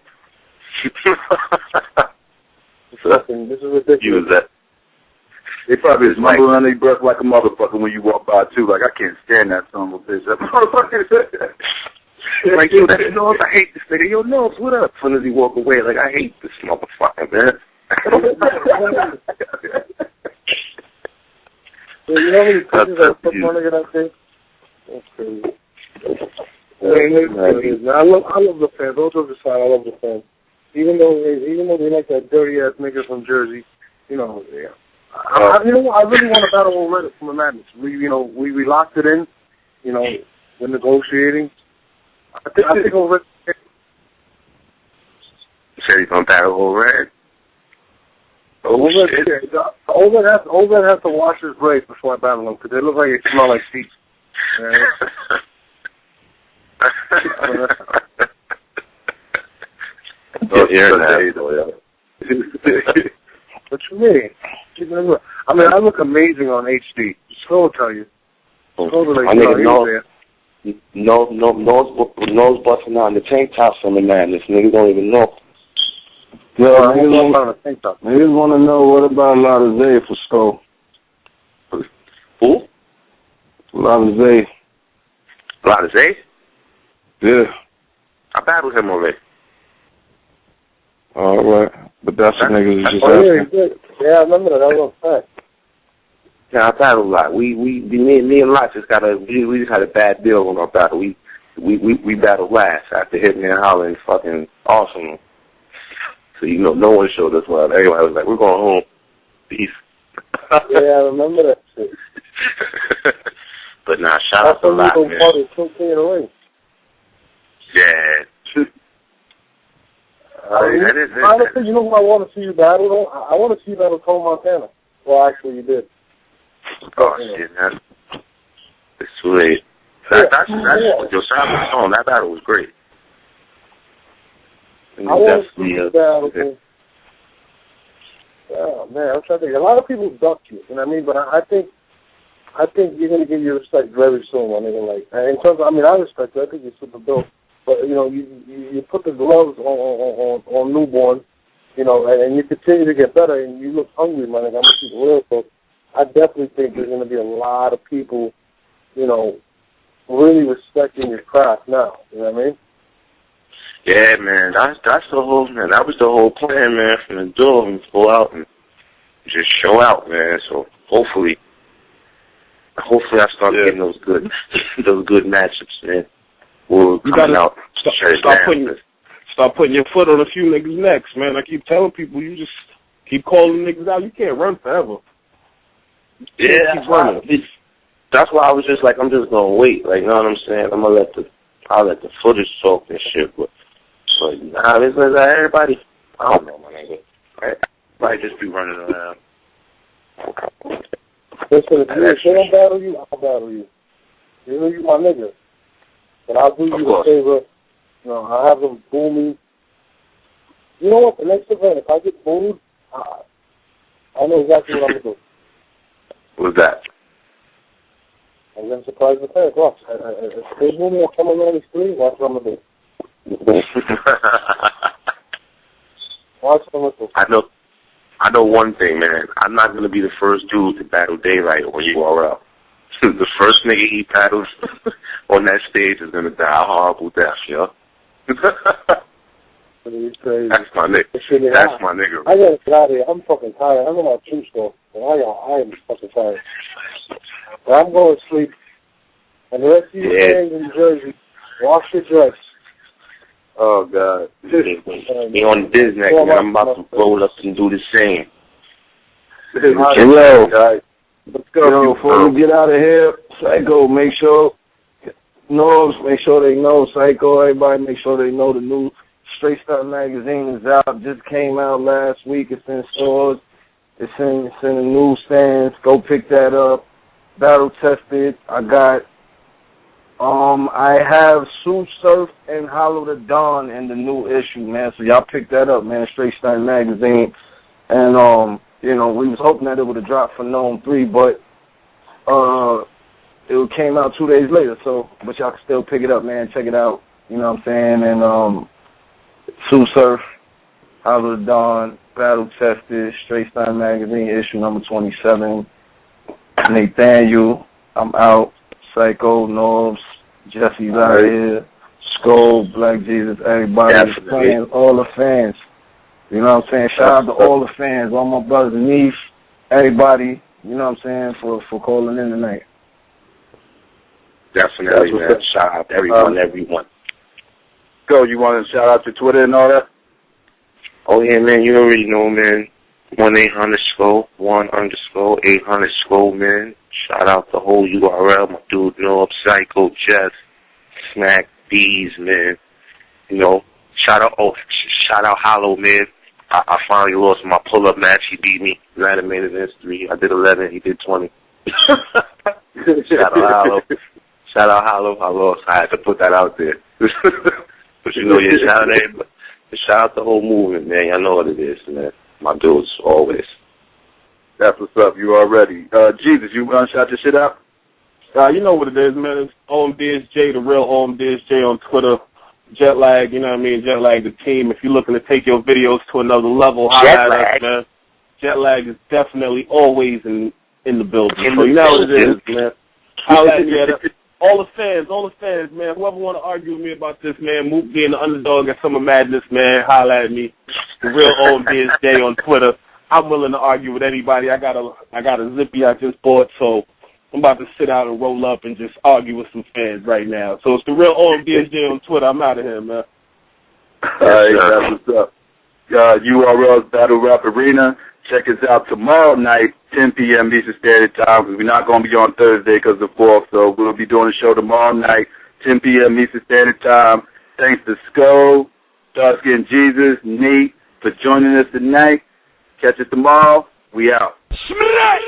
This is ridiculous. Use that. They probably just mumble under their breath like a motherfucker when you walk by, too. Like, I can't stand that son of a bitch. That motherfucker. Like, yo, that's Nose. I hate this nigga. Yo, Nose, what up? As soon as he walk away, like, I hate this motherfucker, man. So you know how many pictures I took one nigga that day? That's crazy. I love the fans. Those are the side. I love the fans. Even though they like that dirty ass nigga from Jersey, you know. Yeah. I really want to battle already from the madness. We locked it in. You know, we're negotiating. I think already. You said he's gonna battle already. Oh shit! Obed has to wash his braids before I battle him because they look like they smell like feet. Oh, yeah, What you mean? I mean, I look amazing on HD. Scroll will tell you. Scroll will let you know. Nose busting out in the tank top from the madness. Niggas don't even know. Yo, niggas want to know what about Dollaz for Skull? Who? Dollaz. Dollaz? Yeah. I battled him already. All right. But that's the niggas just asking. Yeah, I remember that. That was on fact. Yeah, I battled a lot. Me and Lux just we just had a bad deal on our battle. We battled last after hitting and hollering fucking awesome. So, you know, no one showed us love. Everybody was like, we're going home. Peace. Yeah, I remember that shit. But nah, shout out to Lux, man. Yeah. Honestly, you know who I want to see you battle, though? I want to see you battle Cole Montana. Well, actually, you did. Oh, shit, man. It's too late. That battle was great. I want to see you battle. Oh man, I'm trying to think. A lot of people duck you, you know what I mean? But I think you're gonna get your respect very soon, my nigga. Like in terms of, I mean, I respect you. I think you're super dope. But you know, you put the gloves on newborn, you know, and you continue to get better, and you look hungry, my nigga. I'm gonna keep it real. So I definitely think there's gonna be a lot of people, you know, really respecting your craft now. You know what I mean? Yeah, man, that's the whole, man, that was the whole plan, man, from the door, and go out and just show out, man. So hopefully I start getting those good matchups, man. We're coming out. Start putting your foot on a few niggas' necks, man. I keep telling people, you just keep calling niggas out. You can't run forever. Yeah, that's why I was just like, I'm just gonna wait. Like, you know what I'm saying? I'll let the footage talk and shit, but nah, this is everybody. I don't know, my nigga. Everybody just be running around. Listen, if you battle you, I'll battle you. You know, you my nigga. But I'll do you a favor. You know, I'll have them boo me. You know what? The next event, if I get booed, I know exactly what I'm going to do. What's that? I'm going to surprise the fans. Watch. If they boo me, I'll come around the street. Watch what I'm going to do. Watch what I'm going to do. I know one thing, man. I'm not going to be the first dude to battle Daylight or URL. The first nigga he battles on that stage is going to die a horrible death, yo. That's my nigga. That's my nigga. I gotta get out of here. I'm fucking tired. I'm in my true store. I am fucking tired. But I'm going to sleep. And the rest of you fans in Jersey, wash your dress. Oh, God. Me on Disney, man. I'm about to roll up and do the same. Yo, guys. Let's go. Yo, before we get out of here, Psycho, make sure they know Psycho. Everybody make sure they know the new Straight Stuff magazine is out. Just came out last week. It's in stores. It's in the newsstands. Go pick that up. Battle tested. I have Sue Surf and Hollow the Dawn in the new issue, man. So y'all pick that up, man. Straight Stuff magazine. And you know, we was hoping that it would have dropped for Gnome 3, but it came out 2 days later. So, but y'all can still pick it up, man. Check it out. You know what I'm saying? And Sue Surf, Hollow the Dawn, Battle Tested, Straight Style Magazine, issue number 27. Nathaniel, I'm out. Psycho, Norbs, Jesse's out here. Skull, Black Jesus, everybody, playing, all the fans. You know what I'm saying? Shout out to all the fans, all my brothers and nieces, everybody, you know what I'm saying, for calling in tonight. Definitely, man. Shout out to everyone. Go, you want to shout out to Twitter and all that? Oh, yeah, man, you already know, man. 1-800-SKO, man. Shout out the whole URL, my dude, Nob, Psycho, Jeff, Smack, Bees, man. You know, shout out Hollow, man. I finally lost my pull-up match. He beat me. United made it in 3. I did 11. He did 20. Shout out Hollow. I lost. I had to put that out there. But you know, shout out the whole movement, man. Y'all know what it is, man. My dudes, always. That's what's up. You already. Jesus, you want to shout your shit out? You know what it is, man. It's OMDSJ, the real OMDSJ on Twitter. Jetlag, you know what I mean? Jetlag, the team. If you're looking to take your videos to another level, holla at us, man. Jetlag is definitely always in the building. So you know what it is, man. Holla at you. All the fans, man. Whoever want to argue with me about this, man, Mook being the underdog at Summer Madness, man, holla at me. The real OMDSJ on Twitter. I'm willing to argue with anybody. I got a zippy I just bought, so I'm about to sit out and roll up and just argue with some fans right now. So it's the real OMDSJ on Twitter. I'm out of here, man. That's what's up. URL's Battle Rap Arena. Check us out tomorrow night, 10 p.m. Eastern Standard Time, because we're not going to be on Thursday because of the 4th, so we'll be doing the show tomorrow night, 10 p.m. Eastern Standard Time. Thanks to Skull, Dark-Skinned Jesus, Nate, for joining us tonight. Catch us tomorrow. We out. Shmrat!